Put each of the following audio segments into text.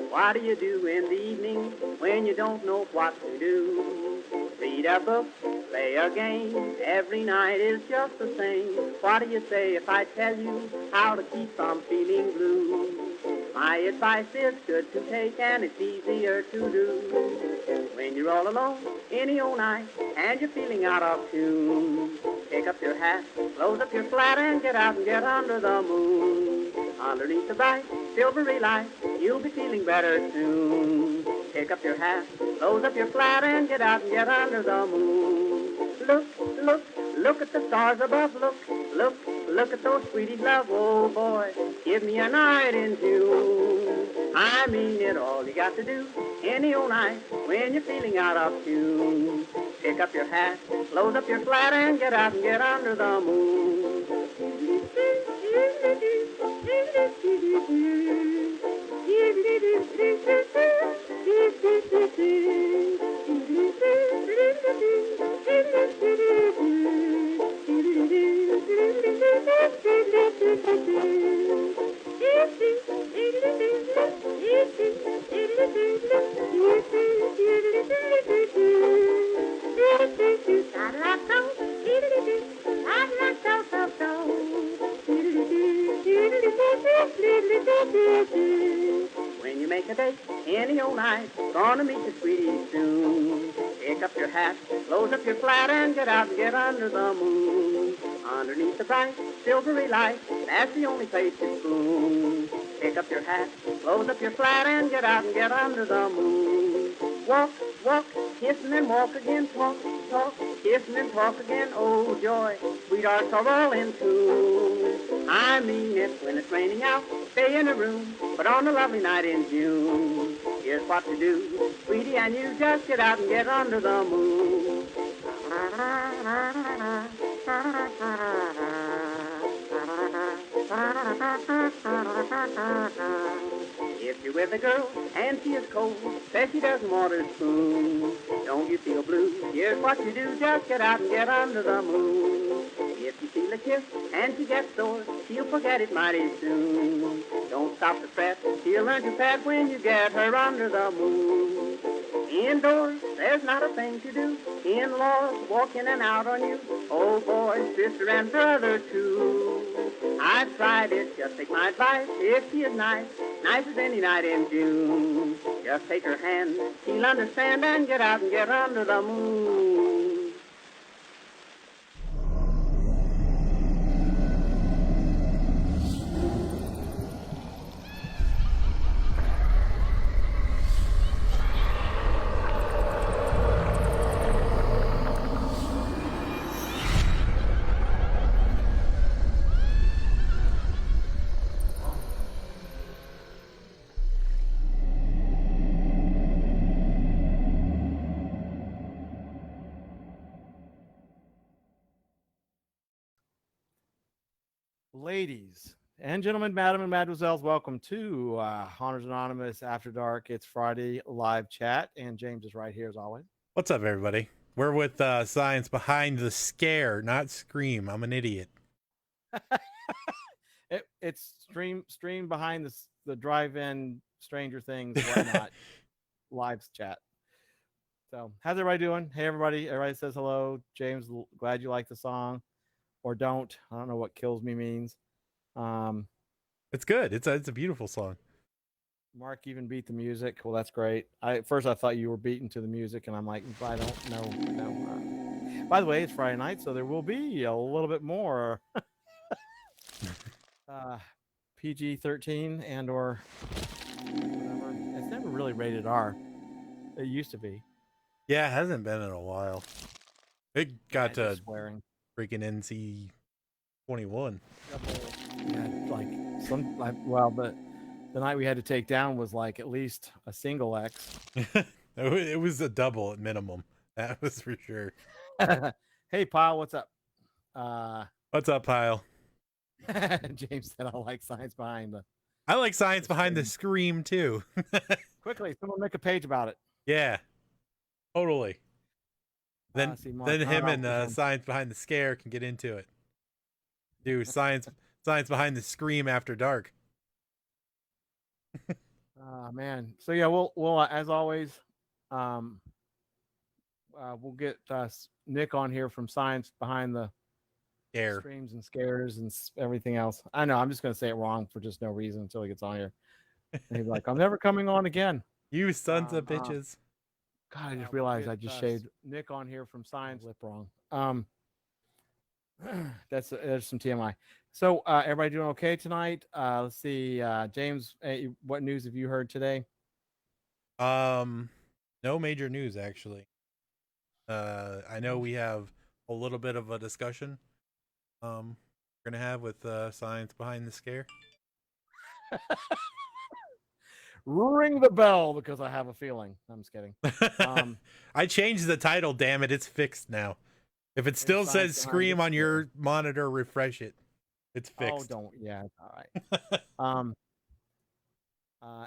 What do you do in the evening when you don't know what to do? Read a book, play a game, every night is just the same. What do you say if I tell you how to keep from feeling blue? My advice is good to take and it's easier to do. When you're all alone, any old night, and you're feeling out of tune, pick up your hat, close up your flat, and get out and get under the moon. Underneath the bright, silvery light, you'll be feeling better soon. Pick up your hat, close up your flat, and get out and get under the moon. Look, look, look at the stars above. Look, look, look at those sweeties love. Oh boy, give me a night in June. I mean it, all you got to do any old night when you're feeling out of tune. Pick up your hat, close up your flat, and get out and get under the moon. When you make a date any old night, gonna meet your sweetie soon. Pick up your hat, close up your flat, and get out and get under the moon. Underneath the bright, silvery light, that's the only place to spoon. Pick up your hat, close up your flat, and get out and get under the moon. Walk, walk, kissing and walk again, talk, talk, kissing and talk again, oh joy, sweethearts are all in tune. I mean it, when it's raining out, stay in a room, but on a lovely night in June, here's what to do, sweetie, and you just get out and get under the moon. If you're with a girl and she is cold, says she doesn't want her spoon, don't you feel blue? Here's what you do, just get out and get under the moon. If you feel a kiss and she gets sore, she'll forget it mighty soon. Don't stop to fret, she'll learn to pet when you get her under the moon. Indoors, there's not a thing to do. In-laws walk in and out on you. Oh boy, sister and brother too. I've tried it, just take my advice. If she is nice, nice as any night in June, just take her hand, she'll understand, and get out and get under the moon. Ladies and gentlemen, madam and mademoiselles, welcome to Haunters Anonymous After Dark. It's Friday live chat, and James is right here as always. What's up, everybody? We're with science behind the scare, not Scream. I'm an idiot. It's stream behind the drive-in Stranger Things, whatnot live chat. So, how's everybody doing? Hey, everybody! Everybody says hello. James, glad you like the song, or don't. I don't know what "kills me" means. It's good. It's a beautiful song. Mark even beat the music. Well, that's great. At first I thought you were beaten to the music, and I'm like, I don't know. No. By the way, it's Friday night, so there will be a little bit more PG-13 and or whatever. It's never really rated R. It used to be. Yeah, it hasn't been in a while. It got to swearing. Freaking NC-21. Yeah, but the night we had to take down was like at least a single X. It was a double at minimum. That was for sure. Hey, Pyle, what's up? What's up, Pyle? James said I like science behind the. I like science behind the Scream too. Quickly, someone make a page about it. Yeah, totally. Then see, Mark, then not him and always on- Science Behind the Scare can get into it. Do science behind the scream after dark. Man. So yeah, we'll as always, um, we'll get Nick on here from Science Behind the Scare. Streams and Scares and everything else. I know I'm just gonna say it wrong for just no reason until he gets on here. And he'll be like, "I'm never coming on again." You sons of bitches. God, I just realized I just shaved Nick on here from Science lip wrong. There's some TMI. So everybody doing okay tonight? Let's see, James, what news have you heard today? No major news actually. I know we have a little bit of a discussion. We're gonna have with Science Behind the Scare. Ring the bell because I have a feeling. I'm just kidding. I changed the title. Damn it, it's fixed now. If it still says "Scream" on your monitor, refresh it. It's fixed. Oh, don't. Yeah, it's all right.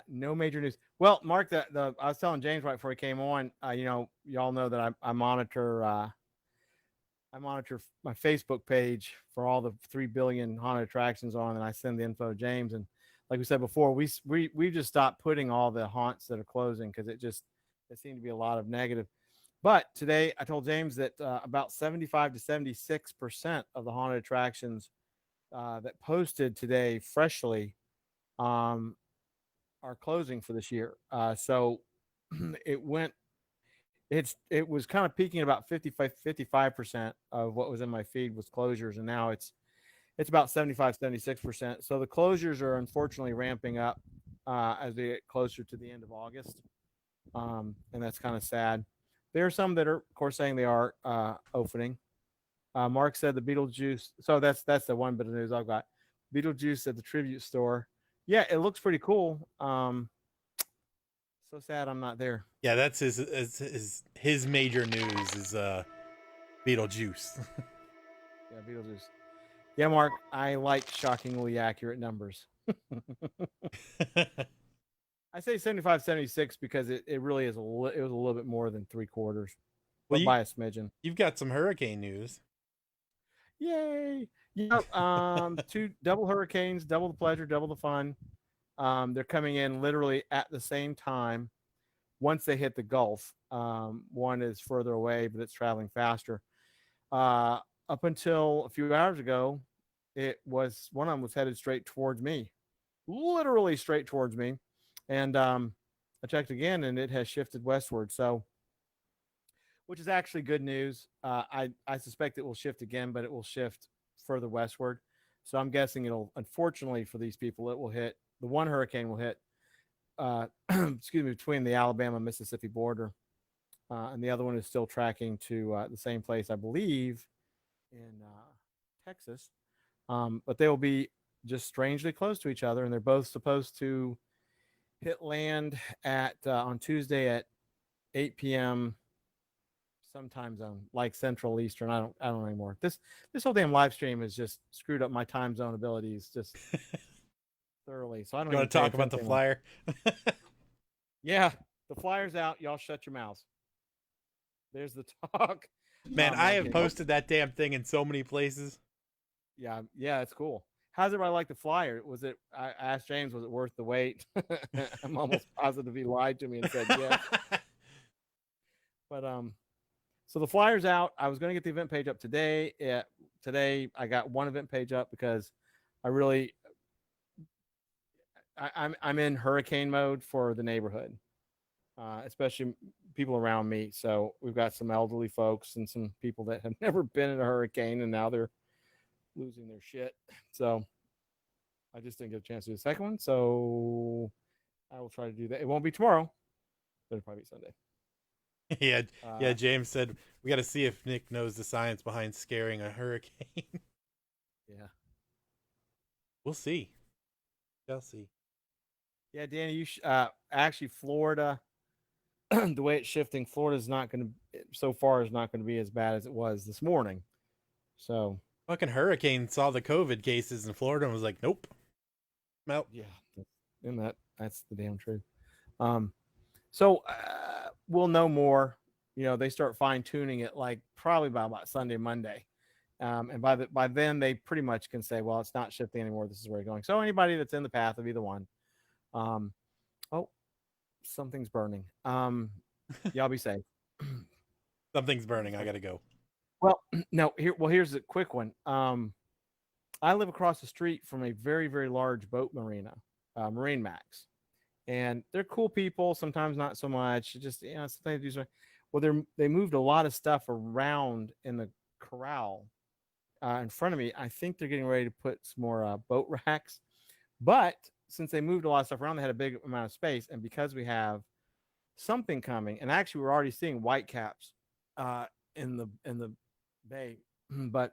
No major news. Well, Mark, I was telling James right before he came on. Y'all know that I monitor. I monitor my Facebook page for all the 3 billion haunted attractions on, and I send the info to James. And like we said before, we just stopped putting all the haunts that are closing because it seemed to be a lot of negative. But today I told James that about 75 to 76% of the haunted attractions that posted today freshly are closing for this year. So it was kind of peaking at about 55% of what was in my feed was closures. And now it's about 75, 76%. So the closures are unfortunately ramping up as they get closer to the end of August. And that's kind of sad. There are some that are, of course, saying they are opening. Mark said the Beetlejuice. So that's the one bit of news I've got. Beetlejuice at the Tribute Store. Yeah, it looks pretty cool. So sad I'm not there. Yeah, that's his major news is Beetlejuice. Yeah, Beetlejuice. Yeah, Mark, I like shockingly accurate numbers. I say 75, 76 because it really is it was a little bit more than 3/4, but by a smidgen. You've got some hurricane news. Yay! Yep. 2 double hurricanes, double the pleasure, double the fun. They're coming in literally at the same time. Once they hit the Gulf, one is further away, but it's traveling faster. Up until a few hours ago, one of them was headed straight towards me, literally straight towards me. And I checked again, and it has shifted westward. So, which is actually good news. I suspect it will shift again, but it will shift further westward. So I'm guessing unfortunately for these people, it will hit the one hurricane will hit, between the Alabama-Mississippi border, and the other one is still tracking to the same place, I believe, in Texas. But they will be just strangely close to each other, and they're both supposed to hit land at on Tuesday at 8 p.m. some time zone, like Central Eastern. I don't know anymore. This whole damn live stream has just screwed up my time zone abilities just thoroughly. So I don't. You want to talk about the flyer? Yeah, the flyer's out. Y'all shut your mouths. There's the talk. Man, I have posted that damn thing in so many places. Yeah, it's cool. How's everybody like the flyer? I asked James, was it worth the wait? I'm almost positive he lied to me and said yes. But so the flyer's out. I was going to get the event page up today. Today I got one event page up because I'm in hurricane mode for the neighborhood, especially people around me. So we've got some elderly folks and some people that have never been in a hurricane, and now they're losing their shit. So I just didn't get a chance to do the second one. So I will try to do that. It won't be tomorrow, but it'll probably be Sunday. Yeah. James said we got to see if Nick knows the science behind scaring a hurricane. Yeah, we'll see. Shall see. Yeah, Danny, actually Florida, the way it's shifting, Florida's not going to so far is not going to be as bad as it was this morning. So fucking hurricane saw the COVID cases in Florida and was like, nope. Nope. Yeah, and that's the damn truth. So we'll know more they start fine tuning it like probably by about Sunday, Monday. And by then they pretty much can say, well, it's not shifting anymore. This is where you're going. So anybody that's in the path of either one, um, oh, something's burning. Y'all be safe. Something's burning. I gotta go. Well, no, here's a quick one. I live across the street from a very, very large boat marina, Marine Max, and they're cool people. Sometimes not so much. Just sometimes they do something. Well, they moved a lot of stuff around in the corral in front of me. I think they're getting ready to put some more boat racks. But since they moved a lot of stuff around, they had a big amount of space, and because we have something coming, and actually we're already seeing whitecaps in the bay, but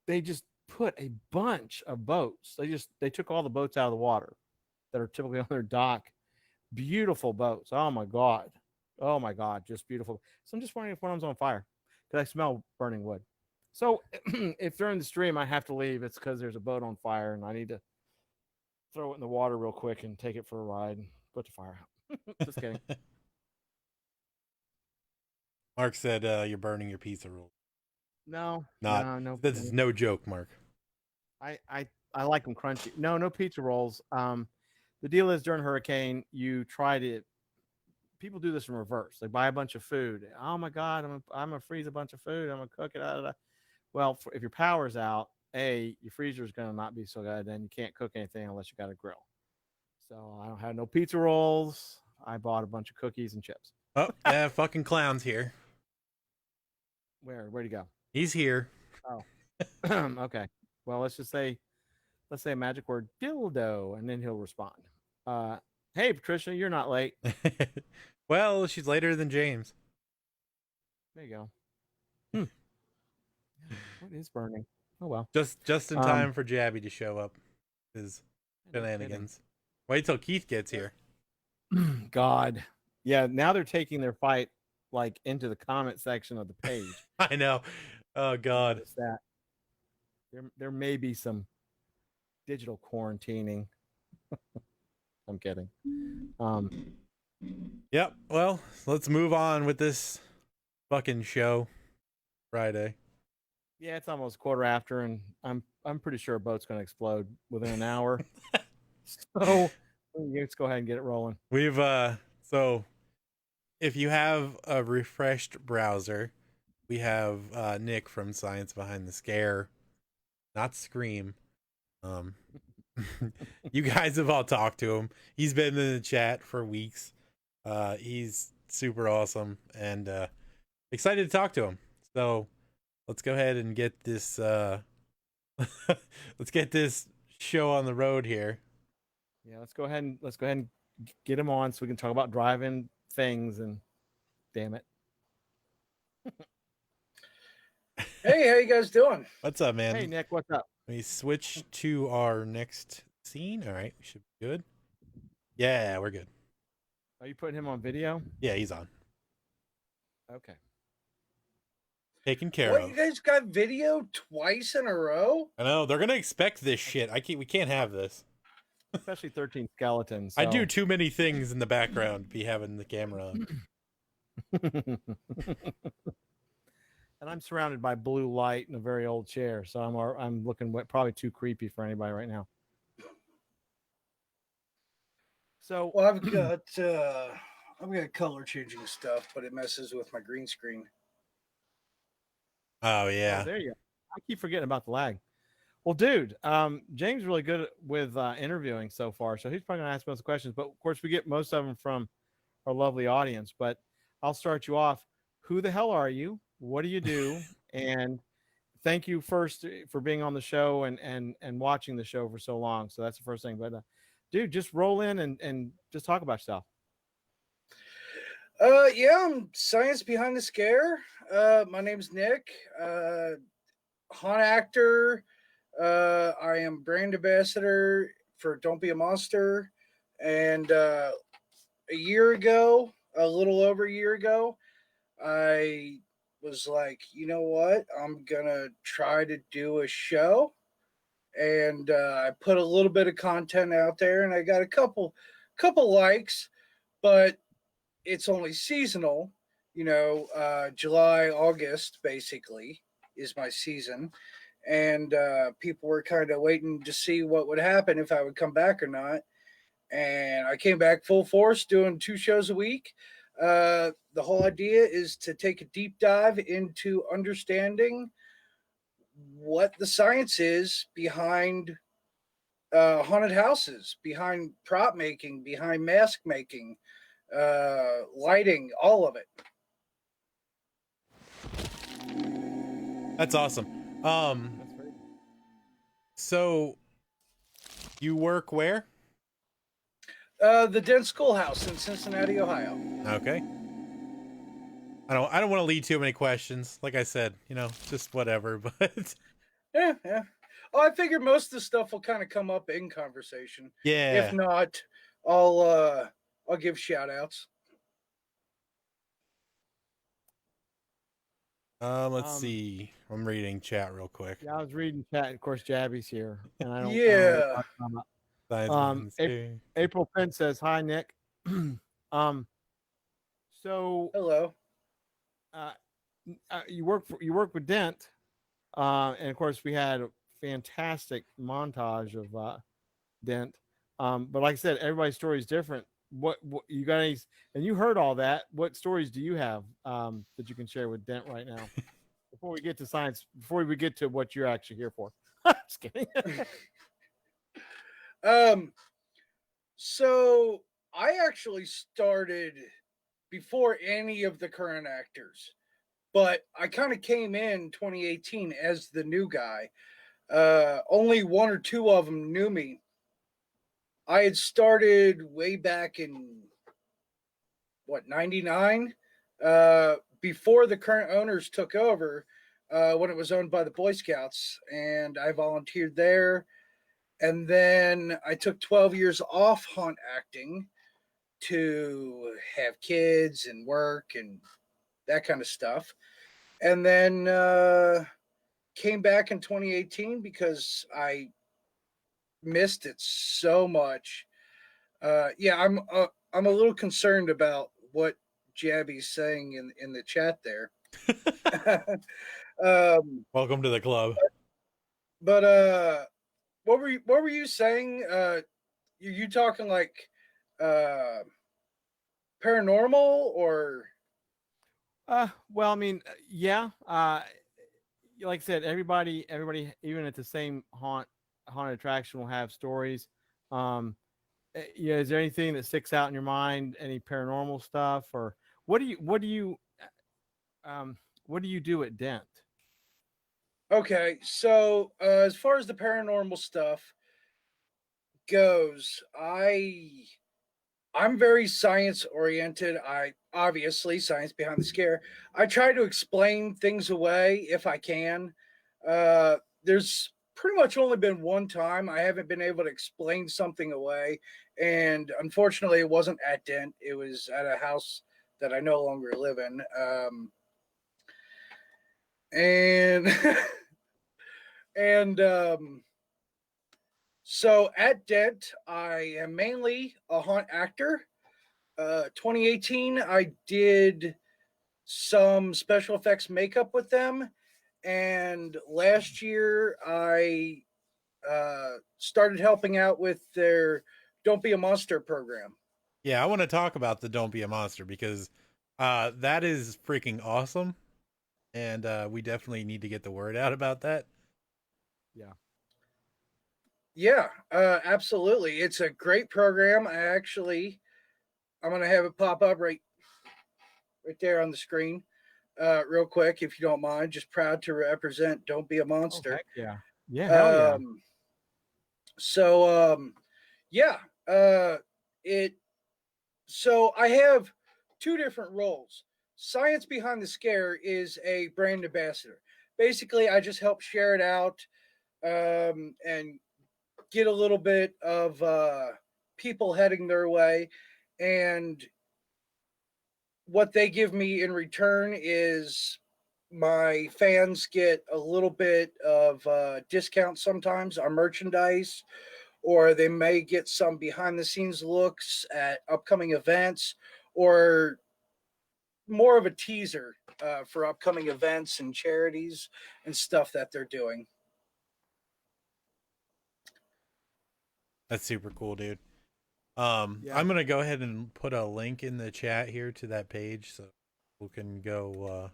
they just put a bunch of boats. They took all the boats out of the water that are typically on their dock. Beautiful boats. Oh my god, just beautiful. So I'm just wondering if one of them's on fire because I smell burning wood. So if they're in the stream, I have to leave. It's because there's a boat on fire, and I need to throw it in the water real quick and take it for a ride and put the fire out. Just kidding. Mark said you're burning your pizza roll. No, no. This is no joke, Mark. I like them crunchy. No pizza rolls. The deal is during hurricane, you try to. People do this in reverse. They buy a bunch of food. Oh my God, I'm gonna freeze a bunch of food. I'm gonna cook it. Well, if your power's out, your freezer is gonna not be so good, and you can't cook anything unless you got a grill. So I don't have no pizza rolls. I bought a bunch of cookies and chips. Oh, yeah, fucking clown's here. Where'd he go? He's here. Oh, okay. Well, let's say a magic word, dildo, and then he'll respond. Hey, Patricia, you're not late. Well, she's later than James. There you go. What is burning? Oh well. Just in time for Jabby to show up. His shenanigans. Wait till Keith gets here. God. Yeah, now they're taking their fight like into the comment section of the page. I know. Oh God. What's that? There may be some digital quarantining. I'm kidding. Yep. Well, let's move on with this fucking show. Friday. Yeah, it's almost quarter after, and I'm pretty sure a boat's going to explode within an hour. So let's go ahead and get it rolling. We've so if you have a refreshed browser, we have Nick from Science Behind the Scare, not Scream. You guys have all talked to him. He's been in the chat for weeks. He's super awesome and excited to talk to him. So let's go ahead and get this let's get this show on the road here. Yeah, let's go ahead and get him on so we can talk about driving things and damn it. Hey, how you guys doing? What's up, man? Hey, Nick, what's up? We switch to our next scene. All right, we should be good. Yeah, we're good. Are you putting him on video? Yeah, he's on. Okay. Taken care What, of. you guys got video twice in a row? I know they're gonna expect this shit. We can't have this. Especially 13 skeletons. I do too many things in the background to be having the camera on. And I'm surrounded by blue light in a very old chair, so I'm looking probably too creepy for anybody right now. So Well, I've got color changing stuff, but it messes with my green screen. Oh yeah. There you go. I keep forgetting about the lag. Well, dude, James is really good with interviewing so far, so he's probably gonna ask most of the questions. But of course, we get most of them from our lovely audience. But I'll start you off. Who the hell are you? What do you do? And thank you first for being on the show and watching the show for so long. So that's the first thing. But dude, just roll in and just talk about yourself. Yeah, I'm Science Behind the Scare. My name's Nick. Haunt actor. I am brand ambassador for Don't Be a Monster. And a little over a year ago, I was like, you know what? I'm gonna try to do a show. And I put a little bit of content out there, and I got a couple likes, but it's only seasonal. July, August, basically, is my season. And people were kind of waiting to see what would happen if I would come back or not. And I came back full force doing 2 shows a week. The whole idea is to take a deep dive into understanding what the science is behind haunted houses, behind prop making, behind mask making, lighting, all of it. That's awesome. That's very So you work where? The Dent Schoolhouse in Cincinnati, Ohio. Okay. I don't want to lead too many questions. Like I said, just whatever, but Yeah. Oh, I figured most of the stuff will kind of come up in conversation. yeah. If not, I'll give shout outs. Let's see. I'm reading chat real quick. Yeah, I was reading chat. Of course, Jabby's here, and I don't. Yeah. Science behind the scare. April Penn says, "Hi, Nick." So Hello. you work with Dent, and of course we had a fantastic montage of Dent. But like I said, everybody's story is different. What you got any? And you heard all that. What stories do you have that you can share with Dent right now? Before we get to science, before we get to what you're actually here for. Just kidding. So I actually started before any of the current actors, but I kind of came in 2018 as the new guy. Only 1 or 2 of them knew me. I had started way back in 99, before the current owners took over, when it was owned by the Boy Scouts, and I volunteered there. And then I took 12 years off haunt acting to have kids and work and that kind of stuff. And then came back in 2018 because I missed it so much. I'm a little concerned about what Jabby's saying in the chat there. Welcome to the club. But what were you saying? You talking like paranormal or? Well, I mean, yeah. Like I said, everybody, even at the same haunted attraction will have stories. Is there anything that sticks out in your mind? Any paranormal stuff, or what do you do at Dent? Okay, so as far as the paranormal stuff goes, I'm very science oriented. I obviously science behind the scare. I try to explain things away if I can. There's pretty much only been one time I haven't been able to explain something away, and unfortunately, it wasn't at Dent. It was at a house that I no longer live in. So at Dent, I am mainly a haunt actor. 2018, I did some special effects makeup with them. And last year, I started helping out with their Don't Be a Monster program. Yeah, I want to talk about the Don't Be a Monster because that is freaking awesome. And we definitely need to get the word out about that. Yeah, absolutely. It's a great program. I'm going to have it pop up right there on the screen real quick, if you don't mind. Just proud to represent Don't Be a Monster. Oh, yeah. So I have 2 different roles. Science Behind the Scare is a brand ambassador. Basically, I just help share it out and get a little bit of people heading their way. And what they give me in return is my fans get a little bit of discount sometimes on merchandise, or they may get some behind the scenes looks at upcoming events, or more of a teaser for upcoming events and charities and stuff that they're doing. That's super cool, dude. Yeah. I'm gonna go ahead and put a link in the chat here to that page so we can go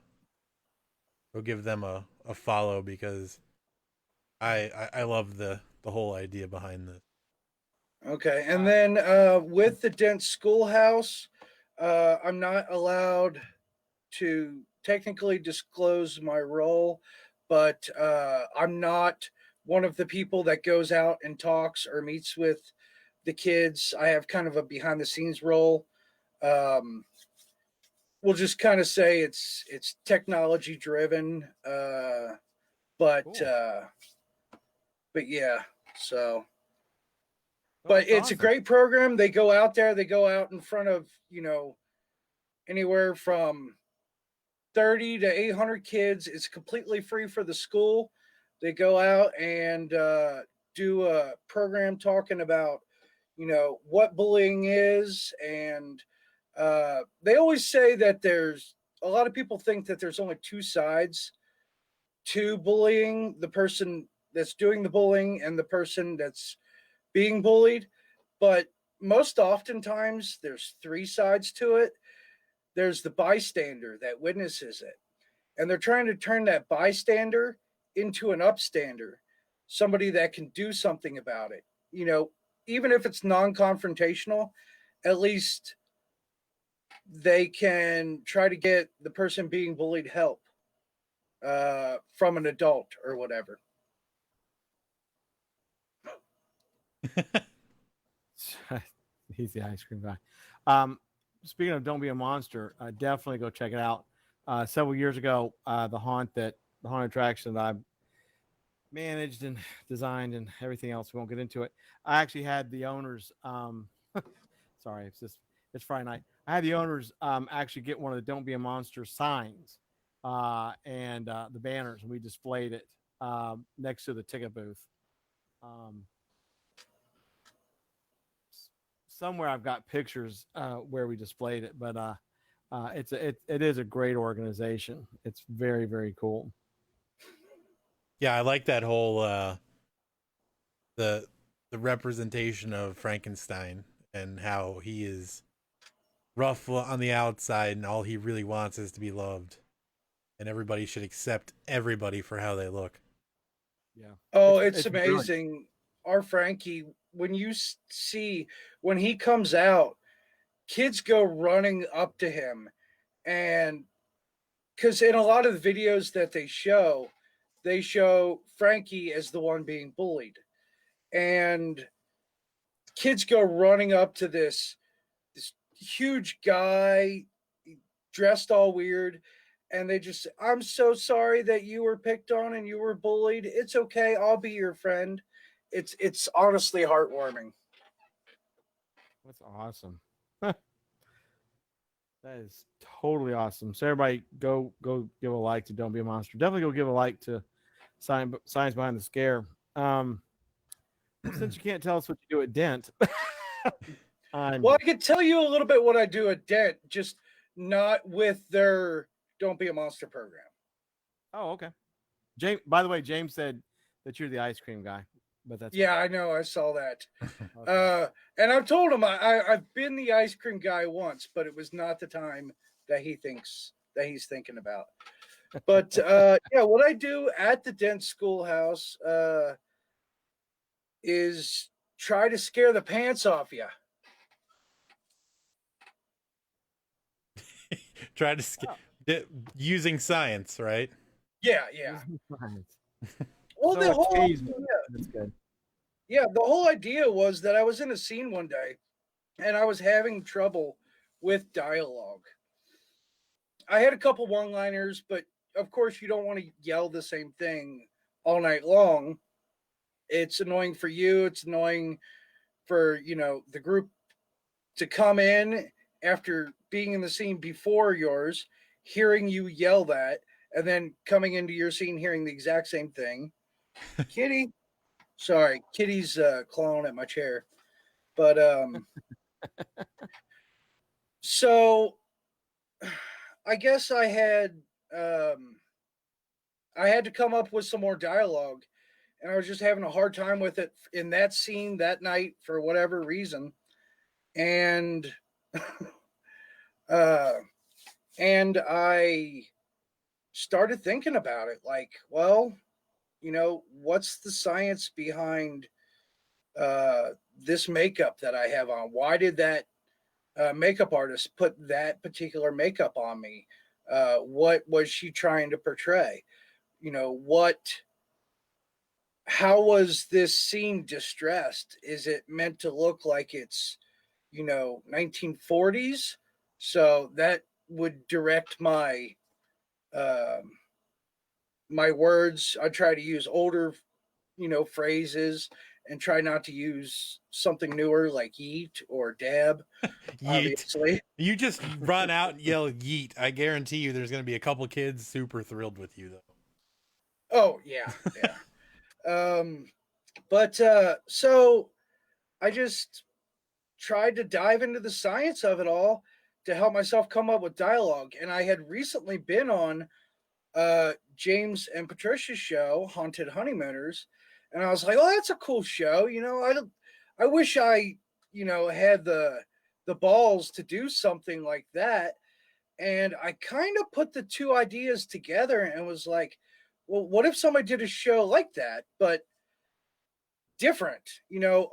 give them a follow, because I love the whole idea behind this. Okay, and then with the Dent Schoolhouse, I'm not allowed to technically disclose my role, but I'm not one of the people that goes out and talks or meets with the kids. I have kind of a behind the scenes role. We'll just kind of say it's technology driven, but Cool. but yeah, so. Well, But that's it's a awesome. great program. They go out there, they go out in front of, anywhere from 30 to 800 kids. It's completely free for the school. They go out and do a program talking about, what bullying is. And they always say that there's a lot of people think that there's only two sides to bullying: the person that's doing the bullying and the person that's being bullied. But most oftentimes there's three sides to it. There's the bystander that witnesses it, and they're trying to turn that bystander into an upstander, somebody that can do something about it. Even if it's non-confrontational, at least they can try to get the person being bullied help from an adult or whatever. He's the ice cream guy. Speaking of Don't Be a Monster, definitely go check it out. Several years ago, the haunted attraction that I managed and designed and everything else, we won't get into it. I actually had the owners. Sorry, it's Friday night. I had the owners actually get one of the Don't Be a Monster signs and the banners, and we displayed it next to the ticket booth. Somewhere I've got pictures where we displayed it, but it is a great organization. It's very, very cool. Yeah, I like that whole the representation of Frankenstein and how he is rough on the outside and all he really wants is to be loved, and everybody should accept everybody for how they look. Yeah. Oh, it's brilliant. amazing. Our Frankie, when you see when he comes out, kids go running up to him, and because in a lot of the videos that they show Frankie as the one being bullied, and kids go running up to this huge guy dressed all weird, and they just, I'm so sorry that you were picked on and you were bullied. It's okay, I'll be your friend. It's honestly heartwarming. That's awesome. That is totally awesome. So everybody go give a like to Don't Be a Monster. Definitely go give a like to Science Behind the Scare. Since you can't tell us what you do at Dent. Well, I can tell you a little bit what I do at Dent, just not with their Don't Be a Monster program. Oh, okay. James, by the way, James said that you're the ice cream guy, but that's yeah, I know, I saw that. okay. And I've told him I've been the ice cream guy once, but it was not the time that he's thinking about. But yeah, what I do at the Dent Schoolhouse is try to scare the pants off you. Try to using science, right? Yeah. Well, So the whole that's good. Yeah, the whole idea was that I was in a scene one day and I was having trouble with dialogue. I had a couple one-liners, but of course you don't want to yell the same thing all night long. It's annoying for you, it's annoying for, the group to come in after being in the scene before yours, hearing you yell that, and then coming into your scene hearing the exact same thing. Kitty, sorry, Kitty's clawing at my chair. But so I guess I had to come up with some more dialogue, and I was just having a hard time with it in that scene that night for whatever reason. And uh and I started thinking about it like, well, what's the science behind this makeup that I have on? Why did that makeup artist put that particular makeup on me? What was she trying to portray? How was this scene distressed? Is it meant to look like it's 1940s? So that would direct um, my words. I try to use older phrases and try not to use something newer like yeet or dab, Yeet. obviously. You just run out and yell yeet. I guarantee you there's going to be a couple kids super thrilled with you, though. Oh, yeah. But so I just tried to dive into the science of it all to help myself come up with dialogue. And I had recently been on James and Patricia's show, Haunted Honeymooners, and I was like, "Oh, that's a cool show." I wish I, had the balls to do something like that. And I kind of put the two ideas together and was like, "Well, what if somebody did a show like that, but different?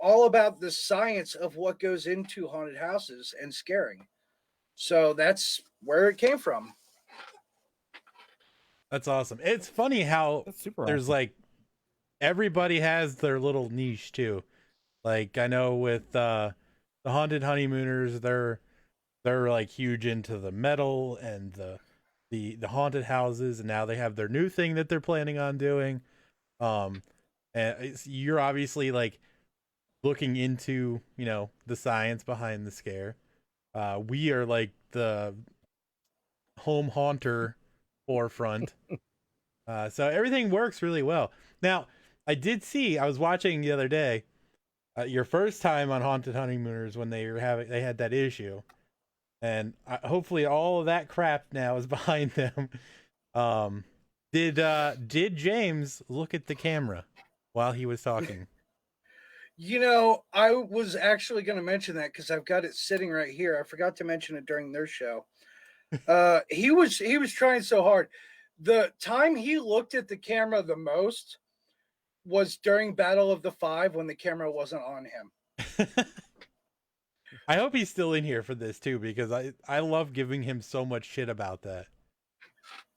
All about the science of what goes into haunted houses and scaring." So that's where it came from. That's awesome. It's funny how That's super there's awesome. like everybody has their little niche too. Like I know with the Haunted Honeymooners, they're like huge into the metal and the haunted houses, and now they have their new thing that they're planning on doing. Um, and you're obviously like looking into the science behind the scare. We are like the home haunter forefront. So everything works really well. Now, I was watching the other day, your first time on Haunted Honeymooners when they had that issue, and hopefully all of that crap now is behind them. Um, did James look at the camera while he was talking? I was actually going to mention that because I've got it sitting right here. I forgot to mention it during their show. He was trying so hard. The time he looked at the camera the most was during Battle of the Five when the camera wasn't on him. I hope he's still in here for this too, because I love giving him so much shit about that.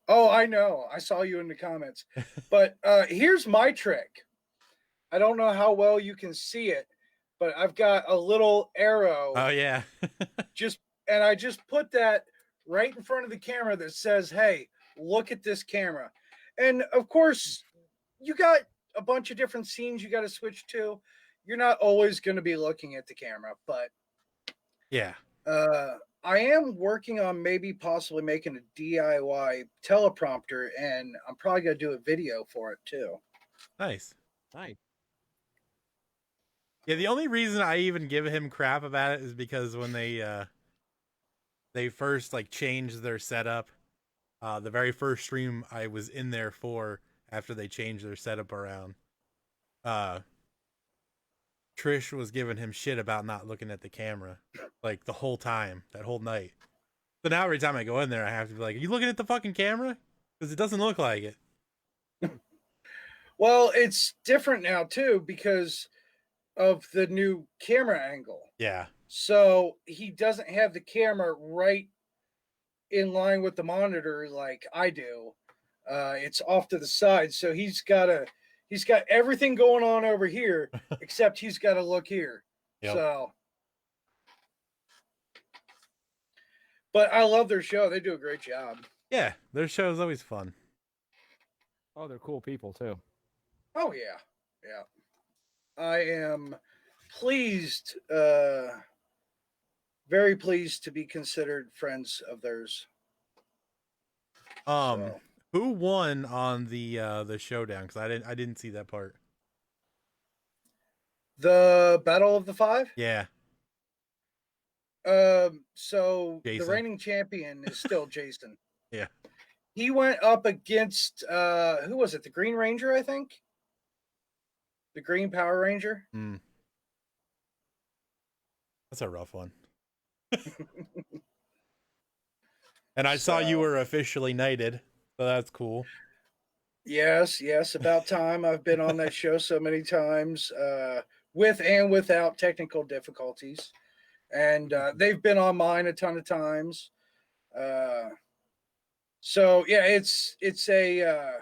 Oh, I know. I saw you in the comments. But here's my trick. I don't know how well you can see it, but I've got a little arrow. Oh yeah. And I just put that right in front of the camera that says, "Hey, look at this camera." And of course, you got a bunch of different scenes you got to switch to. You're not always going to be looking at the camera, but yeah. I am working on maybe possibly making a DIY teleprompter, and I'm probably going to do a video for it too. Nice. Nice. Yeah, the only reason I even give him crap about it is because when they first like changed their setup, the very first stream I was in there for after they changed their setup around, Trish was giving him shit about not looking at the camera like the whole time, that whole night. So now every time I go in there, I have to be like, "Are you looking at the fucking camera? Because it doesn't look like it." Well, it's different now too because of the new camera angle. Yeah. So he doesn't have the camera right in line with the monitor like I do. It's off to the side, so he's got everything going on over here, except he's got to look here. Yep. So, but I love their show. They do a great job. Yeah, their show is always fun. Oh, they're cool people too. Oh yeah, yeah. I am pleased, very pleased to be considered friends of theirs. So. Who won on the showdown? Because I didn't see that part. The Battle of the Five? Yeah. So Jason. the reigning champion is still Jason. Yeah. He went up against who was it? The Green Ranger, I think. The Green Power Ranger. Mm. That's a rough one. And I saw you So- were officially knighted, so that's cool. Yes, about time. I've been on that show so many times, with and without technical difficulties, and they've been on mine a ton of times. So yeah, it's a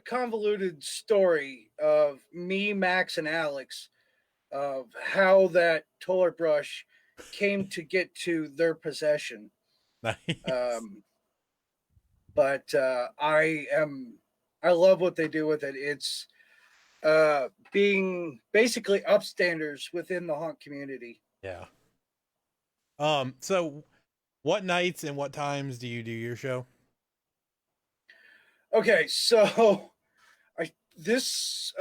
convoluted story of me, Max, and Alex of how that Toller brush came to get to their possession. Nice. But I love what they do with it. It's being basically upstanders within the haunt community. Yeah. So what nights and what times do you do your show? Okay, so this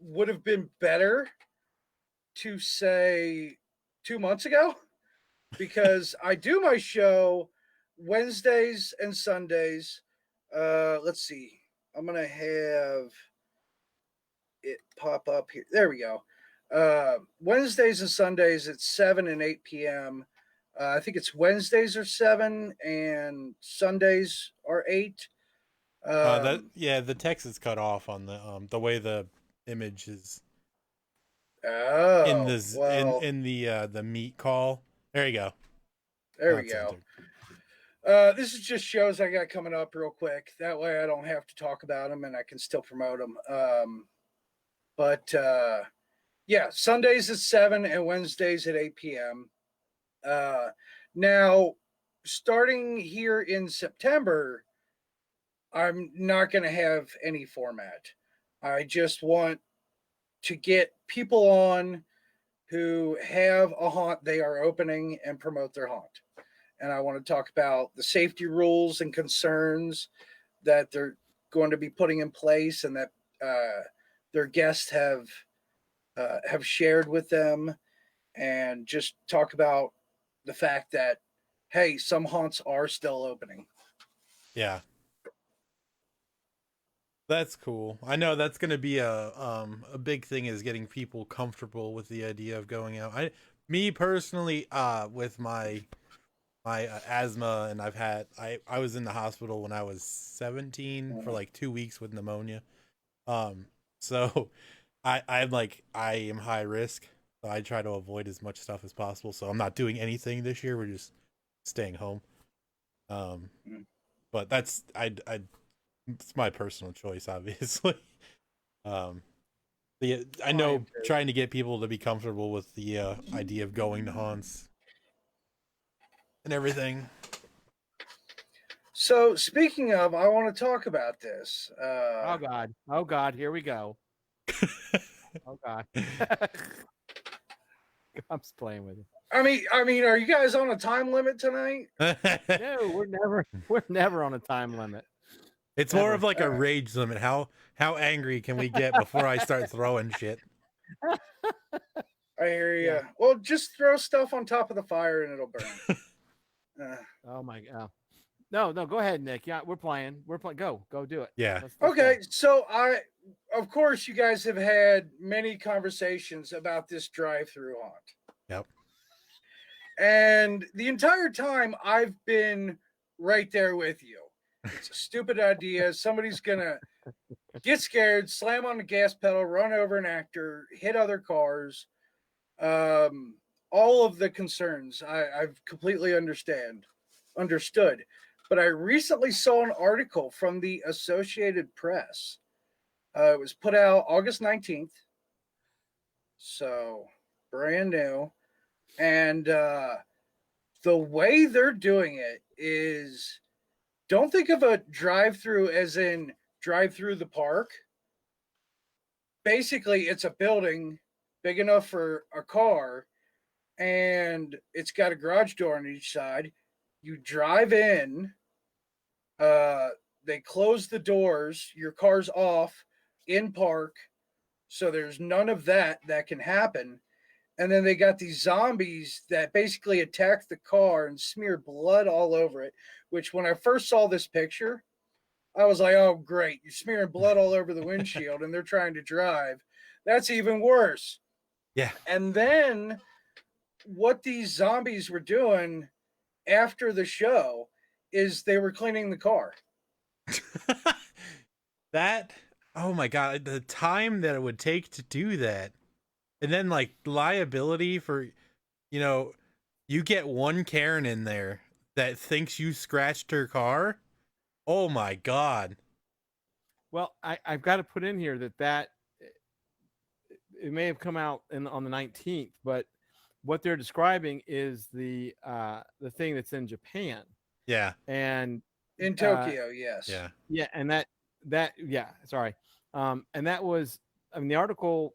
would have been better to say 2 months ago, because I do my show Wednesdays and Sundays. Let's see. I'm gonna have it pop up here. There we go. Wednesdays and Sundays at 7 and 8 p.m. I think it's Wednesdays are 7 and Sundays are 8. The text is cut off on the way the image is in the well, in the meet call. There you go. there Not we go. centered. This is just shows I got coming up real quick. That way I don't have to talk about them and I can still promote them. But yeah, Sundays at 7 and Wednesdays at 8 p.m. Now, starting here in September, I'm not going to have any format. I just want to get people on who have a haunt they are opening and promote their haunt. And I want to talk about the safety rules and concerns that they're going to be putting in place and that their guests have shared with them, and just talk about the fact that, hey, some haunts are still opening. Yeah. That's cool. I know that's going to be a big thing, is getting people comfortable with the idea of going out. Me personally, with my asthma, and I was in the hospital when I was 17 for like 2 weeks with pneumonia. So I am high risk. So I try to avoid as much stuff as possible. So I'm not doing anything this year. We're just staying home. But that's it's my personal choice, obviously. I know trying to get people to be comfortable with the idea of going to haunts and everything. So speaking of, I want to talk about this. Oh God, here we go. Oh God. I'm just playing with you. I mean, are you guys on a time limit tonight? No, we're never on a time limit. It's more of like a rage limit. How angry can we get before I start throwing shit? I hear you. Yeah. Well, just throw stuff on top of the fire and it'll burn. Oh my God. No, go ahead, Nick. Yeah, we're playing. Go do it. Yeah. Let's okay. go. So of course, you guys have had many conversations about this drive-through haunt. Yep. And the entire time I've been right there with you. It's a stupid idea. Somebody's gonna get scared, slam on the gas pedal, run over an actor, hit other cars. All of the concerns I've completely understood. But I recently saw an article from the Associated Press. It was put out August 19th. So brand new. And the way they're doing it is, don't think of a drive-through as in drive through the park. Basically, it's a building big enough for a car, and it's got a garage door on each side. You drive in, they close the doors, your car's off in park, so there's none of that can happen. And then they got these zombies that basically attack the car and smear blood all over it. Which, when I first saw this picture, I was like, "Oh, great! You're smearing blood all over the windshield, and they're trying to drive. That's even worse." Yeah. And then what these zombies were doing after the show is they were cleaning the car. That, oh my god, the time that it would take to do that. And then like liability for, you get one Karen in there that thinks you scratched her car. Oh my god. Well, I've got to put in here that it may have come out on the 19th, but what they're describing is the thing that's in Japan. Yeah. And in Tokyo, yes. Yeah. Yeah, and that sorry. And that was, I mean, the article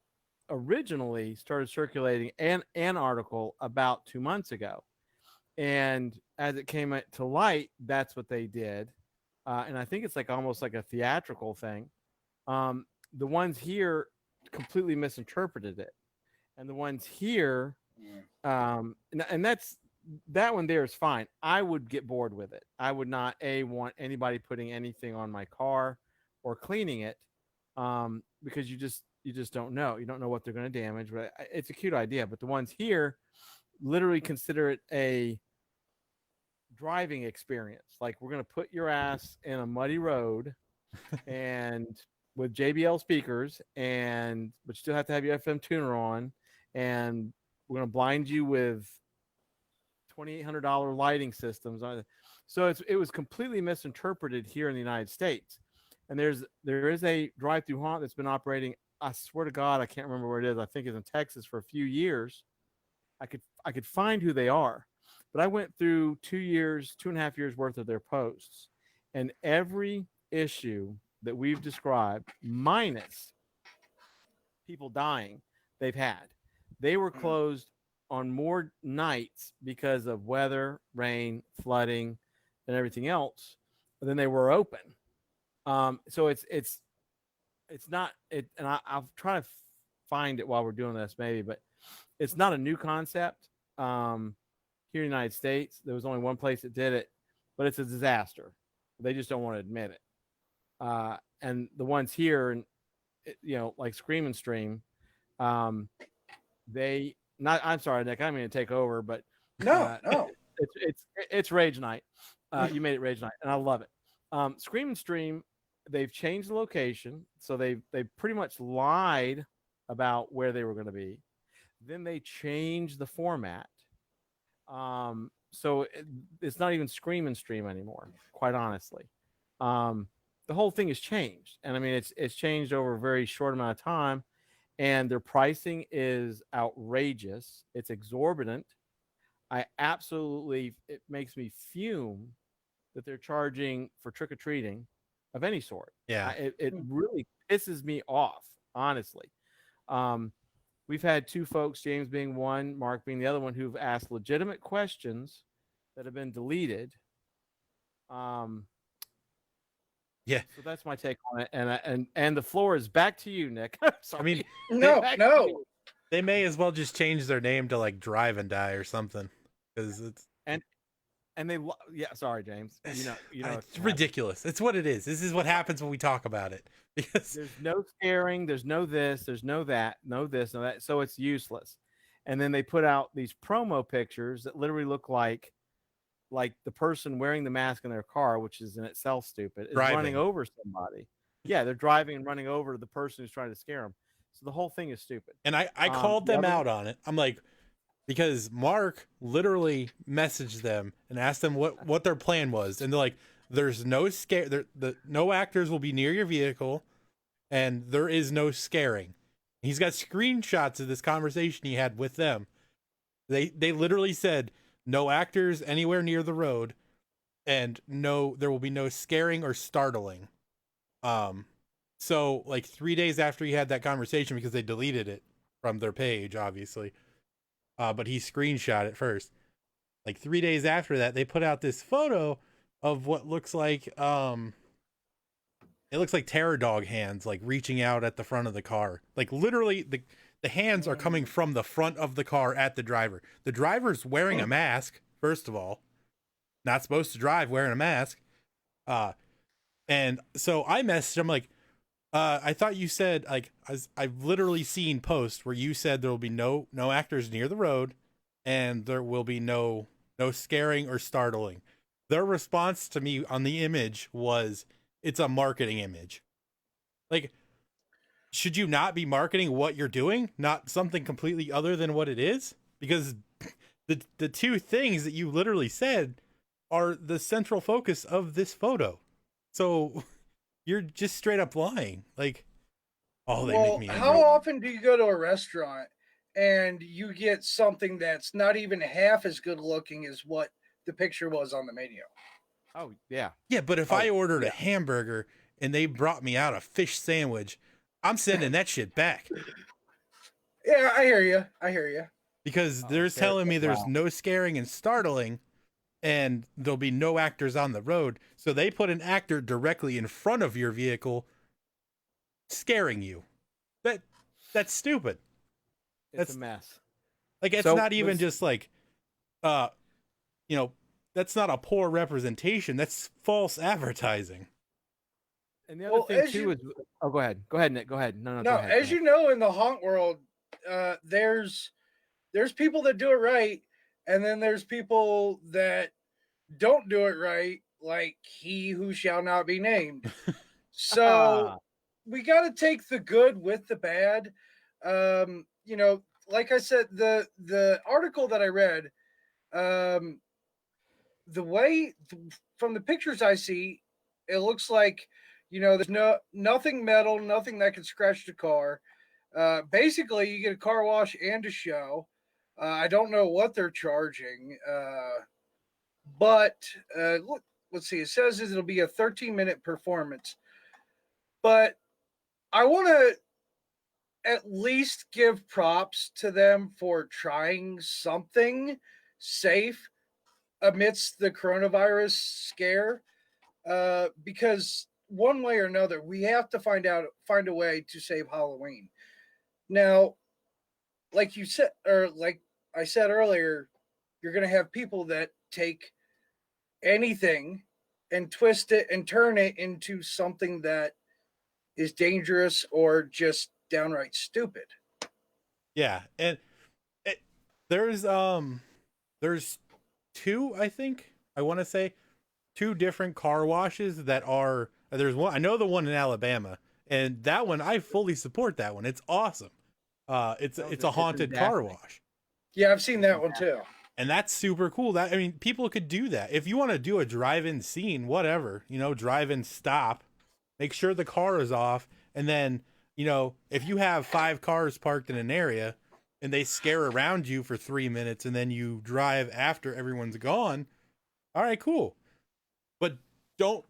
originally started circulating an article about 2 months ago. And as it came to light, that's what they did. And I think it's like almost like a theatrical thing. The ones here completely misinterpreted it. And the ones here, and that one there is fine. I would get bored with it. I would not want anybody putting anything on my car or cleaning it, because you just don't know. You don't know what they're going to damage. But it's a cute idea. But the ones here literally consider it a driving experience. Like, we're going to put your ass in a muddy road and with JBL speakers, but you still have to have your FM tuner on, and we're going to blind you with $2,800 lighting systems. So it was completely misinterpreted here in the United States. And there is a drive-through haunt that's been operating, I swear to God, I can't remember where it is. I think it's in Texas for a few years. I could find who they are, but I went through 2.5 years worth of their posts, and every issue that we've described, minus people dying, they've had. They were closed on more nights because of weather, rain, flooding, and everything else than they were open. So it's not it, and I'll try to find it while we're doing this, maybe, but it's not a new concept. Here in the United States, there was only one place that did it, but it's a disaster. They just don't want to admit it. And the ones here, and like Scream and Stream, I'm sorry, Nick, I didn't mean to take over, but no, it's Rage Night. You made it Rage Night, and I love it. Scream and Stream, they've changed the location, so they pretty much lied about where they were going to be. Then they changed the format. So it's not even Scream and Stream anymore, quite honestly. The whole thing has changed, and I mean it's changed over a very short amount of time, and their pricing is outrageous. It's exorbitant. It makes me fume that they're charging for trick-or-treating of any sort. Yeah. It really pisses me off, honestly. We've had two folks, James being one, Mark being the other one, who've asked legitimate questions that have been deleted. Yeah. So that's my take on it, and the floor is back to you, Nick. Sorry. I mean, no. They may as well just change their name to like Drive and Die or something, because it's sorry, James. It's ridiculous. It's what it is. This is what happens when we talk about it. Because there's no scaring, there's no this, there's no that, no this, no that. So it's useless. And then they put out these promo pictures that literally look like the person wearing the mask in their car, which is in itself stupid, is running over somebody. Yeah, they're driving and running over the person who's trying to scare them. So the whole thing is stupid. And I called them out on it. I'm like, because Mark literally messaged them and asked them what their plan was, and they're like, "There's no scare. No actors will be near your vehicle, and there is no scaring." He's got screenshots of this conversation he had with them. They literally said, "No actors anywhere near the road, and there will be no scaring or startling." So like 3 days after he had that conversation, because they deleted it from their page, obviously. But he screenshot it first. Like 3 days after that, they put out this photo of what looks like It looks like terror dog hands, like reaching out at the front of the car. Like literally, the hands are coming from the front of the car at the driver. The driver's wearing a mask. First of all, not supposed to drive wearing a mask. And so I messaged him like, I thought you said like I've literally seen posts where you said there will be no actors near the road, and there will be no scaring or startling. Their response to me on the image was, it's a marketing image. Like, should you not be marketing what you're doing, not something completely other than what it is? Because the two things that you literally said are the central focus of this photo. So you're just straight up lying. Like, oh, they make me angry. How often do you go to a restaurant and you get something that's not even half as good looking as what the picture was on the menu? Oh yeah. Yeah, but if I ordered a hamburger and they brought me out a fish sandwich, I'm sending that shit back. Yeah, I hear you. Because they're telling me there's no scaring and startling, and there'll be no actors on the road. So they put an actor directly in front of your vehicle scaring you. That's stupid. It's a mess. Like, it's not even just like, that's not a poor representation. That's false advertising. And the other thing too is, go ahead, Nick. Go ahead. No. Go ahead, as you know, in the haunt world, there's people that do it right, and then there's people that don't do it right, like he who shall not be named. So we got to take the good with the bad. Like I said, the article that I read, the way from the pictures I see, it looks like, there's nothing metal, nothing that can scratch the car. Basically, you get a car wash and a show. I don't know what they're charging, but let's see. It says it'll be a 13-minute performance, but I want to at least give props to them for trying something safe amidst the coronavirus scare, because one way or another, we have to find a way to save Halloween. Now, like you said, or like I said earlier, you're going to have people that take anything and twist it and turn it into something that is dangerous or just downright stupid. Yeah, and there's two, I think, I want to say, two different car washes that are, there's one, I know the one in Alabama, and that one, I fully support that one. It's awesome. It's a haunted car wash. Yeah, I've seen that one too. And that's super cool. I mean, people could do that. If you want to do a drive-in scene, whatever, drive-in stop, make sure the car is off. And then, if you have 5 cars parked in an area and they scare around you for 3 minutes and then you drive after everyone's gone, all right, cool. But don't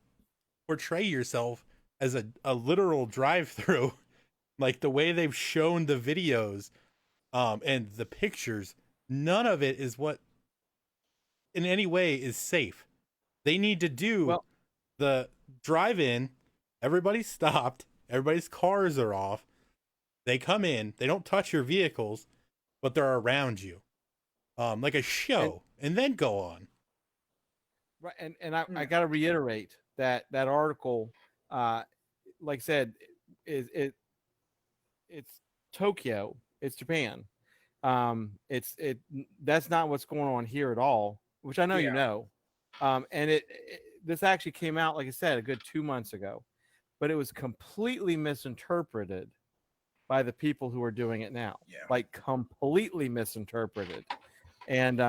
portray yourself as a literal drive-through. Like the way they've shown the videos and the pictures, none of it is what in any way is safe. They need to do the drive-in, everybody's stopped, everybody's cars are off, they come in, they don't touch your vehicles, but they're around you. Like a show, and then go on. Right, and I got to reiterate that article, like I said, it's Tokyo, it's Japan. That's not what's going on here at all, which I know you know. And this actually came out, like I said, a good 2 months ago, but it was completely misinterpreted by the people who are doing it now. Yeah. Like completely misinterpreted. And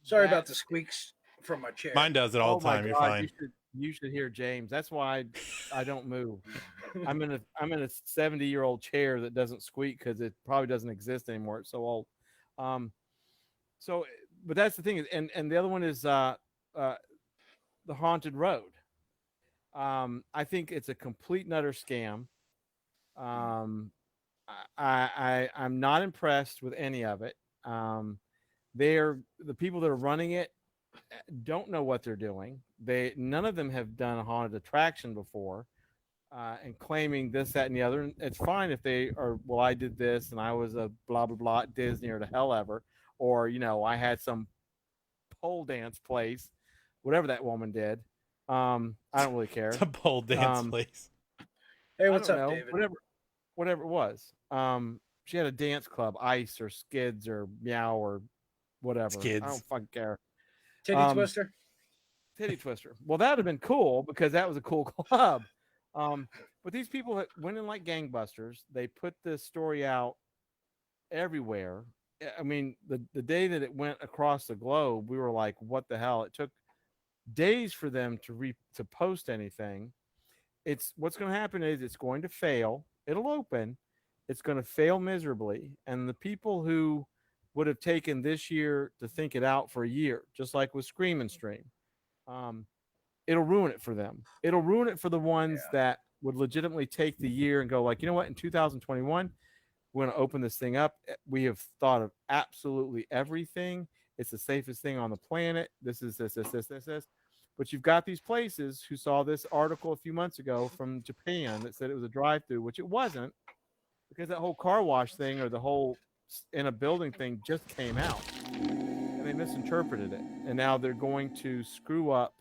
sorry about the squeaks from my chair. Mine does it all the time. You're fine. You should hear James. That's why I don't move. I'm in a 70-year-old chair that doesn't squeak because it probably doesn't exist anymore. It's so old. But that's the thing. And the other one is the Haunted Road. I think it's a complete and utter scam. I'm not impressed with any of it. The people that are running it don't know what they're doing. None of them have done a haunted attraction before, and claiming this, that, and the other. And it's fine if they are. Well, I did this, and I was a blah blah blah at Disney or the hell ever, or I had some pole dance place, whatever that woman did. I don't really care. It's a pole dance Um, place. Hey, I what's don't up, know. David? Whatever it was. She had a dance club, Ice or Skids or Meow or whatever. Skids. I don't fucking care. Titty Twister. Titty Twister. Well, that would have been cool because that was a cool club. But these people that went in like gangbusters, they put this story out everywhere. I mean, the day that it went across the globe, we were like, "What the hell?" It took days for them to post anything. It's what's going to happen is it's going to fail. It'll open. It's going to fail miserably, and the people who would have taken this year to think it out for a year, just like with Scream and Stream, it'll ruin it for them. It'll ruin it for the ones that would legitimately take the year and go like, you know what, in 2021, we're going to open this thing up. We have thought of absolutely everything. It's the safest thing on the planet. This is this. But you've got these places who saw this article a few months ago from Japan that said it was a drive-through, which it wasn't, because that whole car wash thing or the whole in a building thing just came out, and they misinterpreted it, and now they're going to screw up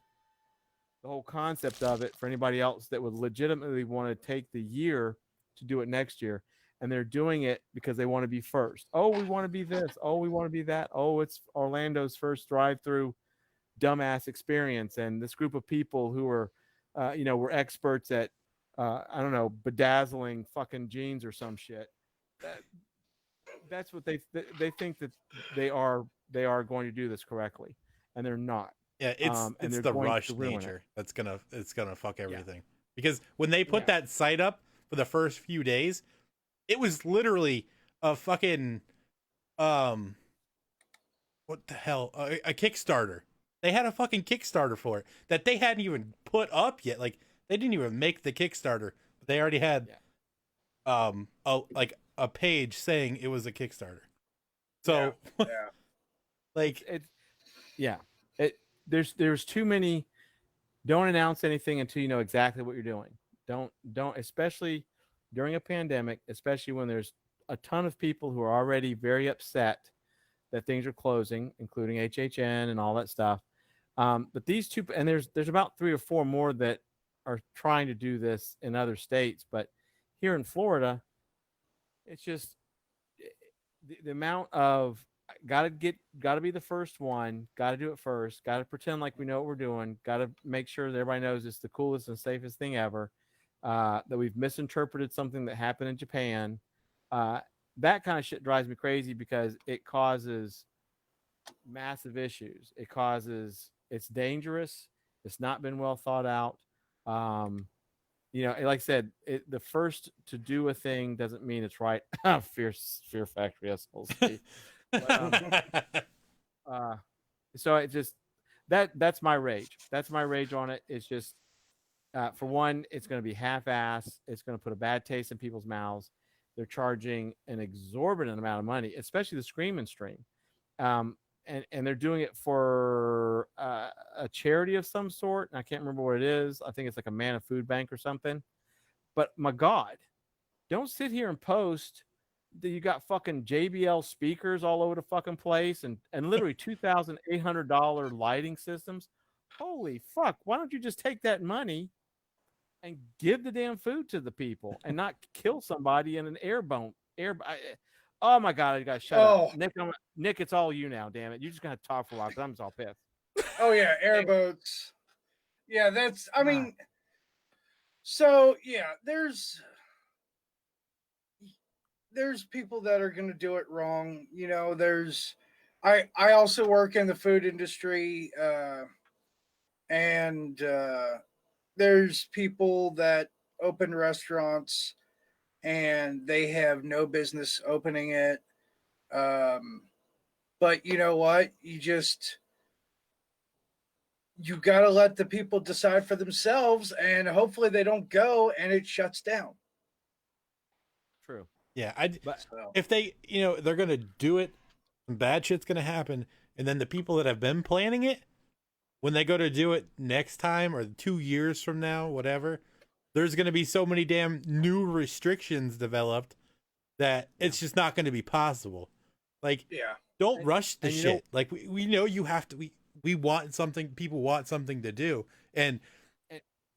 the whole concept of it for anybody else that would legitimately want to take the year to do it next year. And they're doing it because they want to be first. Oh, we want to be this. Oh, we want to be that. Oh, it's Orlando's first drive-through dumbass experience. And this group of people who are, were experts at, I don't know, bedazzling fucking jeans or some shit. That's what they think that they are going to do this correctly, and they're not. Yeah, it's the rush nature that's gonna fuck everything. Because when they put that site up for the first few days, it was literally a fucking what the hell, a Kickstarter. They had a fucking Kickstarter for it that they hadn't even put up yet. Like, they didn't even make the Kickstarter, but they already had a page saying it was a Kickstarter. So there's too many. Don't announce anything until you know exactly what you're doing. Don't especially during a pandemic, especially when there's a ton of people who are already very upset that things are closing, including HHN and all that stuff. But these two, and there's about 3 or 4 more that are trying to do this in other states, but here in Florida, it's just the amount of gotta be the first one, gotta do it first, gotta pretend like we know what we're doing, gotta make sure that everybody knows it's the coolest and safest thing ever, that we've misinterpreted something that happened in Japan. That kind of shit drives me crazy because it causes massive issues. It's dangerous. It's not been well thought out. Like I said, the first to do a thing doesn't mean it's right. Fear Factory assholes. So it just that's my rage. That's my rage on it. It's just for one, it's going to be half-ass. It's going to put a bad taste in people's mouths. They're charging an exorbitant amount of money, especially the Scream and Stream, and they're doing it for a charity of some sort. And I can't remember what it is. I think it's like a Man of Food Bank or something. But my God, don't sit here and post that you got fucking JBL speakers all over the fucking place and literally $2,800 lighting systems. Holy fuck! Why don't you just take that money and give the damn food to the people and not kill somebody in an oh my God, I got to shut up. Nick, it's all you now, damn it. You're just going to talk for a while because I'm just all pissed. Oh, yeah, airboats. Yeah, that's, I mean, so, yeah, there's people that are going to do it wrong. I also work in the food industry, and there's people that open restaurants and they have no business opening it. But you know what? You got to let the people decide for themselves, and hopefully they don't go and it shuts down. True. Yeah. If they, they're going to do it, some bad shit's going to happen. And then the people that have been planning it when they go to do it next time or 2 years from now, whatever, there's going to be so many damn new restrictions developed that it's just not going to be possible. Like, Yeah. don't rush the and you know- shit. Like, we know you have to, we want something, people want something to do. And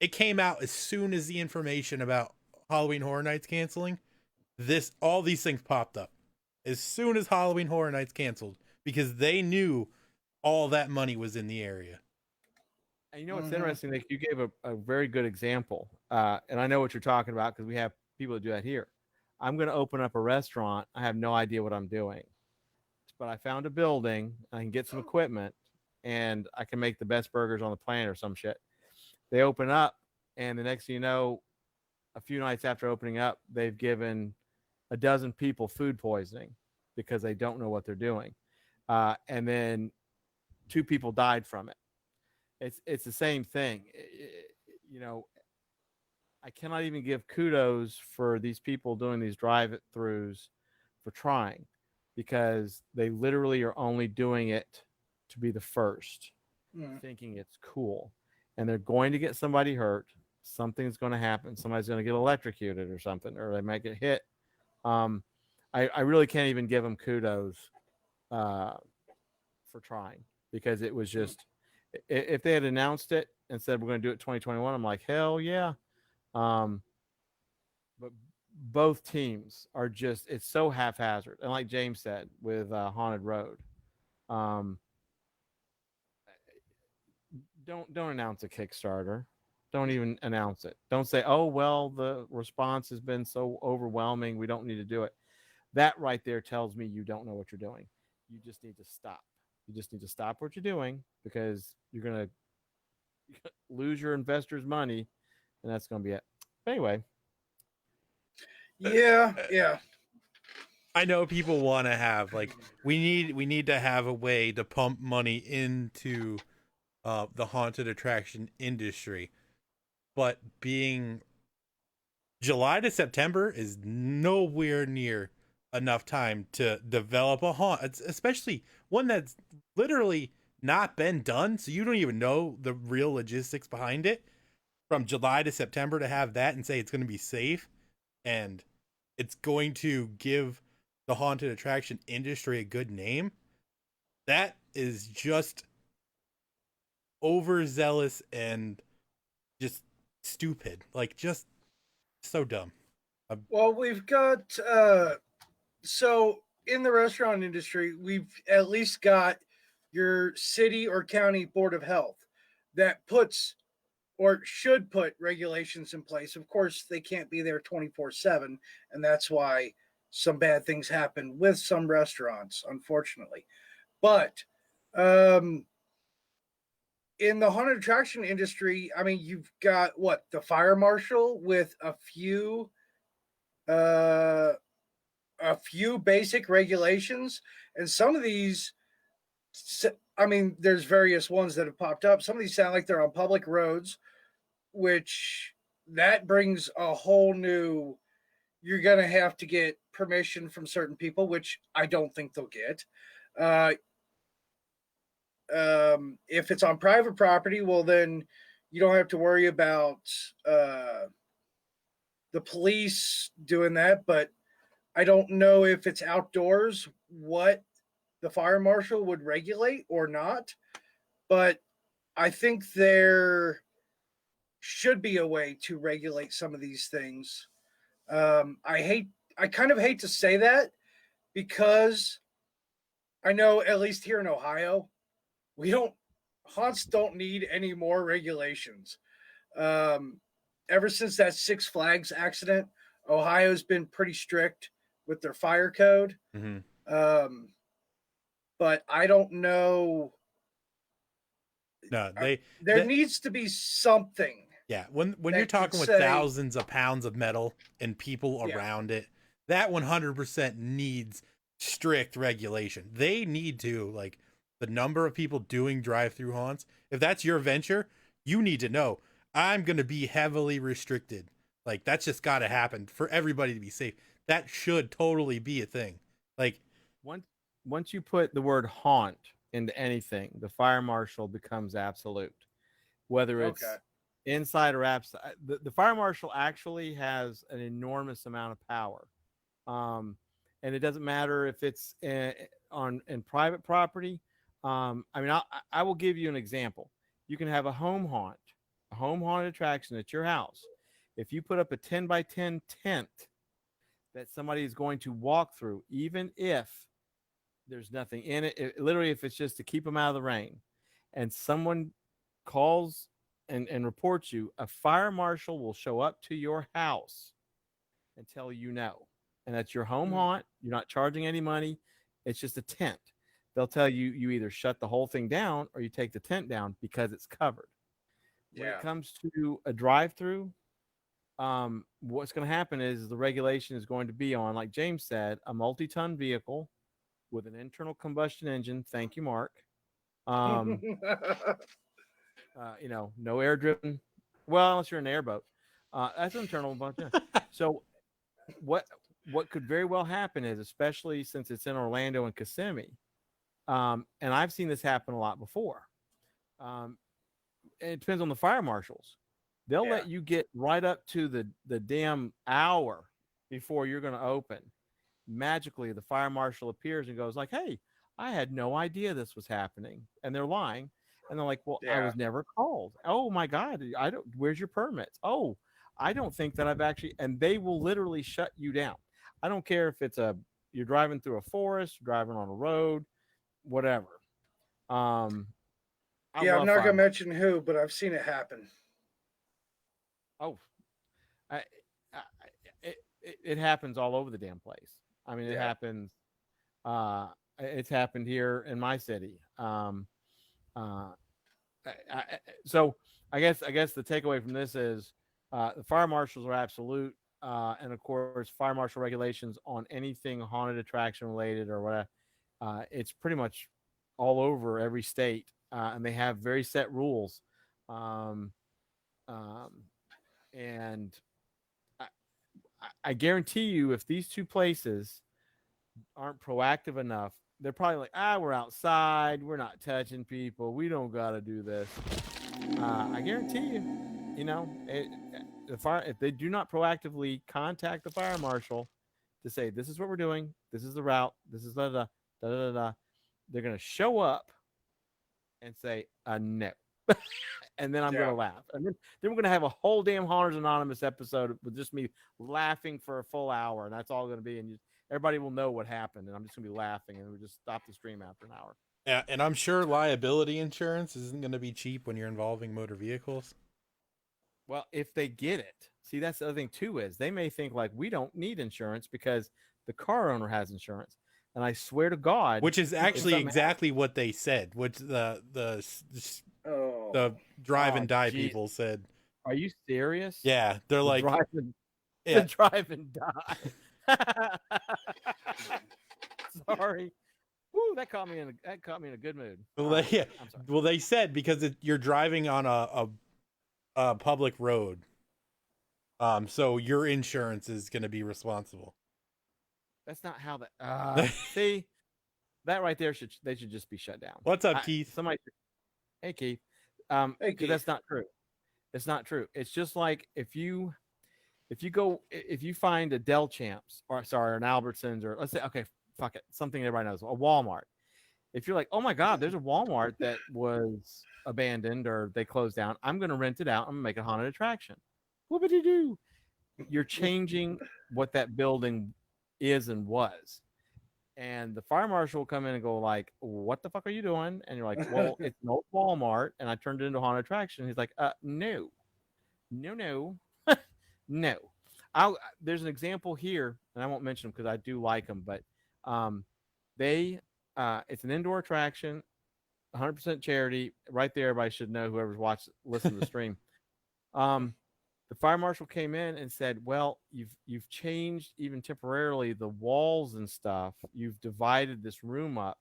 it came out as soon as the information about Halloween Horror Nights canceling, all these things popped up. As soon as Halloween Horror Nights canceled, because they knew all that money was in the area. And you know what's Mhm. interesting? Like you gave a very good example, and I know what you're talking about because we have people that do that here. I'm going to open up a restaurant. I have no idea what I'm doing, but I found a building. I can get some equipment, and I can make the best burgers on the planet or some shit. They open up, and the next thing you know, a few nights after opening up, they've given a dozen people food poisoning because they don't know what they're doing, and then 2 people died from it. It's the same thing. You know, I cannot even give kudos for these people doing these drive-throughs for trying, because they literally are only doing it to be the first, Mm. thinking it's cool, and they're going to get somebody hurt. Something's going to happen. Somebody's going to get electrocuted or something, or they might get hit. I really can't even give them kudos for trying, because it was just, if they had announced it and said we're going to do it 2021, I'm like, hell yeah. But both teams are just, it's so haphazard. And like James said with Haunted Road, don't announce a Kickstarter. Don't even announce it. Don't say, oh well, the response has been so overwhelming, we don't need to do it. That right there tells me you don't know what you're doing. You just need to stop. You just need to stop what you're doing, because you're gonna lose your investors' money, and that's gonna be it. But anyway, Yeah. I know people want to have, like, we need to have a way to pump money into the haunted attraction industry, but being July to September is nowhere near enough time to develop a haunt, especially one that's literally not been done, so you don't even know the real logistics behind it. From July to September, to have that and say it's going to be safe and it's going to give the haunted attraction industry a good name, that is just overzealous and just stupid. Like, just so dumb. Well, we've got so in the restaurant industry, we've at least got your city or county board of health that puts or should put regulations in place. Of course, they can't be there 24/7, and that's why some bad things happen with some restaurants, unfortunately. But um in the haunted attraction industry, I mean, you've got what, the fire marshal with uh a few basic regulations, and some of these, I mean, there's various ones that have popped up. Some of these sound like they're on public roads, which that brings a whole new, you're going to have to get permission from certain people, which I don't think they'll get. uh if it's on private property, well, then you don't have to worry about the police doing that. But I don't know if it's outdoors what the fire marshal would regulate or not. But I think there should be a way to regulate some of these things. I kind of hate to say that, because I know, at least here in Ohio, we don't, haunts don't need any more regulations. Um, Ever since that Six Flags accident, Ohio's been pretty strict with their fire code. Mm-hmm. But I don't know. No, There needs to be something. Yeah, when that you're could talking with say- thousands of pounds of metal and people Yeah. around it, that 100% needs strict regulation. They need to, like, the number of people doing drive-through haunts. If that's your venture, you need to know, I'm going to be heavily restricted. Like, that's just got to happen for everybody to be safe. That should totally be a thing. Like, once you put the word haunt into anything, the fire marshal becomes absolute, whether it's Okay. inside or outside. The fire marshal actually has an enormous amount of power, um, and it doesn't matter if it's on in private property. I mean, I will give you an example. You can have a home haunted attraction at your house. If you put up a 10 by 10 tent that somebody is going to walk through, even if there's nothing in it, literally, if it's just to keep them out of the rain, and someone calls and reports you, a fire marshal will show up to your house and tell you no. And that's your home haunt. You're not charging any money. It's just a tent. They'll tell you you either shut the whole thing down or you take the tent down because it's covered. When it comes to a drive-through, what's going to happen is the regulation is going to be on, like James said, a multi-ton vehicle with an internal combustion engine. Thank you, Mark. No air driven. Well, unless you're an airboat, that's internal combustion. So what could very well happen is, especially since it's in Orlando and Kissimmee, and I've seen this happen a lot before. It depends on the fire marshals. They'll let you get right up to the damn hour before you're going to open. Magically, the fire marshal appears and goes like, "Hey, I had no idea this was happening," and they're lying. And they're like, "Well, I was never called. Oh my God, I don't. Where's your permits? Oh, I don't think that I've actually." And they will literally shut you down. I don't care if it's you're driving through a forest, driving on a road, whatever. I'm not gonna mention who, but I've seen it happen. Oh, it happens all over the damn place. I mean, it happens. It's happened here in my city. So I guess the takeaway from this is the fire marshals are absolute, and of course, fire marshal regulations on anything haunted attraction related or whatever. It's pretty much all over every state, and they have very set rules. And I guarantee you, if these two places aren't proactive enough, they're probably like, we're outside, we're not touching people, we don't got to do this. I guarantee you, if they do not proactively contact the fire marshal to say, this is what we're doing, this is the route, this is da da da da, they're gonna show up and say no. And then I'm gonna laugh, and then we're gonna have a whole damn Haunters Anonymous episode with just me laughing for a full hour, and that's all gonna be, and everybody will know what happened, and I'm just gonna be laughing, and we just stop the stream after an hour. Yeah, and I'm sure liability insurance isn't gonna be cheap when you're involving motor vehicles. Well, if they get it, see, that's the other thing too, is they may think like, we don't need insurance because the car owner has insurance. And I swear to God, which is actually exactly what they said, which the drive and die people said. Are you serious? Yeah, they're like the drive and die. Sorry. Woo, that caught me in a good mood. Well, they said because you're driving on a public road, so your insurance is going to be responsible. That's not how that. See, that right there they should just be shut down. What's up, Keith? Hey, Keith. Hey, Keith. That's not true. It's not true. It's just like if you find a Del Champs or an Albertsons, or let's say, okay, fuck it, something everybody knows, a Walmart. If you're like, oh my God, there's a Walmart that was abandoned or they closed down, I'm going to rent it out. I'm going to make a haunted attraction. Whoopity-doo. You're changing what that building is and was. And the fire marshal will come in and go like, what the fuck are you doing? And you're like, well, it's an old Walmart and I turned it into a haunted attraction. He's like, no. There's an example here, and I won't mention them because I do like them, but it's an indoor attraction, 100% charity. Right there, everybody should know, whoever's listened to the stream. The fire marshal came in and said, well, you've changed, even temporarily, the walls and stuff. You've divided this room up.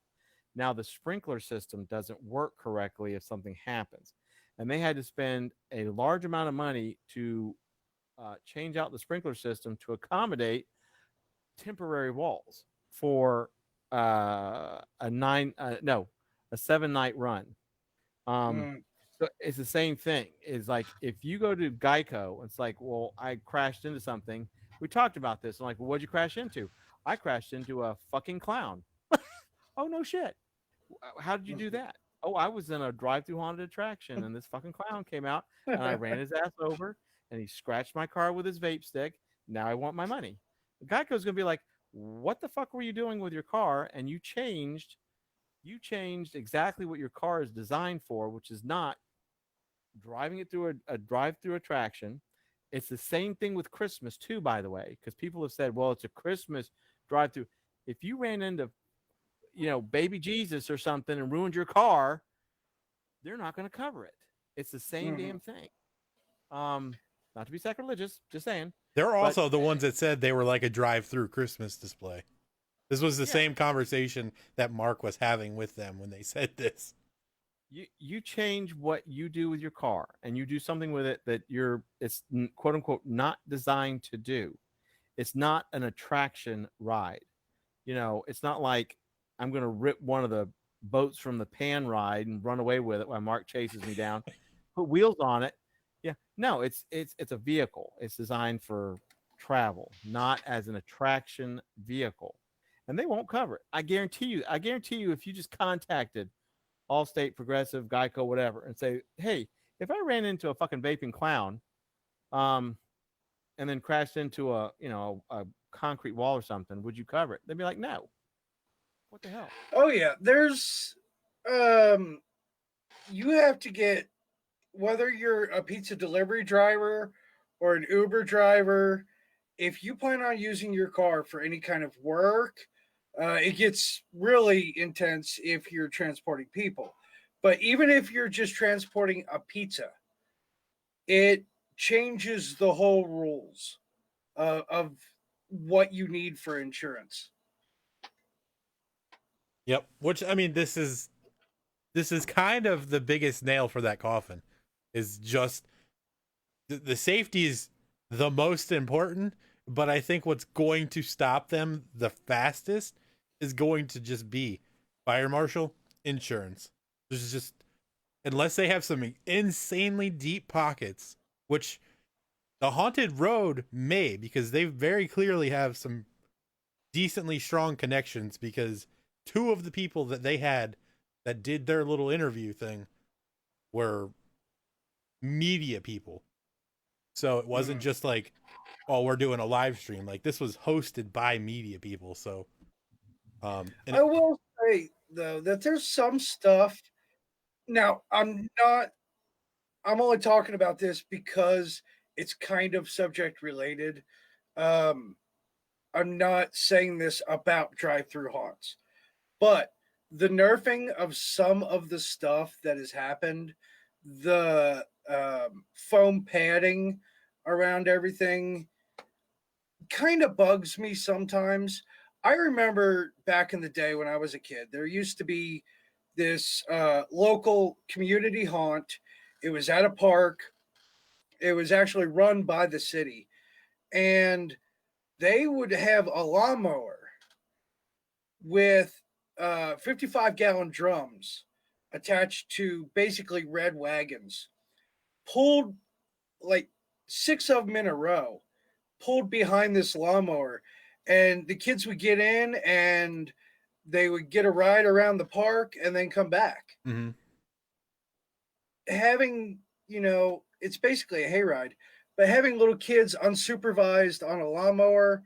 Now the sprinkler system doesn't work correctly if something happens. And they had to spend a large amount of money to change out the sprinkler system to accommodate temporary walls for a a 7-night run. Mm. So it's the same thing. Is like if you go to Geico, it's like, well, I crashed into something. We talked about this. I'm like, well, what'd you crash into? I crashed into a fucking clown. Oh no shit. How did you do that? Oh, I was in a drive-through haunted attraction, and this fucking clown came out, and I ran his ass over, and he scratched my car with his vape stick. Now I want my money. Geico's gonna be like, what the fuck were you doing with your car? And you changed exactly what your car is designed for, which is not driving it through a drive-through attraction. It's the same thing with Christmas too, by the way, because people have said, well, it's a Christmas drive-through. If you ran into, baby Jesus or something and ruined your car, they're not going to cover it. It's the same damn thing. Not to be sacrilegious, just saying. They're also the ones that said they were like a drive-through Christmas display. This was the same conversation that Mark was having with them when they said this. You change what you do with your car, and you do something with it that it's quote unquote not designed to do. It's not an attraction ride. It's not like I'm going to rip one of the boats from the pan ride and run away with it while Mark chases me down, put wheels on it. Yeah, no, it's a vehicle. It's designed for travel, not as an attraction vehicle, and they won't cover it. I guarantee you. If you just contacted Allstate, Progressive, Geico, whatever, and say, hey, if I ran into a fucking vaping clown, and then crashed into a concrete wall or something, would you cover it? They'd be like, no. What the hell? Oh yeah, there's you have to get, whether you're a pizza delivery driver or an Uber driver, if you plan on using your car for any kind of work, it gets really intense if you're transporting people. But even if you're just transporting a pizza, it changes the whole rules of what you need for insurance. Yep. Which, I mean, this is kind of the biggest nail for that coffin, is just the safety is the most important. But I think what's going to stop them the fastest is going to just be fire marshal, insurance. There's just, unless they have some insanely deep pockets, which the Haunted Road may, because they very clearly have some decently strong connections, because two of the people that they had that did their little interview thing were media people. So it wasn't just like, oh, we're doing a live stream. Like, this was hosted by media people. So I will say though that there's some stuff. Now I'm only talking about this because it's kind of subject related. I'm not saying this about drive-through haunts, but the nerfing of some of the stuff that has happened, the foam padding around everything, kind of bugs me sometimes. I remember back in the day when I was a kid, there used to be this local community haunt. It was at a park. It was actually run by the city, and they would have a lawnmower with 55-gallon drums attached to basically red wagons, pulled like 6 of them in a row, pulled behind this lawnmower, and the kids would get in and they would get a ride around the park and then come back. Mm-hmm. Having, it's basically a hayride, but having little kids unsupervised on a lawnmower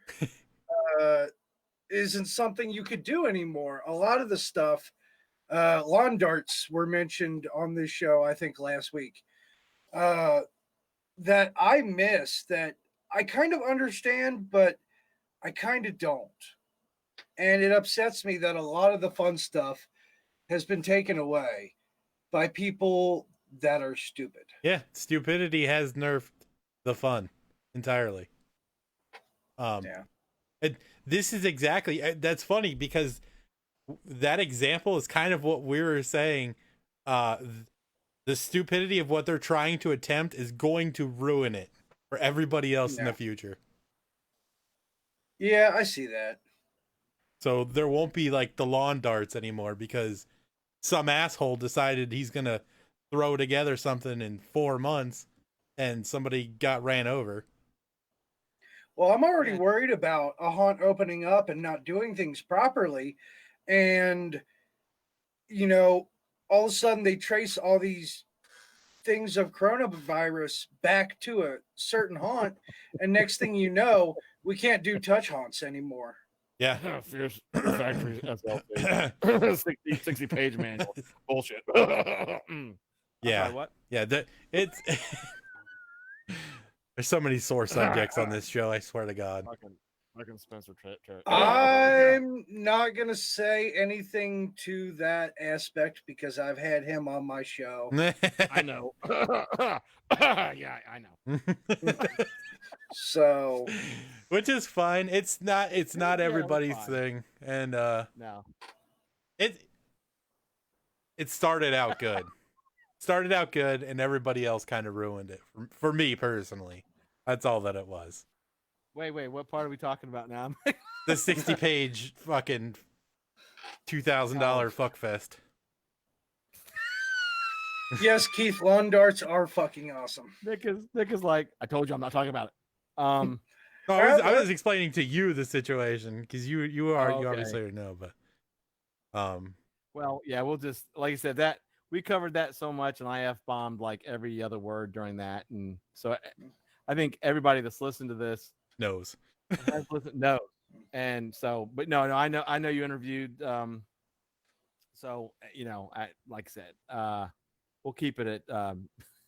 isn't something you could do anymore. A lot of the stuff, lawn darts were mentioned on this show, I think last week, that I miss, that I kind of understand, but I kind of don't. And it upsets me that a lot of the fun stuff has been taken away by people that are stupid. Yeah, stupidity has nerfed the fun entirely. Yeah. This is exactly, that's funny because that example is kind of what we were saying. The stupidity of what they're trying to attempt is going to ruin it for everybody else in the future. Yeah, I see that. So there won't be like the lawn darts anymore, because some asshole decided he's gonna throw together something in 4 months, and somebody got ran over. Well, I'm already Yeah. worried about a haunt opening up and not doing things properly. And, all of a sudden they trace all these things of coronavirus back to a certain haunt. And next thing you know, we can't do touch haunts anymore. Yeah. Fierce Factory SLC. 60 page manual. Bullshit. Yeah. Sorry, what? Yeah, it's there's so many sore subjects on this show, I swear to God. Fucking Spencer. I'm not going to say anything to that aspect because I've had him on my show. I know. Yeah, I know. So, which is fine. It's not Yeah, everybody's fine. thing. And No. it started out good. Started out good, and everybody else kind of ruined it. For me personally, that's all that it was. Wait, what part are we talking about now? The 60-page fucking $2,000 fuckfest. yes, Keith, lawn darts are fucking awesome. Nick is like, I told you I'm not talking about it. No, I was explaining to you the situation because you you Okay. obviously already know, but Well, yeah, we'll just, like I said, that we covered that so much, and I F-bombed like every other word during that, and so I think everybody that's listened to this knows. has listened, knows. And so, but no, I know you interviewed. So like I said, we'll keep it at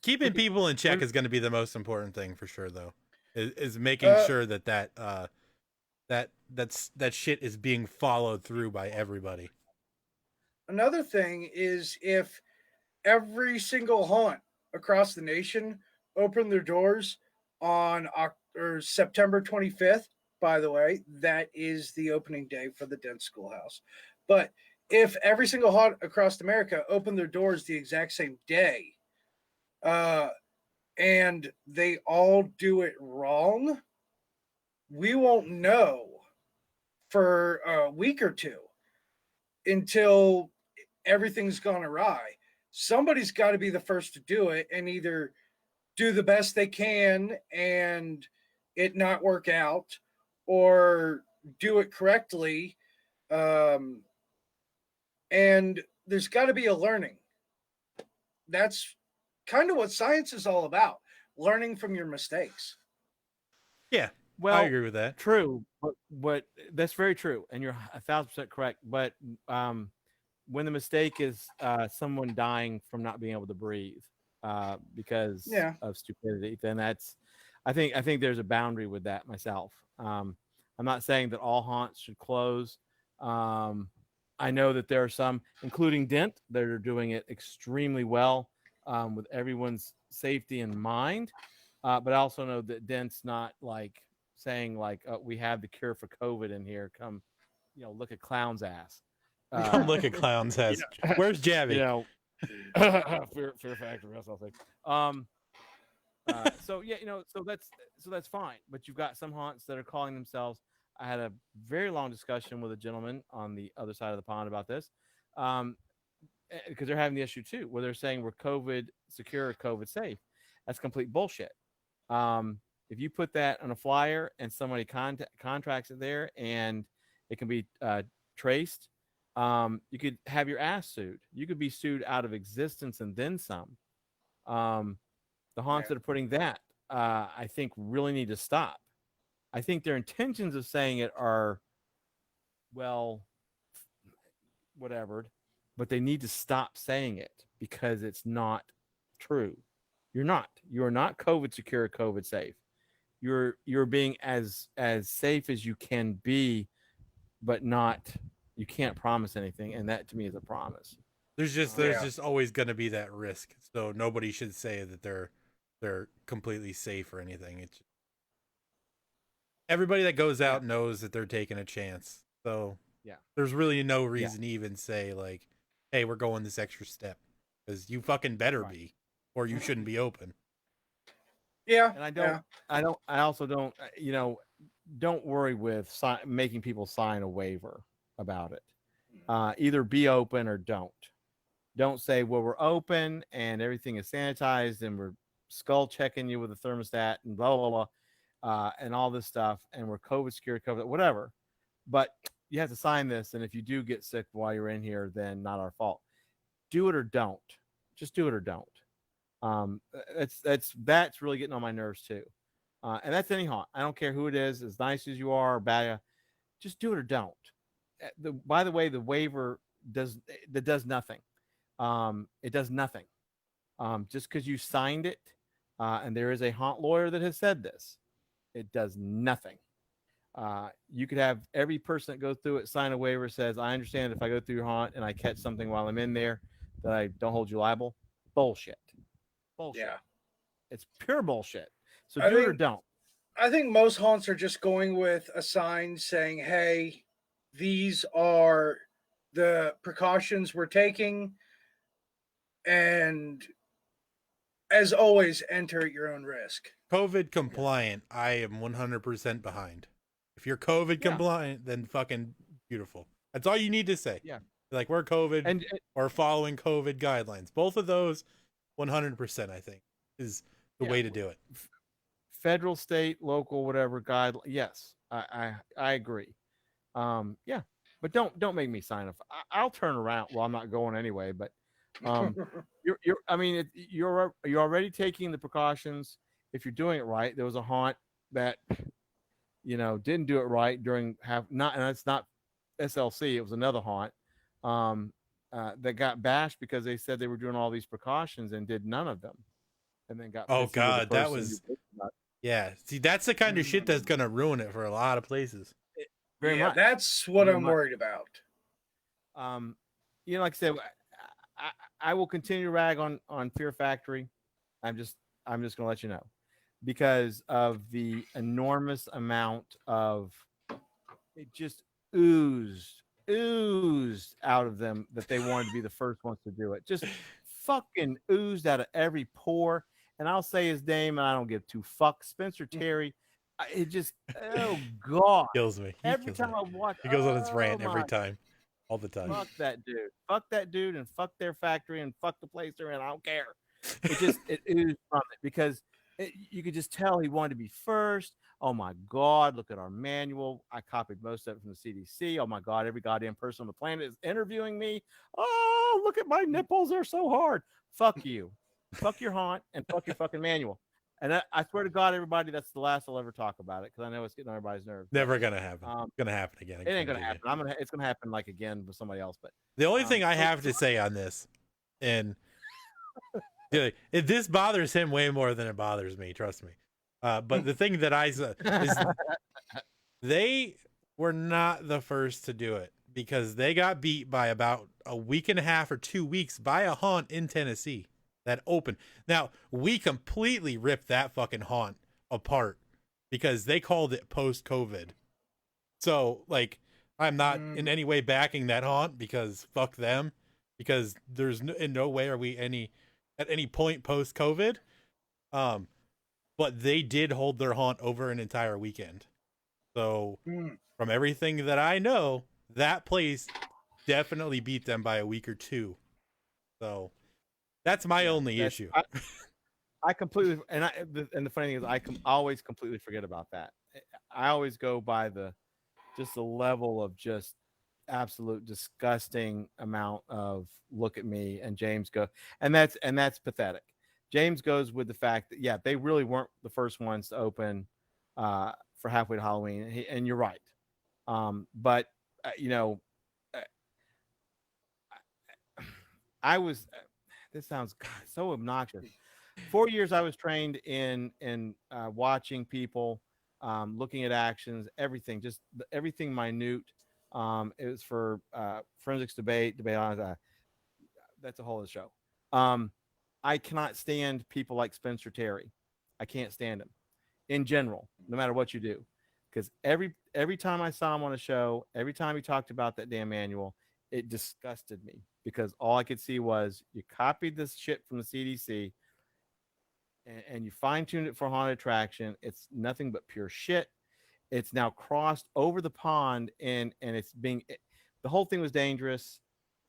Keeping people in check is going to be the most important thing for sure, though. Is making sure that shit is being followed through by everybody. Another thing is if every single haunt across the nation opened their doors on September 25th, by the way, that is the opening day for the Dent Schoolhouse. But if every single haunt across America opened their doors the exact same day, and they all do it wrong, we won't know for a week or two until everything's gone awry. Somebody's got to be the first to do it and either do the best they can and it not work out, or do it correctly. And there's got to be a learning. That's kind of what science is all about, learning from your mistakes. Yeah, well, I agree with that. True, but that's very true, and you're 1,000% correct. But when the mistake is someone dying from not being able to breathe because of stupidity, then I think there's a boundary with that myself. I'm not saying that all haunts should close. I know that there are some, including Dent, that are doing it extremely well with everyone's safety in mind. But I also know that Dent's not like saying like we have the cure for COVID in here. Come, look at Clown's ass. Come look at Clown's ass. Where's Javi? Fear Factory. That's all I'll say. So yeah, so that's fine. But you've got some haunts that are calling themselves. I had a very long discussion with a gentleman on the other side of the pond about this, because they're having the issue too, where they're saying we're COVID secure, COVID safe. That's complete bullshit. If you put that on a flyer and somebody contracts it there and it can be traced, you could have your ass sued. You could be sued out of existence and then some. The haunts that are putting that, I think, really need to stop. I think their intentions of saying it are, well, whatever, but they need to stop saying it because it's not true. You're not. You are not COVID secure, COVID safe. You're being as safe as you can be, but not. You can't promise anything, and that to me is a promise. There's just always going to be that risk, so nobody should say that they're completely safe or anything. It's everybody that goes out knows that they're taking a chance. So yeah, there's really no reason to even say like, "Hey, we're going this extra step," because you fucking better be, or you shouldn't be open. Yeah, and I also don't. Don't worry with making people sign a waiver about it. Either be open or don't. Don't say, well, we're open and everything is sanitized and we're skull checking you with a thermostat and blah blah blah, and all this stuff, and we're COVID secure, COVID whatever. But you have to sign this, and if you do get sick while you're in here, then not our fault. Do it or don't. Just do it or don't. That's really getting on my nerves too. And that's any haunt. I don't care who it is, as nice as you are or bad, just do it or don't. By the way, the waiver does nothing. It does nothing. Just because you signed it, and there is a haunt lawyer that has said this, it does nothing. You could have every person that goes through it sign a waiver says, I understand if I go through your haunt and I catch something while I'm in there, that I don't hold you liable. Bullshit. Yeah. It's pure bullshit. So I do it or think- don't. I think most haunts are just going with a sign saying, hey, these are the precautions we're taking. And as always, enter at your own risk. COVID compliant, I am 100% behind. If you're COVID Yeah. compliant, then fucking beautiful. That's all you need to say. Yeah. Like, we're COVID And or following COVID guidelines. Both of those, 100%, I think, is the Yeah. way to do it. federal, state, local, whatever guide. Yes, I agree. Yeah, but don't make me sign up. I'll turn around. Well, I'm not going anyway. But you're I mean, you're already taking the precautions. If you're doing it right, there was a haunt that didn't do it right during and it's not SLC. It was another haunt that got bashed because they said they were doing all these precautions and did none of them, and then got. Oh pissy with the God, that person was who- yeah. See, that's the kind of shit that's gonna ruin it for a lot of places. very Yeah, much. that's what Very I'm much. worried about. Like I said, I will continue to rag on Fear Factory. I'm just gonna let you know, because of the enormous amount of it just oozed out of them that they wanted to be the first ones to do it. Just fucking oozed out of every pore. And I'll say his name, and I don't give two fucks. Spencer Terry. It just, oh God. Kills me. Every kills time me. I watch, He goes on his rant oh every my time, all the time. Fuck that dude. Fuck that dude, and fuck their factory, and fuck the place they're in. I don't care. It just it oozed from it because you could just tell he wanted to be first. Oh my God, look at our manual. I copied most of it from the CDC. Oh my God, every goddamn person on the planet is interviewing me. Oh, look at my nipples. They're so hard. Fuck you. Fuck your haunt and fuck your fucking manual. And I swear to God, everybody, that's the last I'll ever talk about it, because I know it's getting on everybody's nerves. Never gonna happen. Um, It's gonna happen again. It ain't gonna happen. It's gonna happen like again with somebody else. But The only thing I so- have to say on this, and this bothers him way more than it bothers me. Trust me. But the thing that I said is they were not the first to do it, because they got beat by about a week and a half or 2 weeks by a haunt in Tennessee that opened. Now, we completely ripped that fucking haunt apart because they called it post-COVID. So, like, I'm not in any way backing that haunt, because fuck them, because there's in no way are we at any point post-COVID. But they did hold their haunt over an entire weekend. So from everything that I know, that place definitely beat them by a week or two. So that's my only issue. I completely and the funny thing is I always completely forget about that. I always go by the level of just absolute disgusting amount of look at me, and James go, and that's pathetic. James goes with the fact that, yeah, they really weren't the first ones to open for halfway to Halloween, and you're right. But I was. This sounds so obnoxious. 4 years I was trained in watching people, looking at actions, everything, just everything minute. It was for forensics debate on that's a whole other show. I cannot stand people like Spencer Terry. I can't stand him in general, no matter what you do, because every time I saw him on a show, every time he talked about that damn manual, it disgusted me, because all I could see was you copied this shit from the CDC and you fine-tuned it for haunted attraction. It's nothing but pure shit. It's now crossed over the pond, and it's the whole thing was dangerous.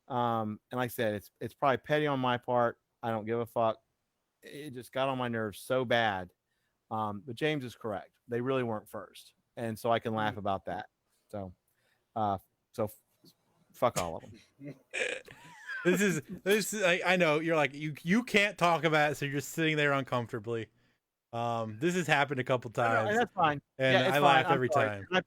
And like I said, it's probably petty on my part. I don't give a fuck. It just got on my nerves so bad. But James is correct. They really weren't first, and so I can laugh about that. So, uh, so fuck all of them. This is I know you're like you can't talk about it, so you're just sitting there uncomfortably. This has happened a couple times, And that's fine. and Yeah, it's I fine. laugh I'm every sorry. time.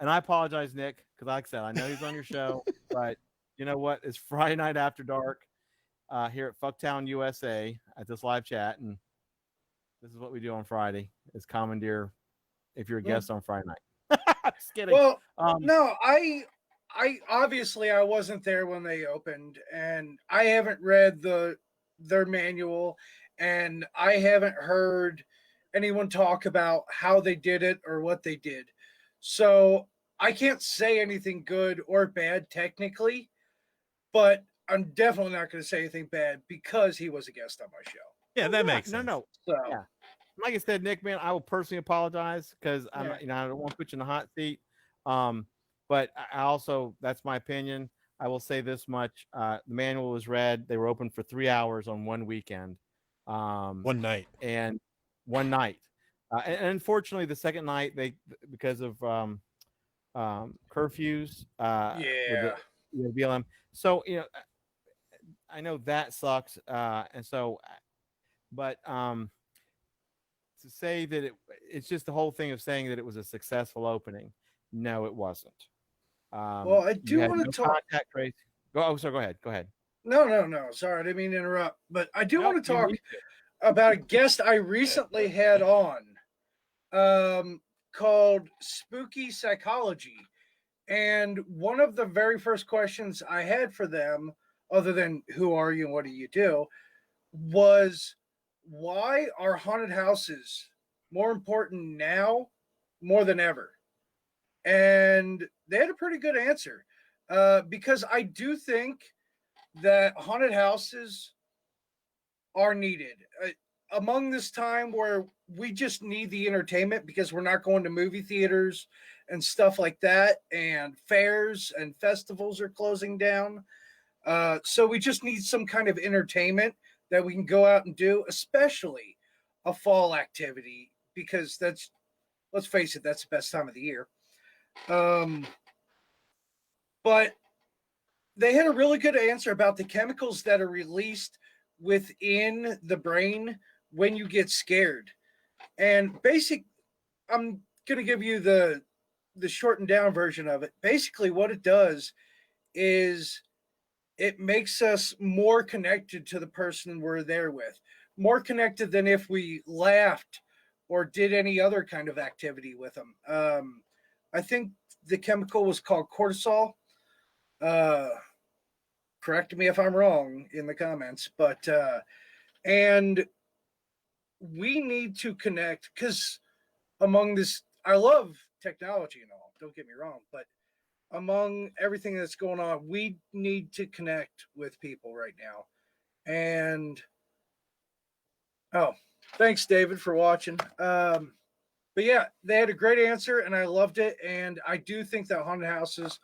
And I apologize, Nick, because like I said, I know he's on your show, but you know what? It's Friday night after dark here at Fucktown, USA, at this live chat, and this is what we do on Friday: is commandeer if you're a guest on Friday night. Just kidding. Well, Um, no, I obviously I wasn't there when they opened, and I haven't read their manual, and I haven't heard anyone talk about how they did it or what they did. So I can't say anything good or bad technically, but I'm definitely not going to say anything bad because he was a guest on my show. Yeah, that makes sense. No. So Yeah. Like I said, Nick, man, I will personally apologize because I'm, Yeah. I don't want to put you in the hot seat. But I also, that's my opinion. I will say this much: the manual was read. They were open for 3 hours on one weekend, One night. and one night. And unfortunately, the second night because of curfews, yeah. with the BLM. So I know that sucks, and so, but to say that it's just the whole thing of saying that it was a successful opening. No, it wasn't. Well, I do want to talk. Contact trace. Sorry. Go ahead. Go ahead. No. Sorry, I didn't mean to interrupt. But I do No, want to you talk need about a guest I recently had on, called Spooky Psychology. And one of the very first questions I had for them, other than who are you and what do you do, was why are haunted houses more important now more than ever? And they had a pretty good answer, because I do think that haunted houses are needed among this time where we just need the entertainment because we're not going to movie theaters and stuff like that, and fairs and festivals are closing down. So we just need some kind of entertainment that we can go out and do, especially a fall activity, because that's, let's face it, that's the best time of the year. But they had a really good answer about the chemicals that are released within the brain when you get scared. And I'm going to give you the shortened down version of it. Basically, what it does is it makes us more connected to the person we're there with, more connected than if we laughed or did any other kind of activity with them. I think the chemical was called cortisol. Correct me if I'm wrong in the comments, but and we need to connect, because among this, I love technology and all, don't get me wrong, but among everything that's going on, we need to connect with people right now. And thanks, David, for watching. But yeah, they had a great answer and I loved it. And I do think that haunted houses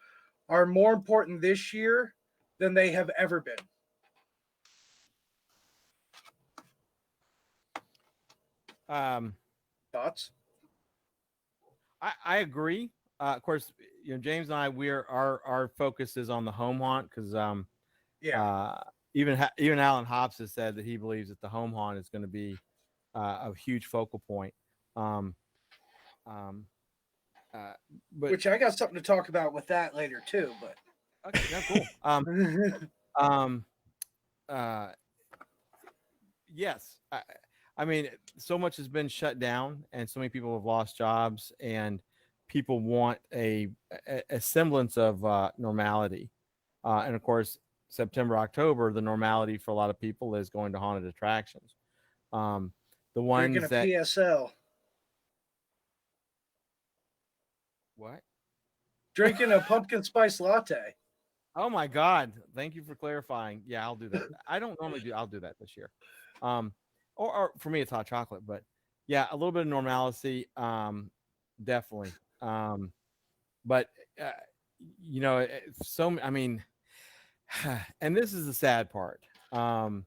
are more important this year than they have ever been. Thoughts? I agree. Of course, James and I, our focus is on the home haunt because even Alan Hobbs has said that he believes that the home haunt is going to be a huge focal point. But which I got something to talk about with that later too. But okay, cool. Yes, I mean, so much has been shut down, and so many people have lost jobs, and people want a semblance of normality. And of course, September, October, the normality for a lot of people is going to haunted attractions. The ones drinking a that PSL. What? Drinking a pumpkin spice latte. Oh my God! Thank you for clarifying. Yeah, I'll do that. I don't normally do. I'll do that this year. Or for me, it's hot chocolate. But yeah, a little bit of normalcy. Definitely. But I mean, And this is the sad part. The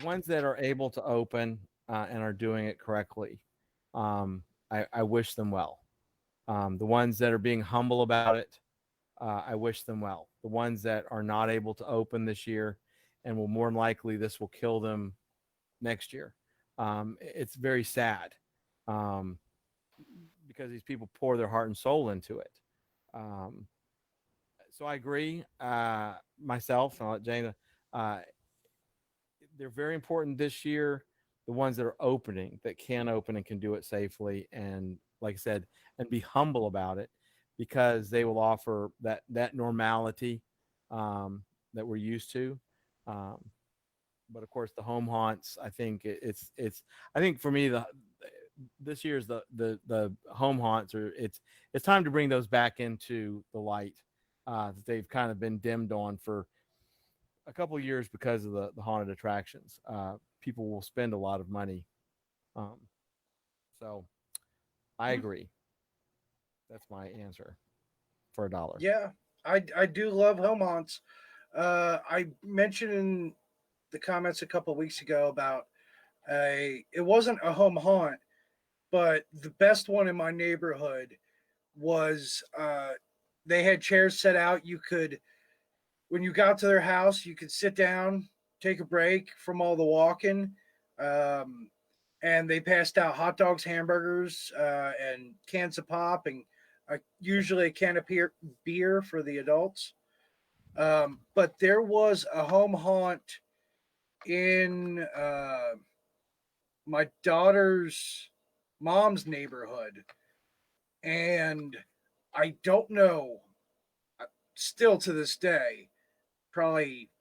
ones that are able to open and are doing it correctly, I wish them well. The ones that are being humble about it, I wish them well. The ones that are not able to open this year and will more than likely this will kill them next year. It's very sad because these people pour their heart and soul into it. So I agree. Myself, and I'll let Jane, they're very important this year. The ones that are opening, that can open and can do it safely, and like I said, and be humble about it, because they will offer that normality that we're used to. But of course, the home haunts. I think it's. I think for me, this year's the home haunts are. It's time to bring those back into the light that they've kind of been dimmed on for a couple of years because of the haunted attractions. People will spend a lot of money. So I agree. That's my answer for $1. Yeah, I do love home haunts. I mentioned in the comments a couple of weeks ago about it wasn't a home haunt, but the best one in my neighborhood was they had chairs set out. You could, when you got to their house, you could sit down, take a break from all the walking, and they passed out hot dogs, hamburgers, and cans of pop, and usually a can of beer for the adults. But there was a home haunt in my daughter's mom's neighborhood, and I don't know, still to this day, probably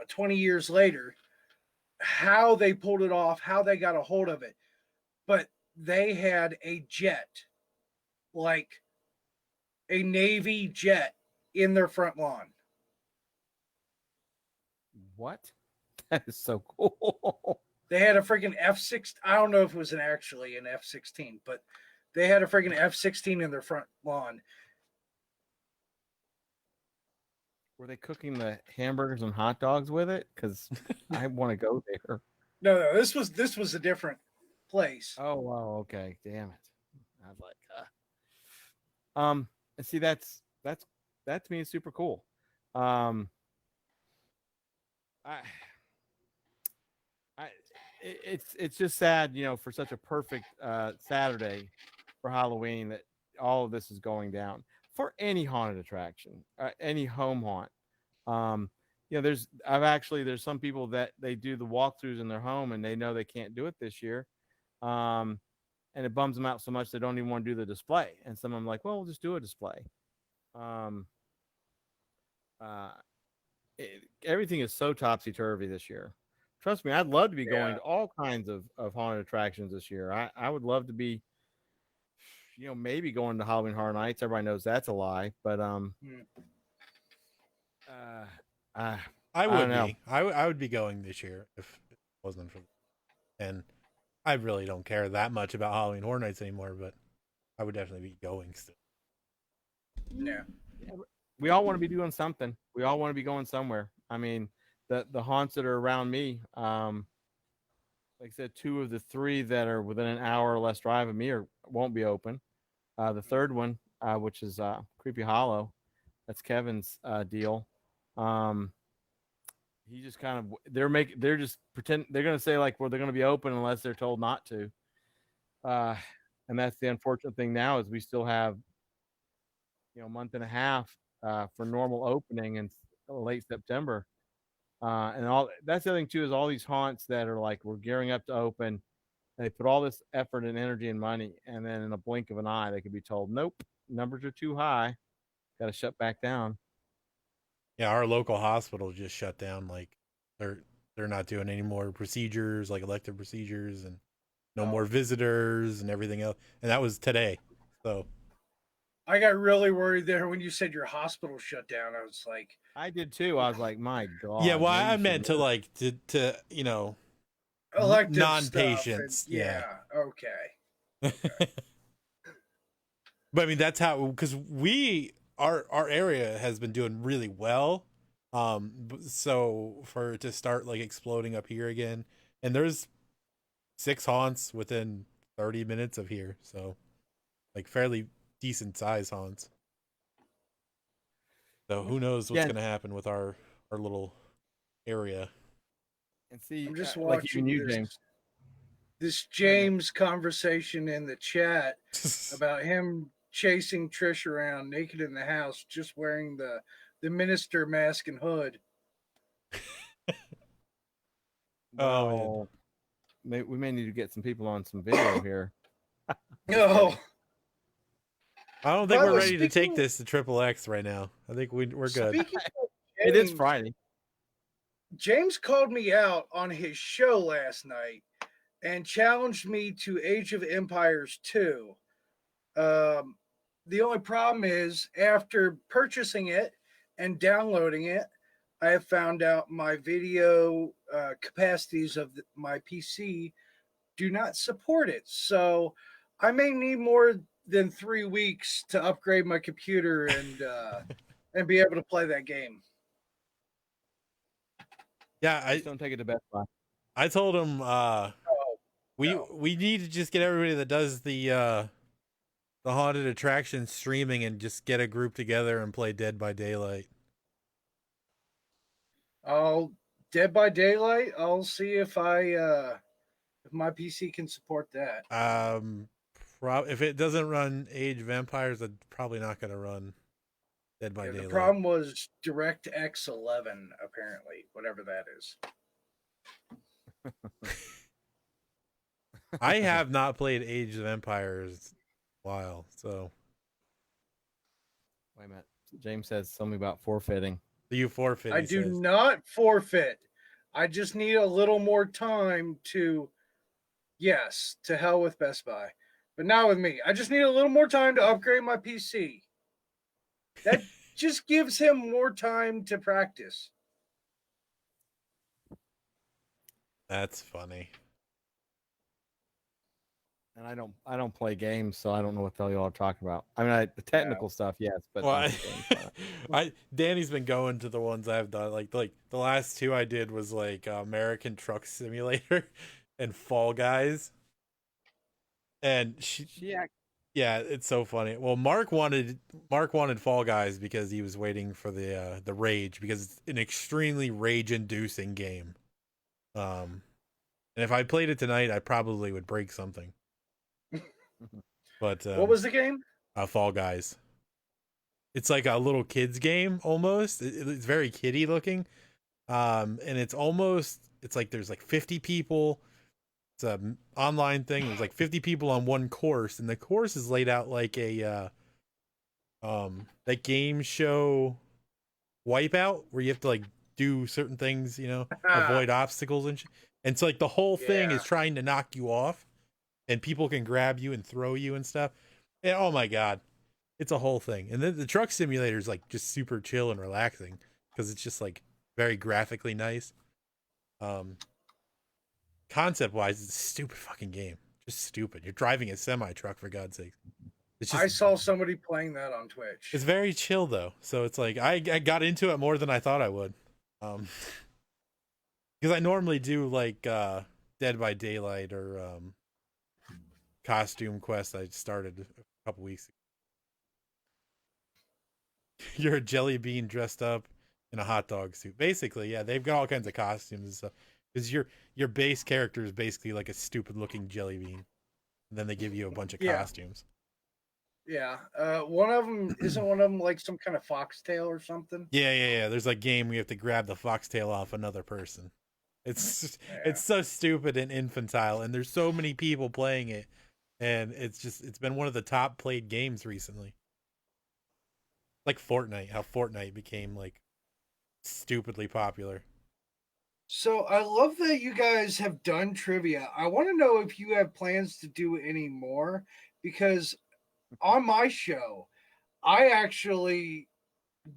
20 years later, how they pulled it off, how they got a hold of it. But they had a jet, like a Navy jet, in their front lawn. What? That is so cool. They had a freaking F-16. I don't know if it was actually an F-16, but they had a freaking F-16 in their front lawn. Were they cooking the hamburgers and hot dogs with it? Because I want to go there. No, this was a different place. Oh wow, okay, damn it. I was like, and see that to me is super cool. It's just sad, for such a perfect Saturday for Halloween that all of this is going down for any haunted attraction, any home haunt. There's some people that they do the walkthroughs in their home and they know they can't do it this year, and it bums them out so much they don't even want to do the display. And some of them like, well, we'll just do a display. Everything is so topsy-turvy this year. Trust me, I'd love to be going to all kinds of haunted attractions this year. I would love to be, maybe going to Halloween Horror Nights. Everybody knows that's a lie, but I would be. I would be going this year if it wasn't for, and I really don't care that much about Halloween Horror Nights anymore, but I would definitely be going still. Yeah. We all want to be doing something. We all want to be going somewhere. I mean, the haunts that are around me, like I said, 2 of the 3 that are within an hour or less drive of me won't be open. The third one, which is Creepy Hollow, that's Kevin's deal. He just kind of they're just pretend they're gonna say like, well, they're gonna be open unless they're told not to. And that's the unfortunate thing now is we still have a month and a half for normal opening in late September. And all that's the other thing too is all these haunts that are like we're gearing up to open, and they put all this effort and energy and money, and then in a blink of an eye they could be told, nope, numbers are too high, got to shut back down. Yeah, our local hospital just shut down. Like they're not doing any more procedures, like elective procedures, and no more visitors and everything else. And that was today. So I got really worried there when you said your hospital shut down. I was like, I did too. I was like, my God. Yeah, well, I meant to elective non-patients. Yeah. Okay. But I mean, that's how, because our area has been doing really well. So for it to start like exploding up here again, and there's 6 haunts within 30 minutes of here, so like fairly decent size haunts. So who knows what's Yeah. gonna happen with our little area. And see, I'm just like watching even you, James. this James conversation in the chat about him chasing Trish around naked in the house, just wearing the minister mask and hood. Oh, Well, we may need to get some people on some video here. Oh, I don't think By we're the way, ready to take speaking- this to Triple X right now. I think we're good. speaking of It is James, Friday. James called me out on his show last night and challenged me to Age of Empires 2. The only problem is, after purchasing it and downloading it, I have found out my video capacities of my PC do not support it. So I may need more than 3 weeks to upgrade my computer and be able to play that game. Yeah, Just don't take it to Best Buy. I told him Oh, no. we need to just get everybody that does the haunted attraction streaming and just get a group together and play Dead by Daylight. Dead by Daylight. I'll see if my PC can support that. If it doesn't run Age of Empires, it's probably not going to run Dead by Yeah, the Daylight. problem was DirectX 11, apparently, whatever that is. I have not played Age of Empires in a while, so Wait a minute. James says something about forfeiting. you forfeit. I he do says. not forfeit. I just need a little more time to, yes, to hell with Best Buy, but not with me. I just need a little more time to upgrade my PC. That just gives him more time to practice. That's funny. And I don't play games, so I don't know what the hell y'all are talking about. I mean, the technical stuff, yes, but Well, not the games. Danny's been going to the ones I've done. Like the last 2 I did was like American Truck Simulator and Fall Guys. And yeah, it's so funny. Well, Mark wanted Fall Guys because he was waiting for the rage, because it's an extremely rage-inducing game. And if I played it tonight, I probably would break something. But What was the game? Fall Guys. It's like a little kids game almost. It's very kiddie looking, and it's like there's like 50 people. It's an online thing. There's like 50 people on one course, and the course is laid out like a that game show Wipeout, where you have to like do certain things, avoid obstacles and and so like the whole thing is trying to knock you off, and people can grab you and throw you and stuff. And oh my god, it's a whole thing. And then the truck simulator is like just super chill and relaxing because it's just like very graphically nice. Concept wise, it's a stupid fucking game. Just stupid. You're driving a semi truck, for God's sake. It's just, I saw somebody playing that on Twitch. it's very chill though. So it's like I got into it more than I thought I would. Because I normally do like Dead by Daylight or Costume Quest. I started a couple weeks ago. You're a jelly bean dressed up in a hot dog suit. Basically, yeah, they've got all kinds of costumes and stuff. Because your base character is basically like a stupid looking jelly bean. And then they give you a bunch of costumes. Yeah. One of them isn't one of them like some kind of foxtail or something. Yeah. There's a game where you have to grab the foxtail off another person. It's so stupid and infantile, and there's so many people playing it, and it's been one of the top played games recently. Like Fortnite, how Fortnite became like stupidly popular. So I love that you guys have done trivia. I want to know if you have plans to do any more, because on my show, I actually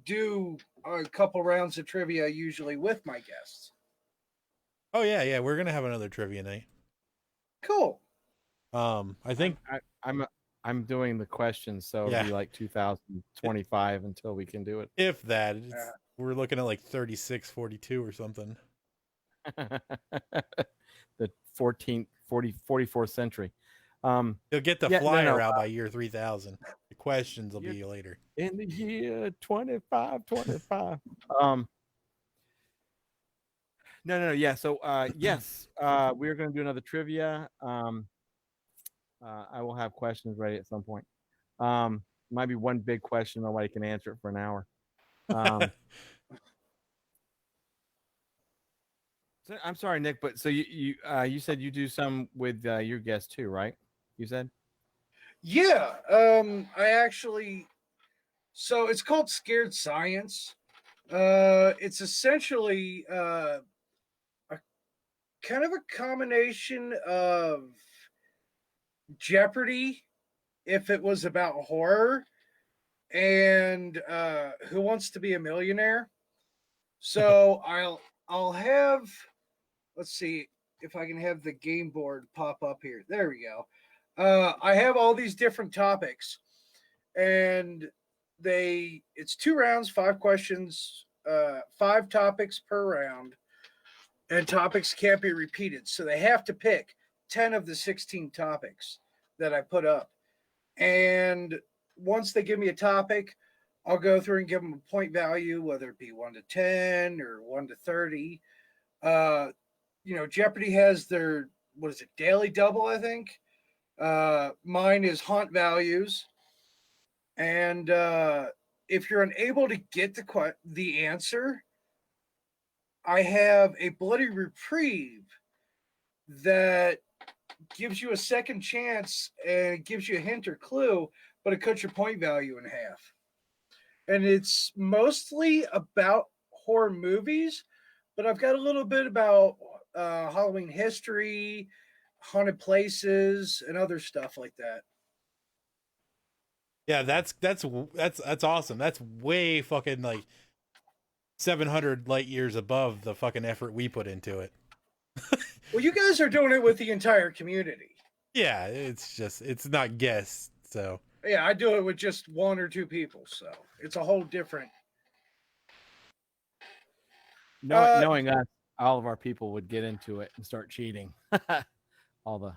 do a couple rounds of trivia usually with my guests. Oh yeah, we're gonna have another trivia night. Cool. I think I'm I'm doing the questions, so Yeah. it'll be like 2025 until we can do it. If that, we're looking at like 3642 or something. The 44th century. You'll get the Yeah, flyer out by year 3000. The questions will Year- be later. in the year 2525. No. Yeah. So, yes, we're going to do another trivia. I will have questions ready at some point. Might be one big question. Nobody can answer it for an hour. So, I'm sorry, Nick, but so you said you do some with your guests too, right? You said. Yeah. I actually. So it's called Scared Science. It's essentially a kind of a combination of Jeopardy, if it was about horror, and Who Wants to Be a Millionaire. So I'll have, let's see if I can have the game board pop up here. There we go. I have all these different topics, and it's 2 rounds, 5 questions, 5 topics per round, and topics can't be repeated. So they have to pick 10 of the 16 topics that I put up. And once they give me a topic, I'll go through and give them a point value, whether it be 1 to 10 or 1 to 30. Jeopardy has their, daily double, I think. Mine is haunt values. And if you're unable to get the answer, I have a bloody reprieve that gives you a second chance and gives you a hint or clue, but it cuts your point value in half. And it's mostly about horror movies, but I've got a little bit about Halloween history, haunted places, and other stuff like that. Yeah, that's awesome. That's way fucking like 700 light years above the fucking effort we put into it. Well, you guys are doing it with the entire community. Yeah, it's not guests, so. Yeah, I do it with just 1 or 2 people, so it's a whole different. Knowing us, all of our people would get into it and start cheating. all the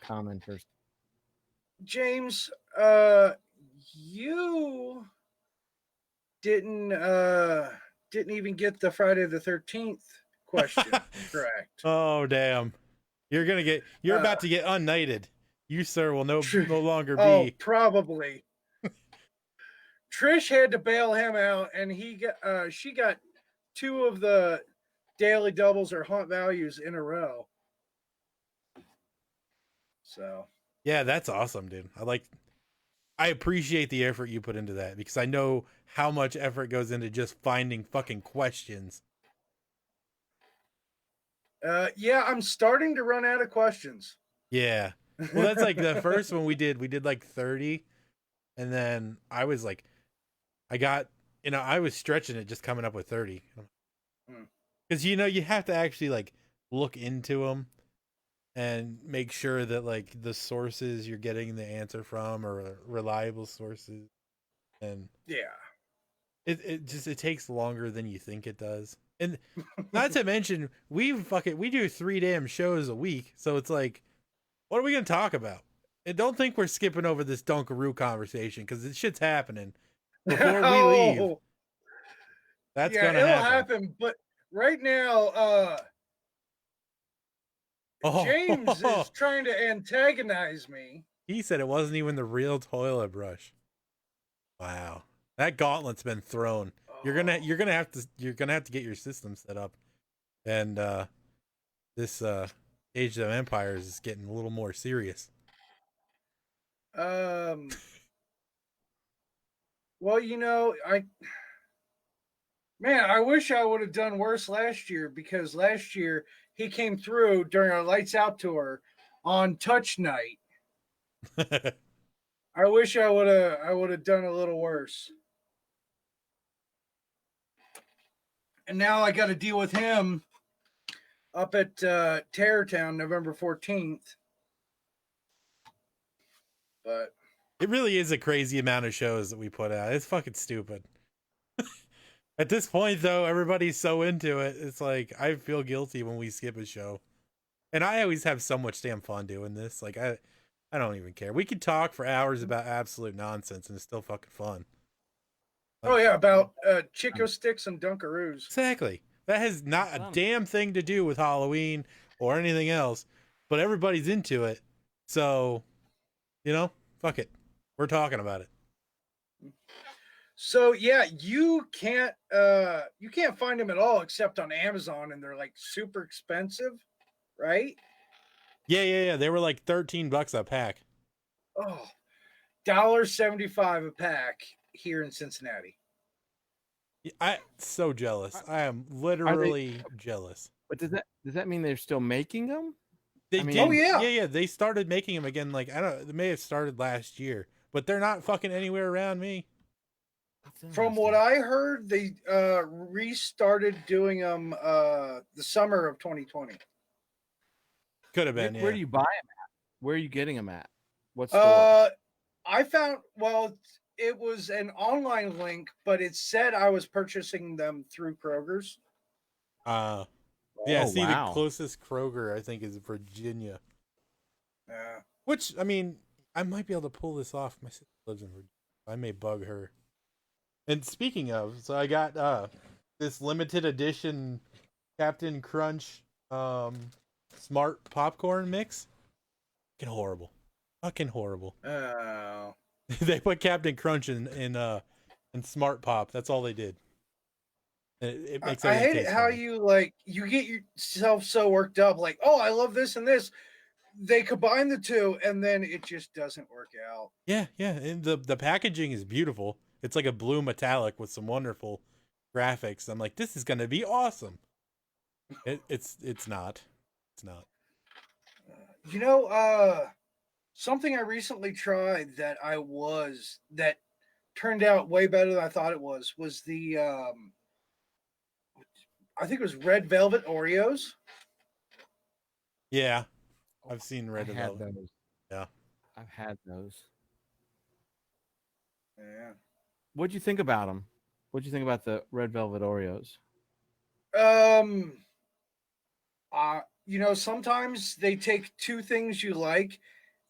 commenters. James, you didn't even get the Friday the 13th question correct. Oh damn! You're about to get unknighted. You, sir, will no longer be. Oh, probably. Trish had to bail him out, and she got 2 of the daily doubles or haunt values in a row. So. Yeah, that's awesome, dude. I appreciate the effort you put into that because I know how much effort goes into just finding fucking questions. Yeah, I'm starting to run out of questions. Yeah. Well, that's like the first one we did like 30. And then I was like, I was stretching it just coming up with 30. Because, you have to actually like look into them and make sure that like the sources you're getting the answer from are reliable sources. And yeah, it takes longer than you think it does. And not to mention, we do 3 damn shows a week. So it's like, what are we going to talk about? And don't think we're skipping over this Dunkaroo conversation because this shit's happening before we leave. That's going to happen. But right now, James is trying to antagonize me. He said it wasn't even the real toilet brush. Wow. That gauntlet's been thrown. You're gonna have to get your system set up. And this Age of Empires is getting a little more serious. Well, I wish I would have done worse last year because last year he came through during our Lights Out tour on Touch Night. I wish I would have done a little worse. And now I got to deal with him up at Terror Town November 14th. But It really is a crazy amount of shows that we put out. It's fucking stupid. At this point, though, everybody's so into it. It's like I feel guilty when we skip a show, and I always have so much damn fun doing this. Like I don't even care. We could talk for hours about absolute nonsense, and it's still fucking fun. oh yeah, about Chico sticks and Dunkaroos. Exactly. That has not a damn thing to do with Halloween or anything else, but everybody's into it. So, fuck it. We're talking about it. So yeah, you can't find them at all except on Amazon, and they're like super expensive, right? Yeah. They were like $13 a pack. Oh, $1.75 a pack here in Cincinnati. I'm so jealous. I am literally jealous. But does that mean they're still making them? They mean- did. Oh, yeah. Yeah. They started making them again. Like I don't. They may have started last year, but they're not fucking anywhere around me. From what I heard, they restarted doing them the summer of 2020. Could have been. Where do you buy them at? Where are you getting them at? What store? I found, well, it was an online link, but it said I was purchasing them through Kroger's. Yeah. Oh, See, wow. the closest Kroger I think is Virginia. Yeah. Which I mean, I might be able to pull this off. My sister lives in Virginia. I may bug her. And speaking of, so I got this limited edition Captain Crunch smart popcorn mix. Fucking horrible. Oh. They put Captain Crunch in Smart Pop. That's all they did. And it makes I everything hate it taste how funny. you get yourself so worked up, like, oh, I love this and this. They combine the two, and then it just doesn't work out. Yeah, and the packaging is beautiful. It's like a blue metallic with some wonderful graphics. I'm like, this is gonna be awesome. It's not. It's not. Something I recently tried that turned out way better than I thought it was the I think it was red velvet Oreos. Yeah, I've seen Red I had Velvet. those. Yeah. I've had those. Yeah. What'd you think about them? What'd you think about the red velvet Oreos? Sometimes they take two things you like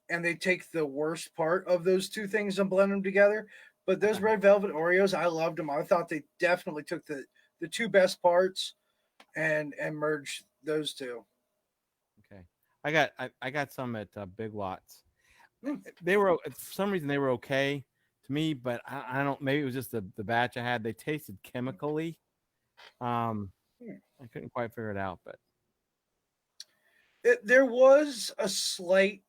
and they take the worst part of those two things and blend them together. But those red velvet Oreos, I loved them. I thought they definitely took the two best parts and merged those two. Okay, I got some at Big Lots. Hmm. They were, for some reason, they were okay to me, but I don't. Maybe it was just the batch I had. They tasted chemically. I couldn't quite figure it out, but There was a slight,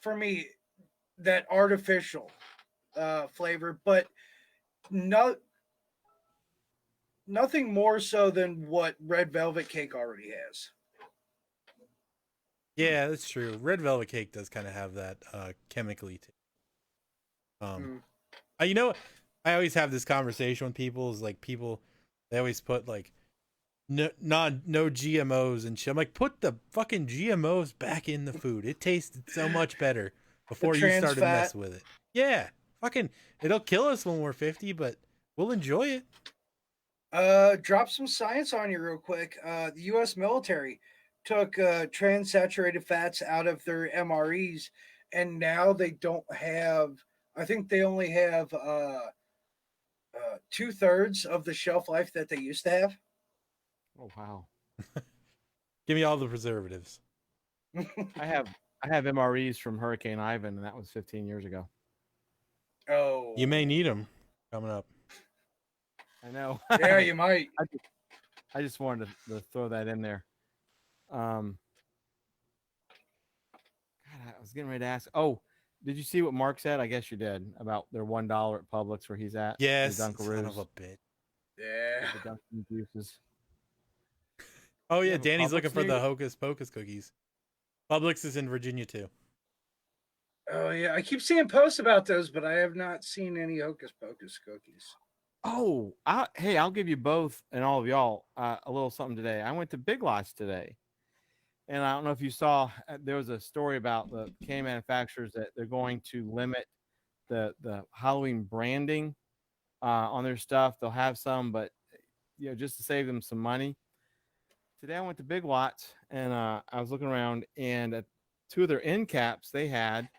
for me, that artificial flavor, but nothing more so than what red velvet cake already has. Yeah, that's true. Red Velvet Cake does kind of have that chemically. I always have this conversation with people. Is like they always put like no GMOs and shit. I'm like, put the fucking GMOs back in the food. It tasted so much better before you started messing with it. Yeah, fucking, it'll kill us when we're 50, but we'll enjoy it. Drop some science on you real quick. The U.S. military took trans-saturated fats out of their MREs, and now they don't have. I think they only have 2/3 of the shelf life that they used to have. oh wow. Give me all the preservatives. I have MREs from Hurricane Ivan, and that was 15 years ago. Oh, You may need them coming up. I know. Yeah, you might. I just wanted to throw that in there. God, I was getting ready to ask. Oh, did you see what Mark said? I guess you did about their $1 at Publix where he's at. Yes, the son Dunkaroos, of a bitch. Yeah. the Dunkin' Juices. Oh yeah, have a Danny's Publix looking for near the you? Hocus Pocus cookies. Publix is in Virginia too. Oh yeah, I keep seeing posts about those, but I have not seen any Hocus Pocus cookies. Oh, I'll give you both and all of y'all a little something today. I went to Big Lots today, And I don't know if you saw, there was a story about the candy manufacturers that they're going to limit the Halloween branding on their stuff. They'll have some, but just to save them some money. Today I went to Big Lots and I was looking around, and at two of their end caps they had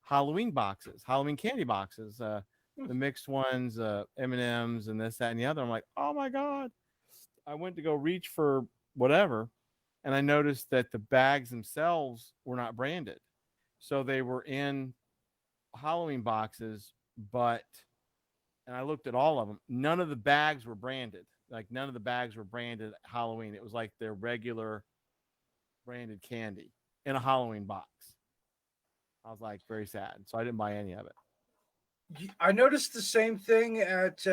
Halloween boxes, Halloween candy boxes, the mixed ones, M&Ms and this, that, and the other. I'm like, oh my god! I went to go reach for whatever, and I noticed that the bags themselves were not branded, so they were in Halloween boxes, but and I looked at all of them. None of the bags were branded. Like none of the bags were branded Halloween. It was like their regular branded candy in a Halloween box. I was like very sad, so I didn't buy any of it. I noticed the same thing at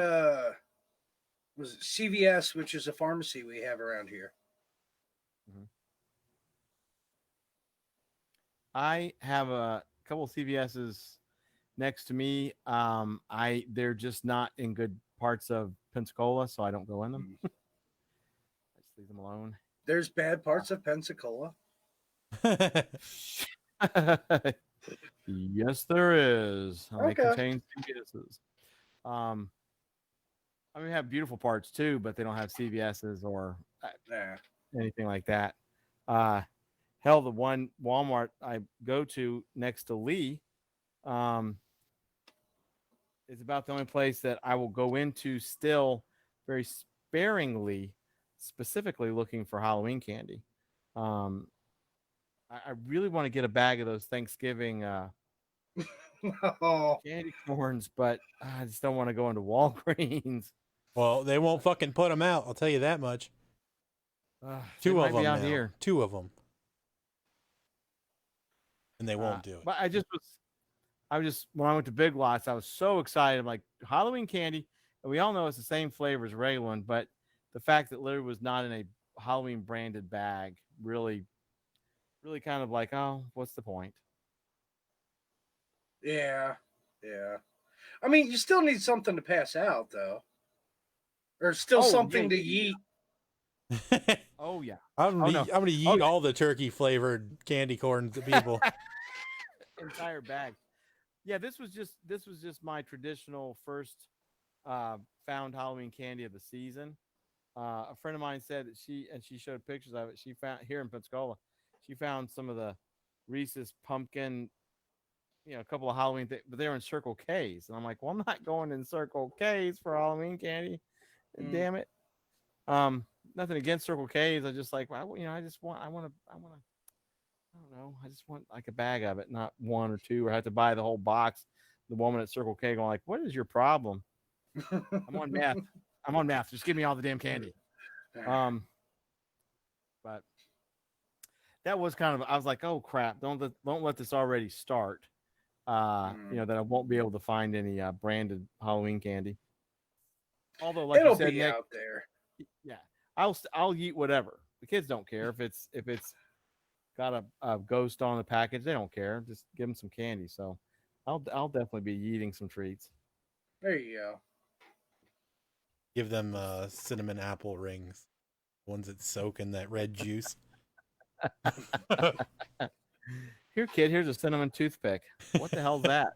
was it CVS, which is a pharmacy we have around here. Mm-hmm. I have a couple of CVS's next to me. They're just not in good parts of Pensacola, so I don't go in them. I just leave them alone. There's bad parts of Pensacola. Yes, there is. They contain CVS's. I mean, we have beautiful parts too, but they don't have CVS's or anything like that. Hell, the one Walmart I go to next to Lee, is about the only place that I will go into still very sparingly, specifically looking for Halloween candy. I really want to get a bag of those Thanksgiving candy corns, but I just don't want to go into Walgreens. Well, they won't fucking put them out. I'll tell you that much. Two of them out now. Here. Two of them, and they won't do it. But I was when I went to Big Lots, I was so excited. I'm like, Halloween candy, and we all know it's the same flavor as regular one, but the fact that literally was not in a Halloween branded bag really kind of like, oh, what's the point? Yeah. I mean, you still need something to pass out, though, or still something to eat. Oh yeah, I'm gonna eat all the turkey flavored candy corns to people. Entire bag. Yeah, this was just my traditional first found Halloween candy of the season. A friend of mine said that she showed pictures of it. She found here in Pensacola. She found some of the Reese's pumpkin, a couple of Halloween things, but they're in Circle K's. And I'm like, well, I'm not going in Circle K's for Halloween candy. Damn it. Nothing against Circle K's. I just like, well, I just want I don't know. I just want like a bag of it, not one or two, or have to buy the whole box. The woman at Circle K going like, what is your problem? I'm on meth. Just give me all the damn candy. But that was kind of, I was like, oh crap, don't let this already start. That I won't be able to find any branded Halloween candy. Although, like it'll you said, be Nick, out there. Yeah, I'll eat whatever. The kids don't care if it's got a ghost on the package. They don't care. Just give them some candy. So I'll definitely be eating some treats. There you go. Give them cinnamon apple rings, ones that soak in that red juice. Here, kid, here's a cinnamon toothpick. What the hell's that?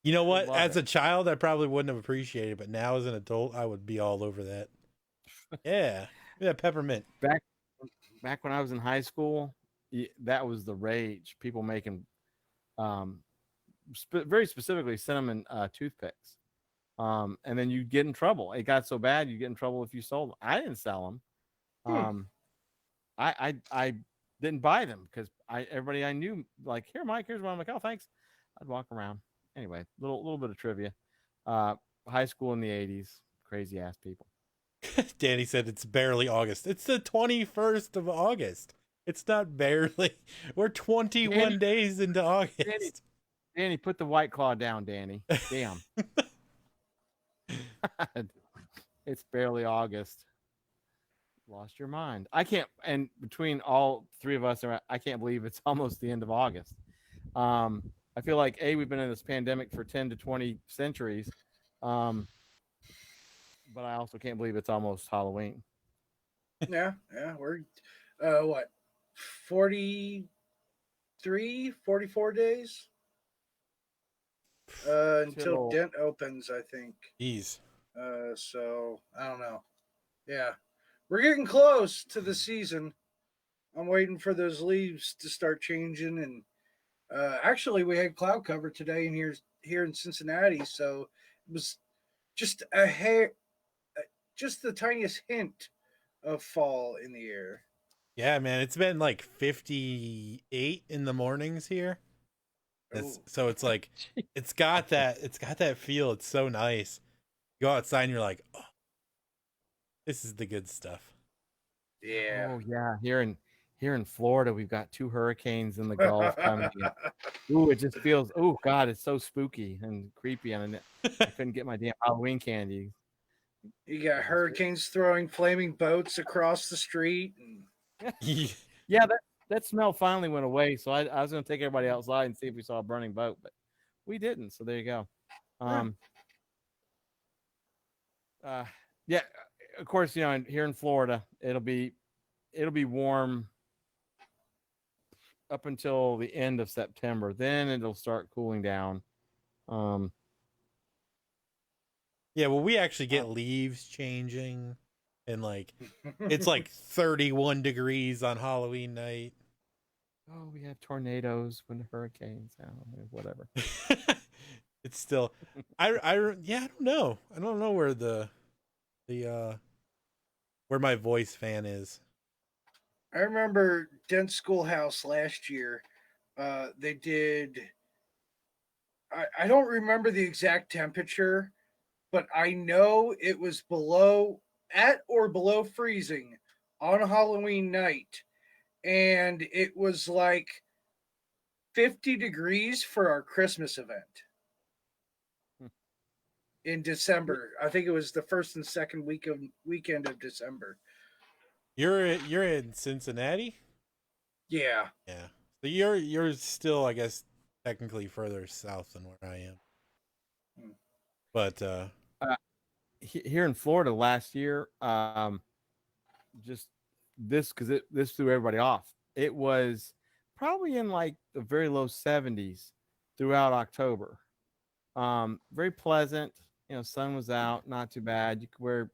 You know what? As a child, I probably wouldn't have appreciated it, but now as an adult, I would be all over that. Yeah, peppermint. Back when I was in high school, that was the rage. People making very specifically cinnamon toothpicks. And then you get in trouble. It got so bad you get in trouble if you sold them. I didn't sell them. I didn't buy them because everybody I knew like, here, Mike, here's one. I'm like, oh, thanks. I'd walk around. Anyway, little bit of trivia. High school in the 80s, crazy ass people. Danny said it's barely August. It's the 21st of August. It's not barely. We're 21 days into August. Danny, put the White Claw down, Danny. Damn. It's barely August. Lost your mind. I can't, and between all three of us, I can't believe it's almost the end of August. I feel like we've been in this pandemic for 10 to 20 centuries. But I also can't believe it's almost Halloween. Yeah, we're what, 43, 44 days until Till- Dent opens, I think. Jeez. So I don't know. Yeah, we're getting close to the season. I'm waiting for those leaves to start changing, and actually, we had cloud cover today in here in Cincinnati, so it was just a hair, just the tiniest hint of fall in the air. Yeah, man, it's been like 58 in the mornings here. Ooh. So it's like it's got that feel. It's so nice. You go outside and you're like, oh, this is the good stuff. Yeah. Oh yeah, here in Florida, we've got 2 hurricanes in the Gulf coming. Ooh, it just feels. Oh God, it's so spooky and creepy, and I couldn't get my damn Halloween candy. You got hurricanes throwing flaming boats across the street. And Yeah, that smell finally went away. So I was going to take everybody outside and see if we saw a burning boat, but we didn't. So there you go. Yeah, of course, here in Florida, it'll be warm up until the end of September. Then it'll start cooling down. Yeah, well, we actually get leaves changing, and like it's like 31 degrees on Halloween night. Oh, we have tornadoes when the hurricanes. Whatever. It's still, I don't know. I don't know where where my voice fan is. I remember Dent Schoolhouse last year. They did. I don't remember the exact temperature, but I know it was at or below freezing on Halloween night. And it was like 50 degrees for our Christmas event in December. I think it was the first and second weekend of December. You're in Cincinnati? Yeah. Yeah. So you're still, I guess, technically further south than where I am. But here in Florida last year, just this because this threw everybody off. It was probably in like the very low 70s throughout October. Very pleasant. Sun was out, not too bad. You could wear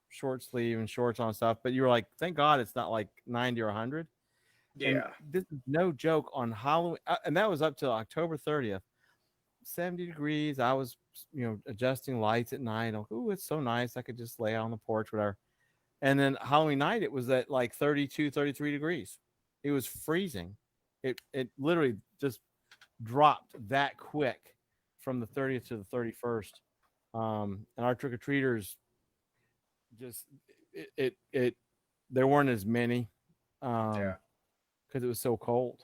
short sleeve and shorts on stuff, but you were like, thank God it's not like 90 or 100. Yeah. And this is no joke. On Halloween, and that was up till October 30th. 70 degrees. I was, adjusting lights at night. Oh, it's so nice. I could just lay out on the porch, whatever. And then Halloween night, it was at like 32, 33 degrees. It was freezing. It literally just dropped that quick from the 30th to the 31st. And our trick-or-treaters just, there weren't as many because it was so cold.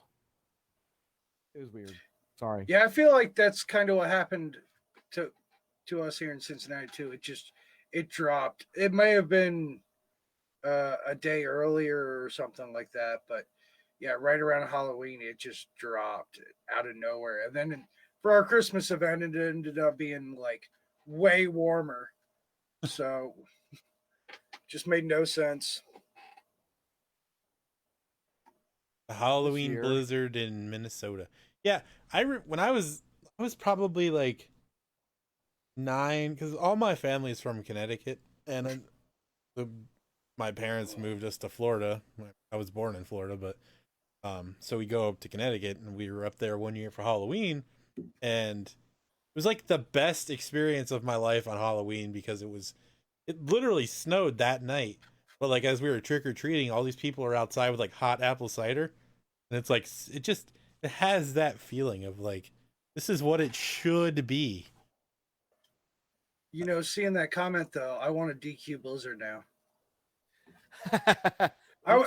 It was weird. Sorry. Yeah, I feel like that's kind of what happened to us here in Cincinnati too. It dropped. It may have been a day earlier or something like that, but yeah, right around Halloween, it just dropped out of nowhere. And then for our Christmas event, it ended up being like way warmer. So just made no sense. A Halloween blizzard in Minnesota. Yeah, when I was probably like 9, because all my family is from Connecticut, and my parents moved us to Florida. I was born in Florida, but so we go up to Connecticut, and we were up there one year for Halloween, and it was like the best experience of my life on Halloween because it literally snowed that night. But like as we were trick or treating, all these people are outside with like hot apple cider, and it's like it has that feeling of like this is what it should be. Seeing that comment though, I want a DQ Blizzard now.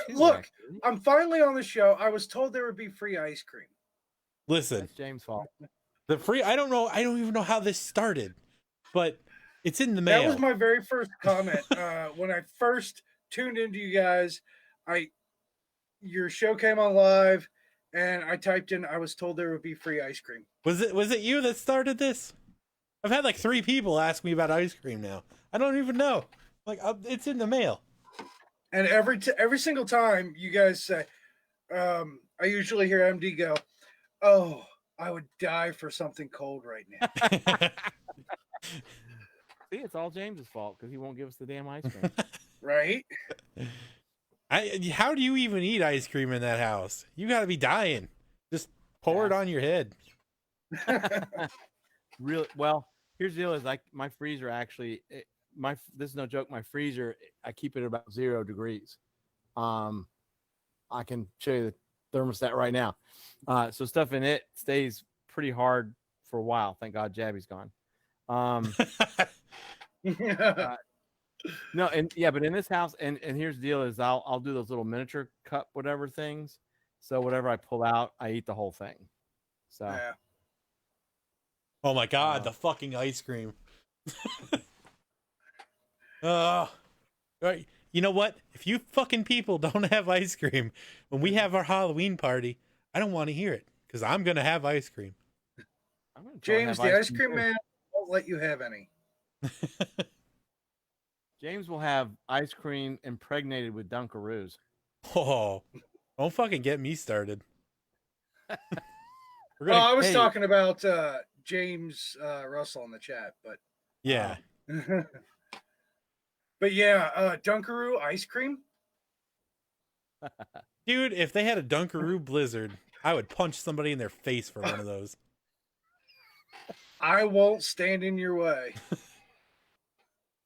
Look, I'm finally on the show. I was told there would be free ice cream. Listen, that's James' fault. The free, I don't even know how this started, but it's in the mail. That was my very first comment. When I first tuned into you guys, your show came on live, and I typed in, I was told there would be free ice cream. Was it you that started this? I've had like 3 people ask me about ice cream now. I don't even know. Like, it's in the mail. And every single time you guys say, I usually hear MD go, "Oh, I would die for something cold right now." See, it's all James's fault because he won't give us the damn ice cream. Right? How do you even eat ice cream in that house? You got to be dying. Just pour it on your head. Really? Well, here's the deal: is like my freezer actually, this is no joke. My freezer, I keep it about 0 degrees. I can show you the thermostat right now. So stuff in it stays pretty hard for a while. Thank God Jabby's gone. No, and yeah, but in this house, and here's the deal: is I'll do those little miniature cup whatever things. So whatever I pull out, I eat the whole thing. So Yeah. Oh my God, the fucking ice cream. Right. You know what? If you fucking people don't have ice cream when we have our Halloween party, I don't want to hear it because I'm going to have ice cream. James, the ice cream man won't let you have any. James will have ice cream impregnated with Dunkaroos. Oh, don't fucking get me started. I was talking about James Russell in the chat, but yeah. But yeah, Dunkaroo ice cream. Dude, if they had a Dunkaroo Blizzard, I would punch somebody in their face for one of those. I won't stand in your way.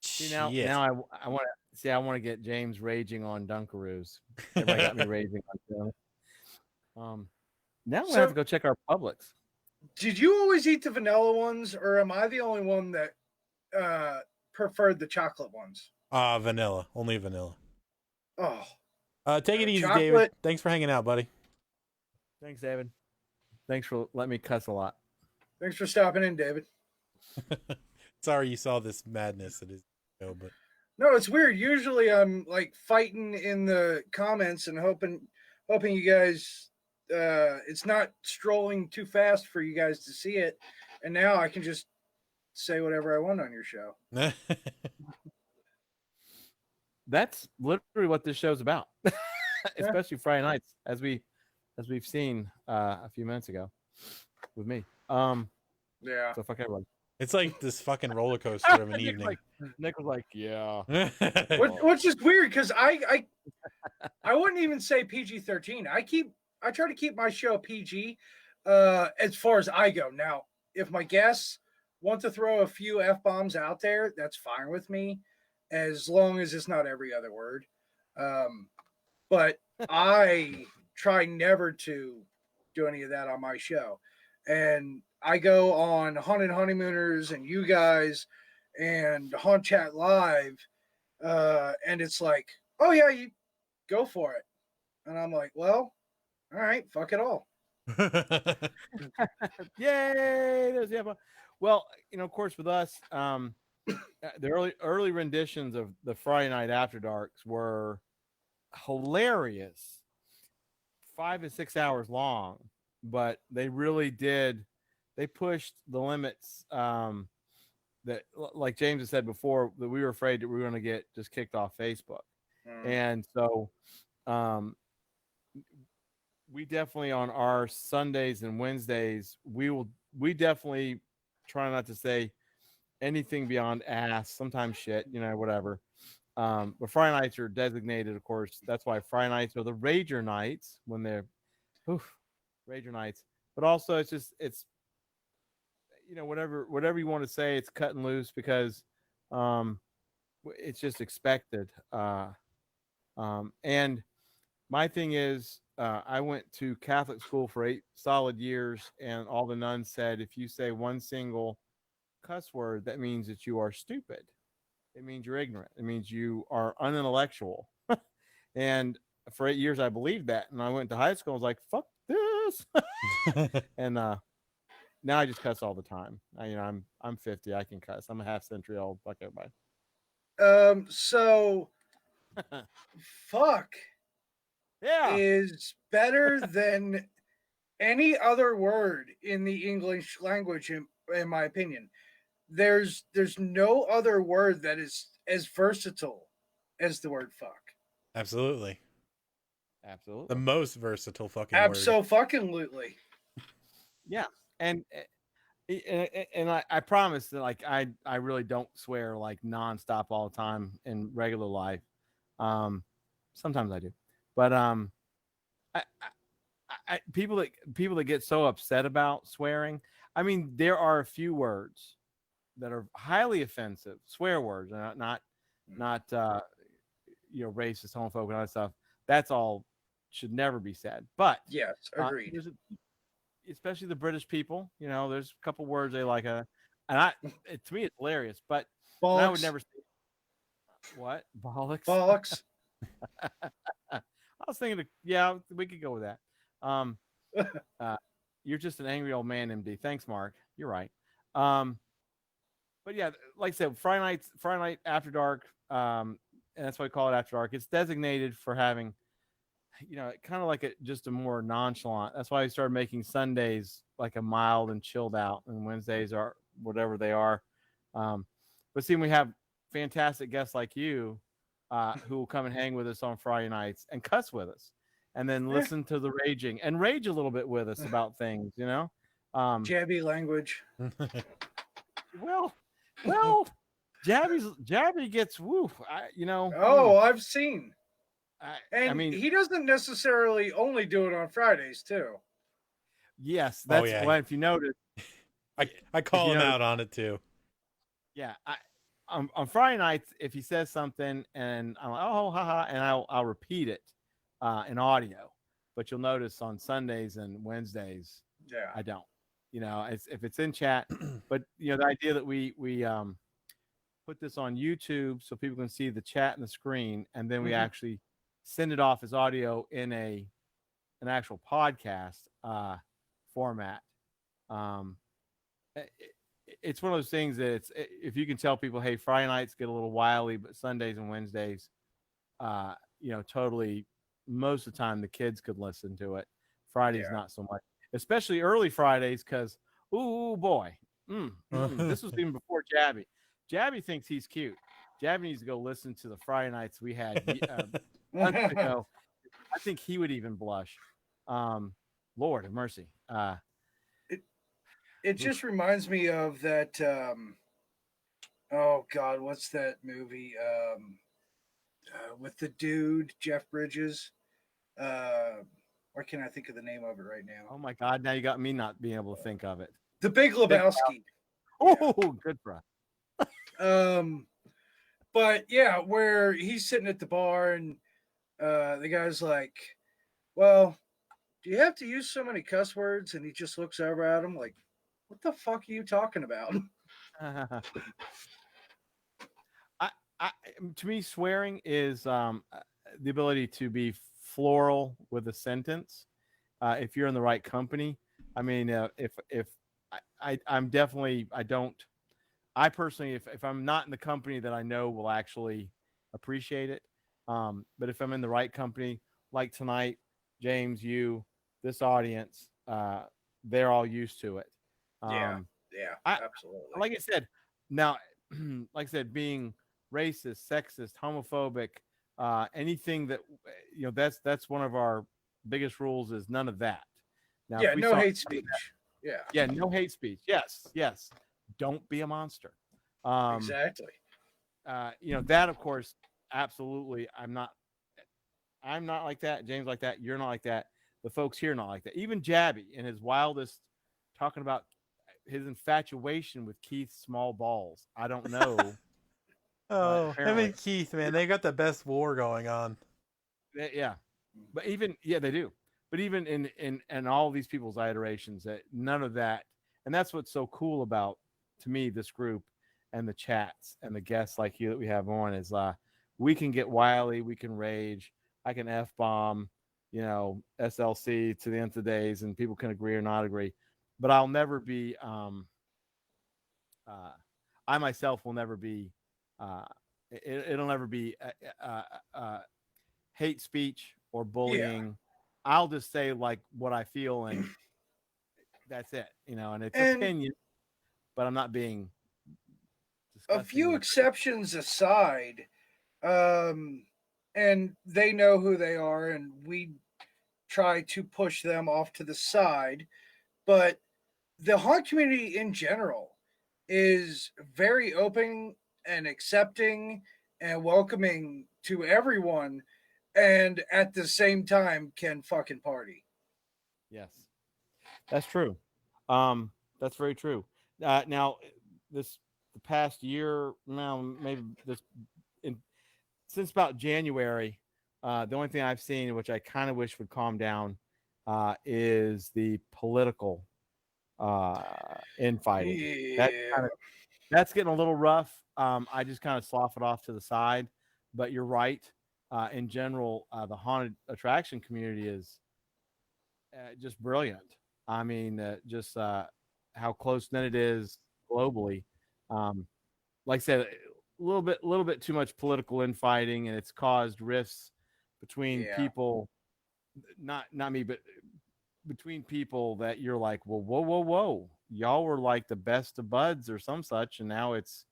See, now I want to see. I want to get James raging on Dunkaroos. Everybody got me raging on them. Now we have to go check our Publix. Did you always eat the vanilla ones, or am I the only one that preferred the chocolate ones? Vanilla, only vanilla. Oh, take it easy, chocolate. David. Thanks for hanging out, buddy. Thanks, David. Thanks for letting me cuss a lot. Thanks for stopping in, David. Sorry you saw this madness. It is but no, it's weird. Usually I'm like fighting in the comments and hoping you guys it's not strolling too fast for you guys to see it. And now I can just say whatever I want on your show. That's literally what this show's about. Especially Friday nights, as we've seen a few minutes ago with me. Yeah. So fuck everybody. It's like this fucking roller coaster of an evening. Nick was like, yeah. Which is weird because I wouldn't even say PG-13. I try to keep my show PG as far as I go. Now, if my guests want to throw a few F-bombs out there, that's fine with me, as long as it's not every other word. But I try never to do any of that on my show. And I go on Haunted Honeymooners and you guys and Haunt Chat Live, and it's like, oh yeah, you go for it. And I'm like, well, all right, fuck it all. Yay! There's the well, of course, with us, the early renditions of the Friday Night After Darks were hilarious, 5 to 6 hours long, but they really did. They pushed the limits. That, like James has said before, that we were afraid that we were going to get just kicked off Facebook, and so we definitely on our Sundays and Wednesdays we definitely try not to say anything beyond ass, sometimes shit, whatever. But Friday nights are designated, of course. That's why Friday nights are the Rager nights when they're Rager nights. But also it's whatever you want to say, it's cut and loose because it's just expected. And my thing is, I went to Catholic school for 8 solid years, and all the nuns said, if you say one single cuss word, that means that you are stupid. It means you're ignorant. It means you are unintellectual. And for 8 years, I believed that. And I went to high school. I was like, fuck this. And now I just cuss all the time. I'm 50. I can cuss. I'm a half-century old. Fuck everybody. So fuck yeah is better than any other word in the English language, in my opinion. There's no other word that is as versatile as the word fuck. Absolutely. The Absolutely. most versatile fucking word. Abso-fucking-lutely. Yeah. And I promise that like I really don't swear like nonstop all the time in regular life. Sometimes I do, but people that get so upset about swearing. I mean, there are a few words that are highly offensive, swear words, not racist, homophobic, and all that stuff. That's all should never be said. But Yes, agreed. especially the British people, there's a couple words they like, and to me it's hilarious. But and I would Bollocks. never say what bollocks. Bollocks. I was thinking, yeah, we could go with that. You're just an angry old man, MD. Thanks, Mark. You're right. But yeah, like I said, Friday night after dark, and that's why we call it after dark. It's designated for having, kind of like just a more nonchalant. That's why we started making Sundays like a mild and chilled out, and Wednesdays are whatever they are. But see, we have fantastic guests like you, who will come and hang with us on Friday nights and cuss with us, and then listen to the raging and rage a little bit with us about things, Jabby language. Well, Jabby gets woo. I've seen. I mean, he doesn't necessarily only do it on Fridays too. Yes, that's well. If you notice, I call him out on it too. Yeah, on Friday nights, if he says something and I'm like, oh, haha, and I'll repeat it in audio. But you'll notice on Sundays and Wednesdays, I don't. If it's in chat. But the idea that we put this on YouTube so people can see the chat and the screen, and then we actually send it off as audio in an actual podcast format. It's one of those things that if you can tell people, hey, Friday nights get a little wily, but Sundays and Wednesdays, totally most of the time the kids could listen to it. Fridays not so much, especially early Fridays, because ooh boy, this was even before Jabby. Jabby thinks he's cute. Jabby needs to go listen to the Friday nights we had months ago. I think he would even blush. Lord have mercy. It just reminds me of that. Oh God, what's that movie? With the dude Jeff Bridges. Why can't I think of the name of it right now? Oh my God! Now you got me not being able to think of it. The Big Lebowski. Oh, good for us. But yeah, where he's sitting at the bar and the guy's like, "Well, do you have to use so many cuss words?" And he just looks over at him like, "What the fuck are you talking about?" To me, swearing is the ability to be floral with a sentence. If you're in the right company, I mean, I personally, if I'm not in the company that I know will actually appreciate it. But if I'm in the right company, like tonight, James, you, this audience, they're all used to it. Absolutely. Like I said, now, like I said, being racist, sexist, homophobic, anything that that's one of our biggest rules is none of that. Now, no hate speech. No hate speech. Yes. Don't be a monster. Exactly. That of course, absolutely. I'm not like that. James like that. You're not like that. The folks here are not like that. Even Jabby in his wildest, talking about his infatuation with Keith's small balls. I don't know. Him and Keith, man, they got the best war going on. Yeah, but even they do. But even in all these people's iterations, that none of that, and that's what's so cool about, to me, this group and the chats and the guests like you that we have on is we can get wily, we can rage, I can F-bomb, SLC to the nth of days, and people can agree or not agree. But I'll never be I myself will never be it'll never be hate speech or bullying. Yeah. I'll just say like what I feel, and that's it, and it's opinion, but I'm not being a few exceptions aside. and they know who they are, and we try to push them off to the side. But the haunt community in general is very open and accepting and welcoming to everyone, and at the same time can fucking party. Yes, that's true. That's very true. Now, this the past year, now maybe this in since about January, the only thing I've seen, which I kind of wish would calm down, is the political infighting. That Yeah. kind of that's getting a little rough. I just kind of slough it off to the side. But you're right. In general, the haunted attraction community is just brilliant. I mean, just how close knit it is globally. Um, like I said, a little bit too much political infighting, and it's caused rifts between Yeah. people. Not me, but between people that you're like, well, whoa, y'all were like the best of buds or some such, and now it's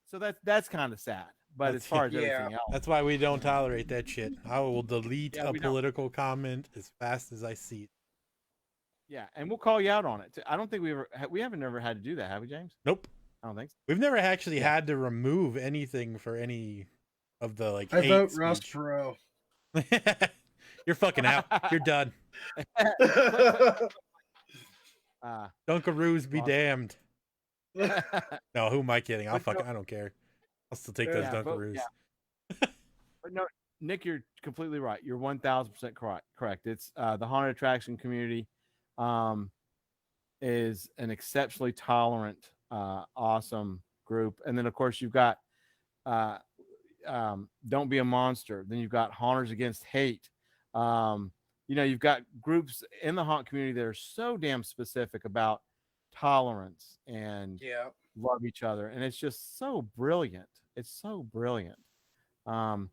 so that's kind of sad. But as That's far as Yeah. everything else, That's why we don't tolerate that shit. I will delete yeah, a we don't. political comment as fast as I see it. Yeah, and we'll call you out on it. I don't think we haven't never had to do that, have we, James? Nope. I don't think so. We've never actually Yeah. had to remove anything for any of the like I hate vote Ross speech. Perot. You're fucking out. You're done. Dunkaroos be Awesome. damned. No, who am I kidding? But no, I don't care. I'll still take those yeah, Dunkaroos. but no, Nick, you're completely right. You're 1,000% correct. It's the haunted attraction community um, is an exceptionally tolerant, awesome group, and then of course you've got uh, Don't Be a Monster. Then you've got Haunters Against Hate. You've got groups in the haunt community that are so damn specific about tolerance and Yeah. love each other, and it's just so brilliant. It's so brilliant. Um,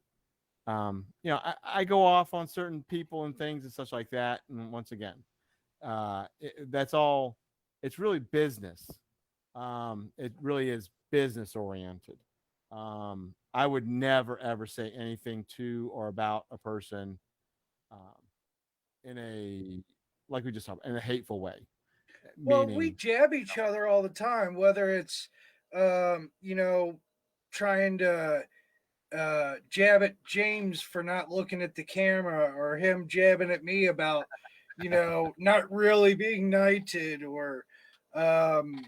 I go off on certain people and things and such like that, and once again, that's all. It's really business. It really is business oriented. I would never ever say anything to or about a person um, in a like we just talked in a hateful way. Well, we Meaning, jab each other all the time, whether it's, you know, trying to jab at James for not looking at the camera, or him jabbing at me about, not really being knighted, um,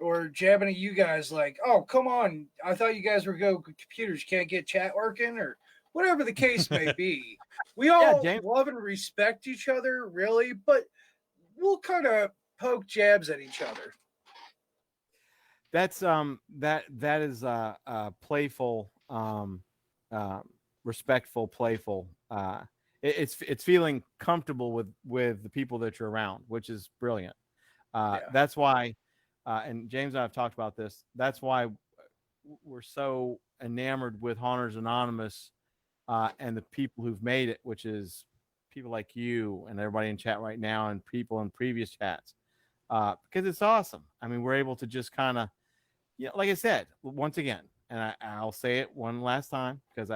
or jabbing at you guys like, oh, come on, I thought you guys were go computers, can't get chat working, or whatever the case may be. We yeah, all James. love and respect each other, really, but we'll kind of poke jabs at each other. That's that is playful, respectful, playful. It's feeling comfortable with the people that you're around, which is brilliant. Yeah. That's why, and James and I have talked about this. That's why we're so enamored with Haunters Anonymous and the people who've made it, which is people like you and everybody in chat right now, and people in previous chats, because it's awesome. I mean, we're able to just kind of, like I said, once again, and I'll say it one last time because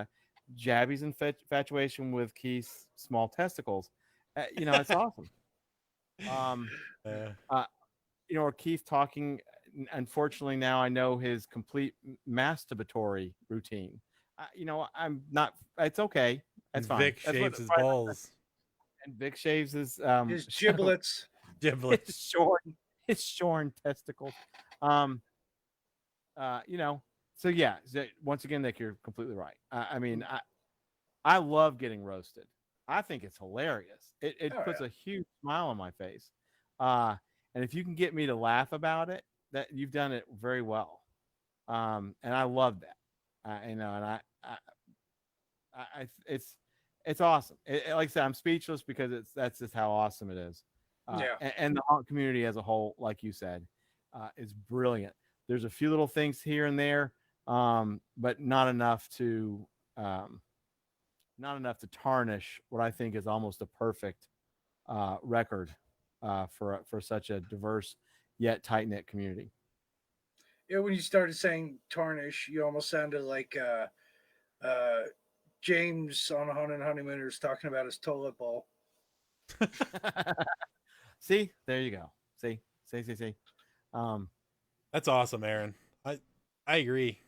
Jabby's infatuation with Keith's small testicles, it's awesome. Or Keith talking. Unfortunately, now I know his complete masturbatory routine. I'm not. It's okay. That's fine. Vic That's shaves his balls. And Vic shaves his His giblets. Giblets. his shorn testicles. So yeah. Once again, Nick, you're completely right. I mean, I love getting roasted. I think it's hilarious. It puts a huge smile on my face. And if you can get me to laugh about it, that you've done it very well. And I love that. And it's awesome. Like I said, I'm speechless because that's just how awesome it is. And the haunt community as a whole, like you said, is brilliant. There's a few little things here and there, but not enough to tarnish what I think is almost a perfect record for such a diverse yet tight knit community. Yeah, when you started saying tarnish, you almost sounded like James on Haunted Honeymooners talking about his toilet bowl. See, there you go. See. That's awesome, Aaron. I agree.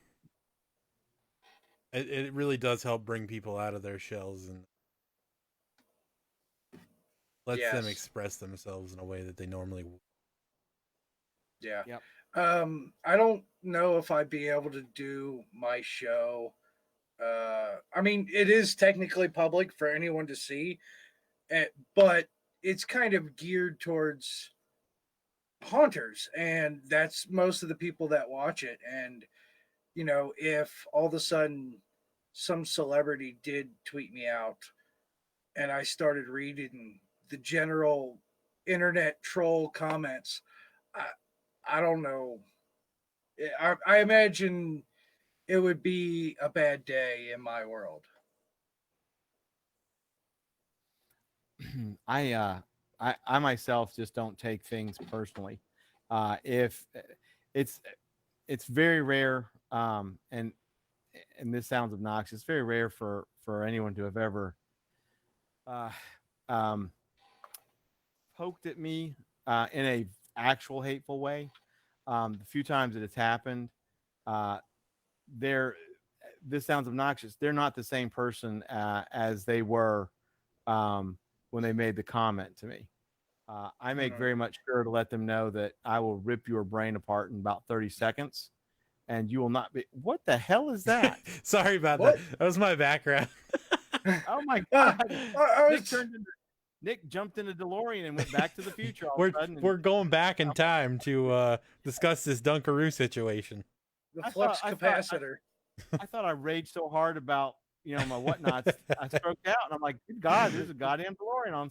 It really does help bring people out of their shells and lets them Yes. express themselves in a way that they normally would. Yeah. Yep. I don't know if I'd be able to do my show. I mean, it is technically public for anyone to see, but it's kind of geared towards haunters, and that's most of the people that watch it. And you know, if all of a sudden some celebrity did tweet me out and I started reading the general internet troll comments, I don't know. I imagine it would be a bad day in my world. I myself just don't take things personally. If it's very rare, and this sounds obnoxious, very rare for anyone to have ever poked at me in a actual hateful way. The few times that it's happened, this sounds obnoxious. They're not the same person as they were when they made the comment to me. I make very much sure to let them know that I will rip your brain apart in about 30 seconds, and you will not be. What the hell is that? Sorry about What? that. That was my background. Oh my god! I Nick jumped in a DeLorean and went back to the future. All of a sudden, We're going back in time to discuss this Dunkaroo situation. the I flux thought- capacitor. I thought I raged so hard about my whatnots, I stroked out, and I'm like, good God, there's a goddamn DeLorean on.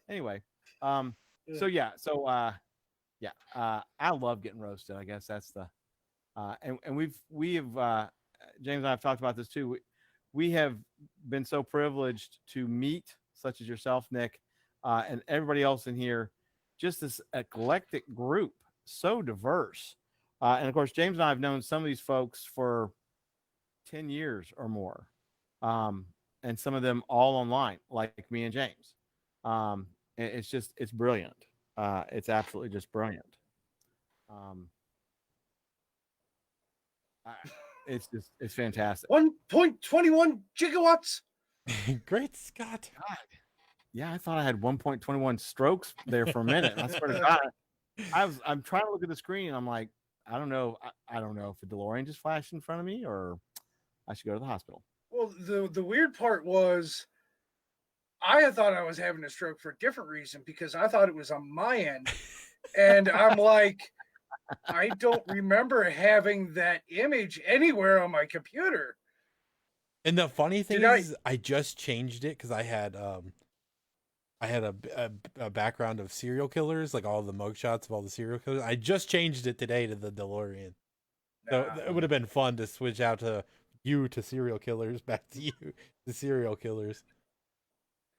Anyway, so I love getting roasted. I guess that's the, and we have James and I have talked about this too. We have been so privileged to meet such as yourself, Nick, and everybody else in here, just this eclectic group, so diverse, and of course, James and I have known some of these folks for 10 years or more, and some of them all online, like me and James. It's brilliant. It's absolutely just brilliant. It's fantastic. 1.21 gigawatts. Great Scott. God. Yeah, I thought I had 1.21 strokes there for a minute. I swear to God, I'm trying to look at the screen and I'm like, I don't know if a DeLorean just flashed in front of me or I should go to the hospital. Well, the weird part was I had thought I was having a stroke for a different reason because I thought it was on my end. And I'm like, I don't remember having that image anywhere on my computer. And the funny thing Did is, I just changed it because I had a background of serial killers, like all the mugshots of all the serial killers. I just changed it today to the DeLorean. So it would have been fun to switch out to you to serial killers, back to you to serial killers.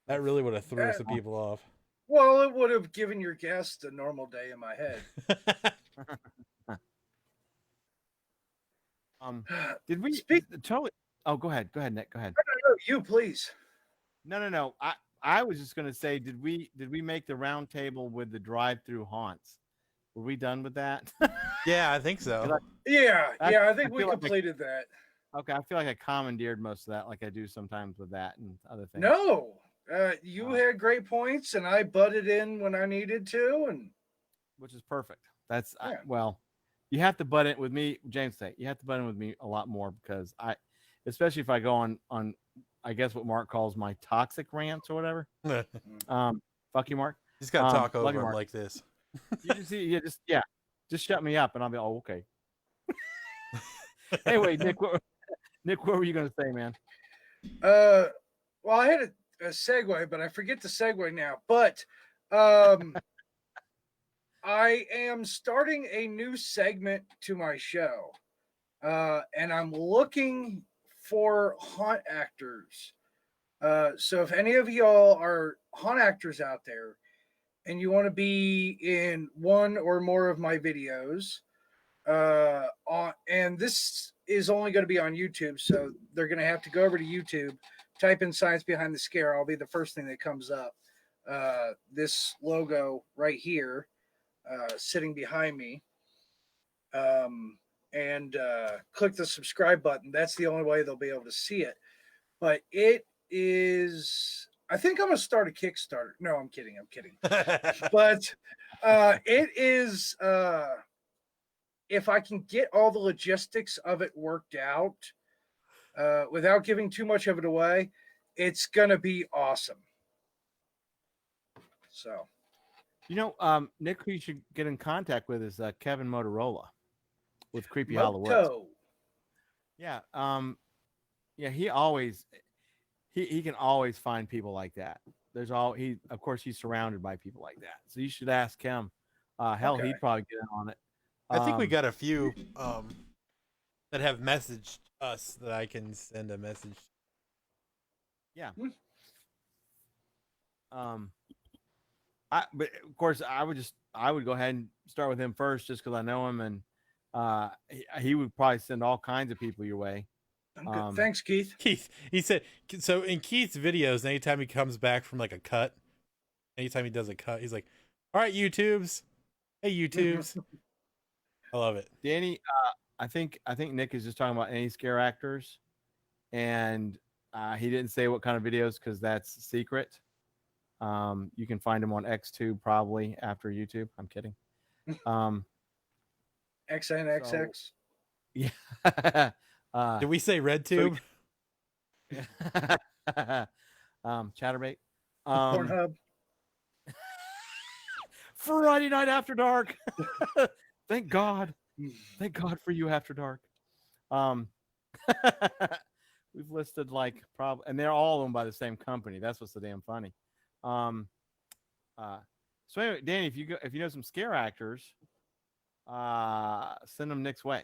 That really would have threw some people off. Well, it would have given your guest a normal day in my head. Did we totally? Oh, go ahead, Nick. Go ahead. No, you please. No. I was just gonna say, did we make the round table with the drive-through haunts? Were we done with that? Yeah, I think so. Yeah, I I think we feel like completed that. Okay, I feel like I commandeered most of that, like I do sometimes with that and other things. No, you had great points, and I butted in when I needed to, and Which is perfect. That's Yeah. well, you have to butt in with me, James. You have to butt in with me a lot more because especially if I go on I guess what Mark calls my toxic rants or whatever. Fuck you, Mark. Just gotta talk love over you, him Mark. like this. Just shut me up, and I'll be okay. Anyway, Nick, what were you gonna say, man? well, I had a segue, but I forget the segue now. But I am starting a new segment to my show, and I'm looking for haunt actors. So if any of y'all are haunt actors out there and you want to be in one or more of my videos, and this is only going to be on YouTube, so they're going to have to go over to YouTube, type in Science Behind the Scare, I'll be the first thing that comes up. This logo right here, sitting behind me, and click the subscribe button. That's the only way they'll be able to see it. But it is, I think I'm going to start a Kickstarter. No, I'm kidding. But it is, if I can get all the logistics of it worked out without giving too much of it away, it's going to be awesome. So, Nick, who you should get in contact with is Kevin Motorola with Creepy Hollow Works. Yeah. Yeah. He always, he can always find people like that. Of course, he's surrounded by people like that. So you should ask him. Hell, Okay. he'd probably get in on it. I think we got a few that have messaged us that I can send a message. Yeah. But of course, I would go ahead and start with him first, just because I know him, and he would probably send all kinds of people your way. Good. Thanks, Keith. Keith, he said, so in Keith's videos, anytime he comes back from like a cut, anytime he does a cut, he's like, all right, YouTubes. Hey, YouTubes. I love it. Danny, I think Nick is just talking about any scare actors, and he didn't say what kind of videos because that's secret. You can find him on Xtube probably after YouTube. I'm kidding. XNXX. Yeah. Did we say RedTube? Chatterbait. Pornhub. Friday Night After Dark. Thank God for you, After Dark. We've listed like and they're all owned by the same company. That's what's so damn funny. So anyway, Danny, if you know some scare actors, send them Nick's way.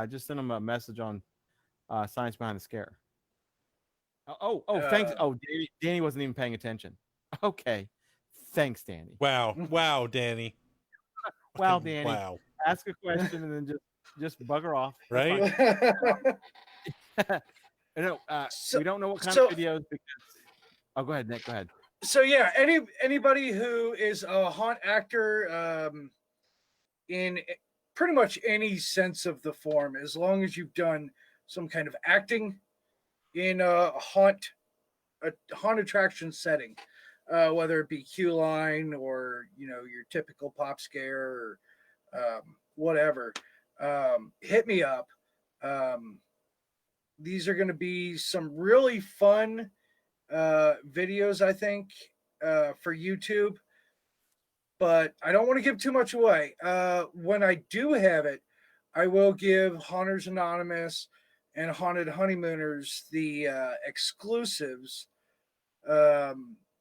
Just send them a message on Science Behind the Scare. Thanks. Danny wasn't even paying attention. Okay. Thanks, Danny. Wow, Danny. Wow, Danny. Wow. Ask a question and then just bugger off. Right. We don't know what kind of videos because. Go ahead, Nick. Go ahead. So yeah, anybody who is a haunt actor, in pretty much any sense of the form, as long as you've done some kind of acting in a haunt attraction setting, whether it be queue line or your typical pop scare or whatever, hit me up. These are going to be some really fun videos, I think, for YouTube, but I don't want to give too much away. When I do have it, I will give Haunters Anonymous and Haunted Honeymooners the exclusives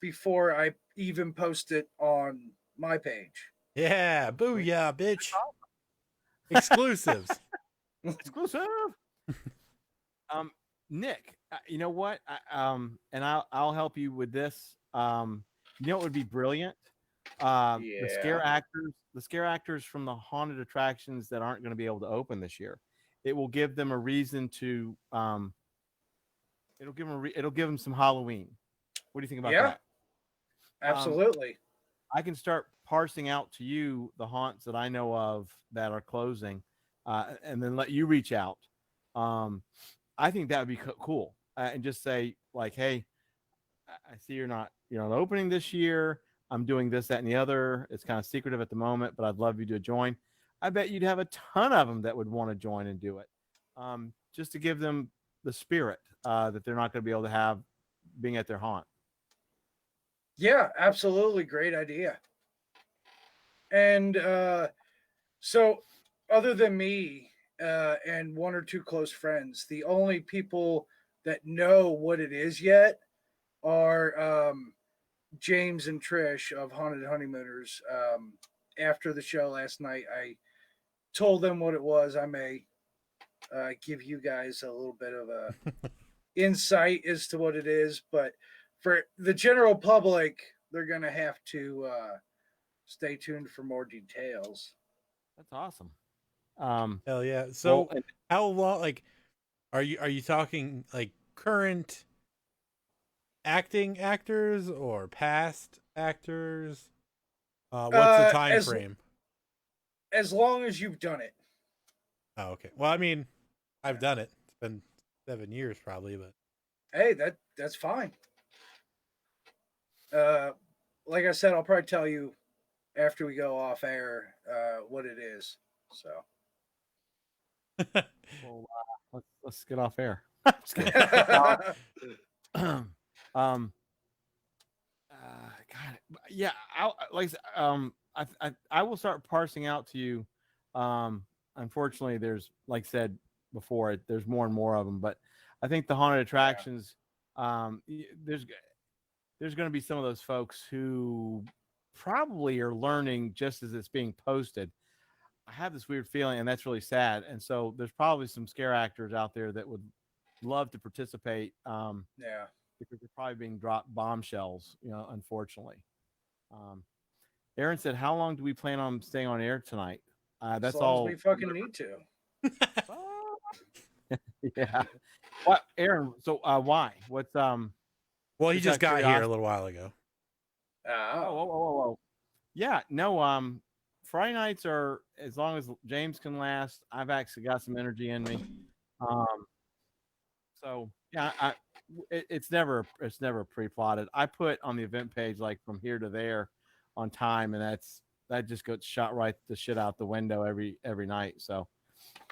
before I even post it on my page. Yeah, booyah, bitch. Exclusives. Exclusive. Nick, you know what? And I'll help you with this. What would be brilliant? The scare actors from the haunted attractions that aren't going to be able to open this year. It will give them a reason to. It'll give them some Halloween. What do you think about that? Absolutely. I can start parsing out to you the haunts that I know of that are closing, and then let you reach out. I think that would be cool, and just say like, "Hey, I see you're not opening this year. I'm doing this, that, and the other. It's kind of secretive at the moment, but I'd love you to join." I bet you'd have a ton of them that would want to join and do it, just to give them the spirit that they're not going to be able to have being at their haunt. Yeah, absolutely. Great idea. And so other than me and one or two close friends, the only people that know what it is yet are James and Trish of Haunted Honeymooners. After the show last night, I told them what it was. I may give you guys a little bit of a insight as to what it is, but for the general public, they're going to have to stay tuned for more details. That's awesome. Hell yeah. So how long, like, are you talking like current acting actors or past actors? What's the time frame? As long as you've done it. Oh, okay. Well, I mean, I've done it. It's been 7 years probably, but Hey, that's fine. Like I said, I'll probably tell you after we go off air what it is. So Well, let's get off air. Just kidding. um, God, yeah. I will start parsing out to you. Unfortunately, there's like I said before, there's more and more of them. But I think the haunted attractions, there's going to be some of those folks who probably are learning just as it's being posted. I have this weird feeling, and that's really sad. And so there's probably some scare actors out there that would love to participate. Yeah. Because they're probably being dropped bombshells, unfortunately. Aaron said, "How long do we plan on staying on air tonight?" That's as long all as we fucking need to. Yeah. What, Aaron? So why? What's well, he Just just out got of here a curiosity. little while ago. Oh. Yeah. No. Friday nights are, as long as James can last. I've actually got some energy in me. So yeah, it's never pre-plotted. I put on the event page like from here to there on time, and that just gets shot right the shit out the window every night. So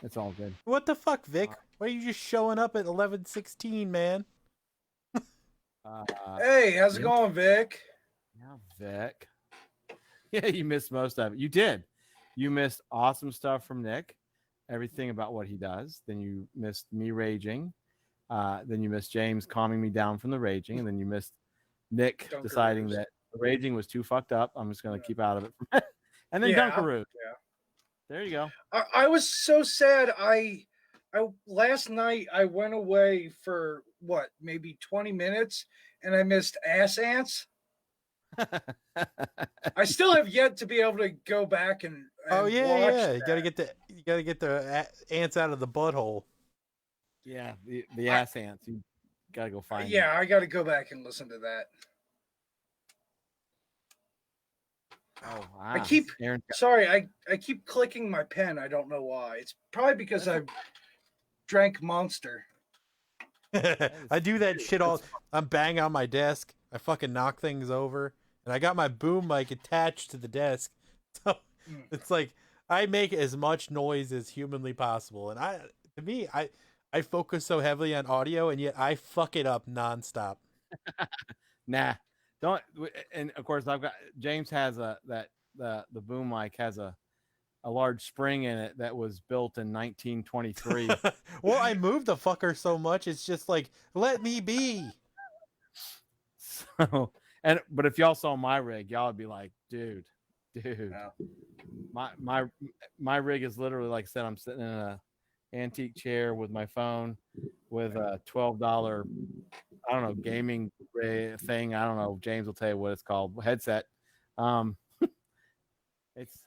it's all good. What the fuck, Vic? Why are you just showing up at 11:16, man? Hey, how's it going, Vic? Yeah, Vic. Yeah, you missed most of it. You did. You missed awesome stuff from Nick, everything about what he does. Then you missed me raging. Then you missed James calming me down from the raging, and then you missed Nick deciding that the raging was too fucked up. I'm just going to keep out of it. And then Dunkaroo. Yeah. There you go. I was so sad. I last night I went away for what, maybe 20 minutes, and I missed Ass Ants. I still have yet to be able to go back and oh yeah, watch yeah. that. You gotta get the ants out of the butthole. Yeah, the ass ants. You gotta go find. Yeah, them. I got to go back and listen to that. Oh, wow. I keep I keep clicking my pen. I don't know why. It's probably because I drank Monster. I do that shit all. I'm banging on my desk. I fucking knock things over, and I got my boom mic attached to the desk, so it's like I make as much noise as humanly possible. And I focus so heavily on audio, and yet I fuck it up nonstop. Nah, don't. And of course, James has the boom mic has a large spring in it that was built in 1923. Well, I moved the fucker so much, it's just like, let me be. So, but if y'all saw my rig, y'all would be like, dude, Yeah. my rig is literally, like I said, I'm sitting in a antique chair with my phone with a $12, I don't know, gaming thing. I don't know. James will tell you what it's called. Headset. It's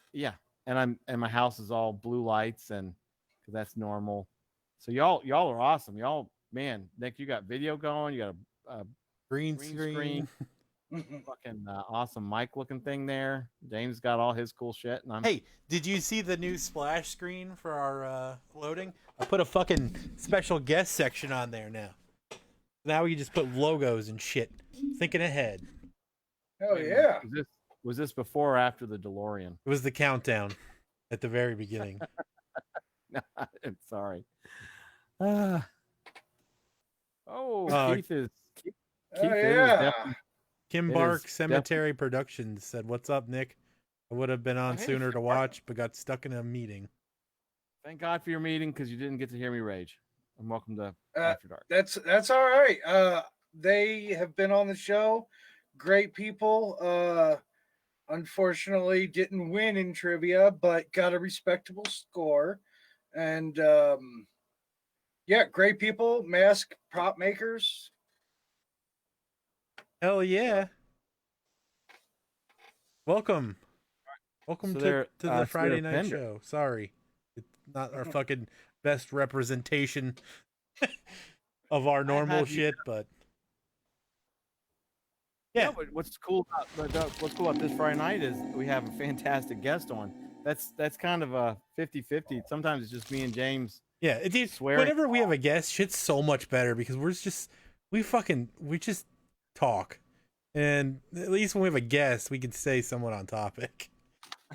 and my house is all blue lights, and because that's normal. So y'all are awesome. Y'all, man, Nick, you got video going. You got a green screen. Fucking awesome mic looking thing there. James got all his cool shit, and Hey, did you see the new splash screen for our loading? I put a fucking special guest section on there now. Now we just put logos and shit. Thinking ahead. Oh yeah. Was this before or after the DeLorean? It was the countdown at the very beginning. I'm sorry. Keith is. Oh yeah. Kim Bark Cemetery Productions said, "What's up, Nick? I would have been on sooner to watch, but got stuck in a meeting." Thank God for your meeting, because you didn't get to hear me rage. And welcome to After Dark. That's all right. They have been on the show. Great people. Unfortunately, didn't win in trivia, but got a respectable score. And yeah, great people. Mask prop makers. Hell yeah! Welcome to the Friday night show. Sorry, it's not our fucking best representation of our normal shit, but Yeah. No, but what's cool about this Friday night is we have a fantastic guest on. That's kind of a 50-50. Sometimes it's just me and James. Yeah, dude. Swearing Whenever we have a guest, shit's so much better because we just talk, and at least when we have a guest, we can stay somewhat on topic.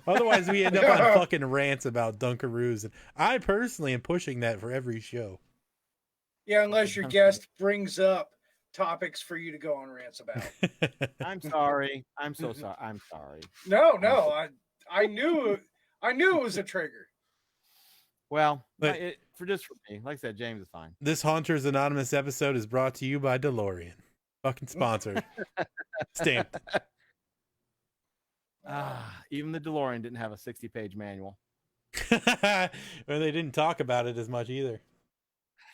Otherwise, we end up on fucking rants about Dunkaroos, and I personally am pushing that for every show. Yeah, unless your guest brings up topics for you to go on rants about. I'm sorry. I'm so sorry. I'm sorry. No, I knew it was a trigger. Well, But- for me, like I said, James is fine. This Haunters Anonymous episode is brought to you by DeLorean. Fucking sponsored. Stamped. Even the DeLorean didn't have a 60-page manual. Well, they didn't talk about it as much either.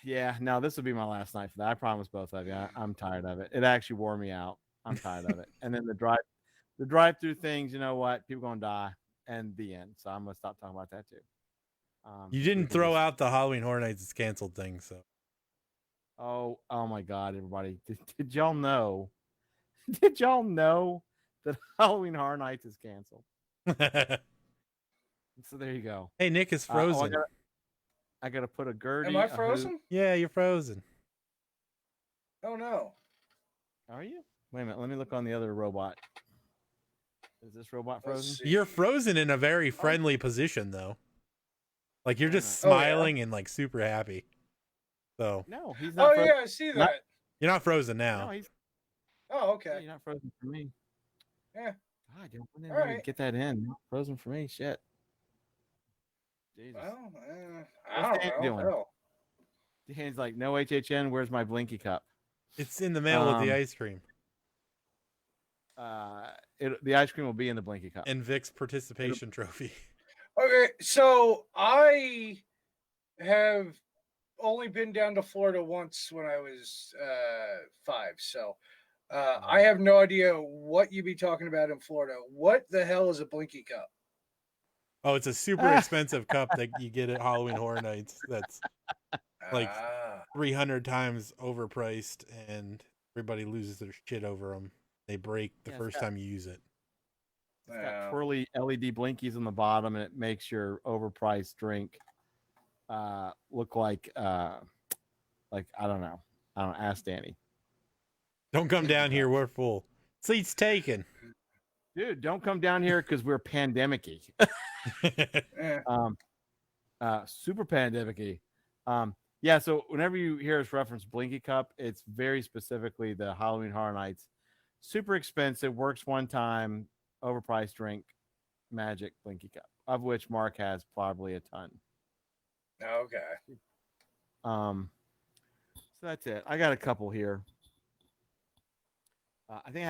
Yeah, no, this will be my last night for that. I promise both of you. I'm tired of it. It actually wore me out. I'm tired of it. And then the drive-through things. You know what? People gonna die, and the end. So I'm gonna stop talking about that too. You didn't people throw just- out the Halloween Horror Nights is canceled thing, so. Oh my God, everybody! Did y'all know? Did y'all know that Halloween Horror Nights is canceled? So there you go. Hey, Nick is frozen. I gotta put a Gertie. Am I a hoop- frozen? Yeah, you're frozen. Oh no. Are you? Wait a minute. Let me look on the other robot. Is this robot Let's frozen? see. You're frozen in a very friendly position, though. Like you're just Oh, yeah. smiling and like super happy. So No, he's not. Oh frozen. yeah, I see that. Not- you're not frozen now. No, he's Oh, okay. you're not frozen for me. Yeah. God, you All right. get that in. Not frozen for me. Shit. Jesus. Well, What's I Dan don't know. doing? Hell. Dan's like, no HHN. Where's my Blinky cup? It's in the mail with the Um, ice cream The ice cream will be in the Blinky cup. and Vic's participation trophy. Okay, so I have only been down to Florida once when I was 5. So I have no idea what you be talking about in Florida. What the hell is a Blinky cup? Oh, it's a super expensive cup that you get at Halloween Horror Nights. That's Like- Ah. 300 times overpriced, and everybody loses their shit over them. They break the Yeah, it's first got- time you use it. It's Yeah. got twirly LED blinkies on the bottom, and it makes your overpriced drink look like I don't know. Ask Danny. Don't come down here. We're full. Seats taken. Dude, don't come down here because we're pandemic-y. Eh. Super pandemic-y. Yeah, so whenever you hear us reference Blinky Cup, it's very specifically the Halloween Horror Nights. Super expensive, works one time, overpriced drink, magic Blinky Cup, of which Mark has probably a ton. Okay. So that's it. I got a couple here. I think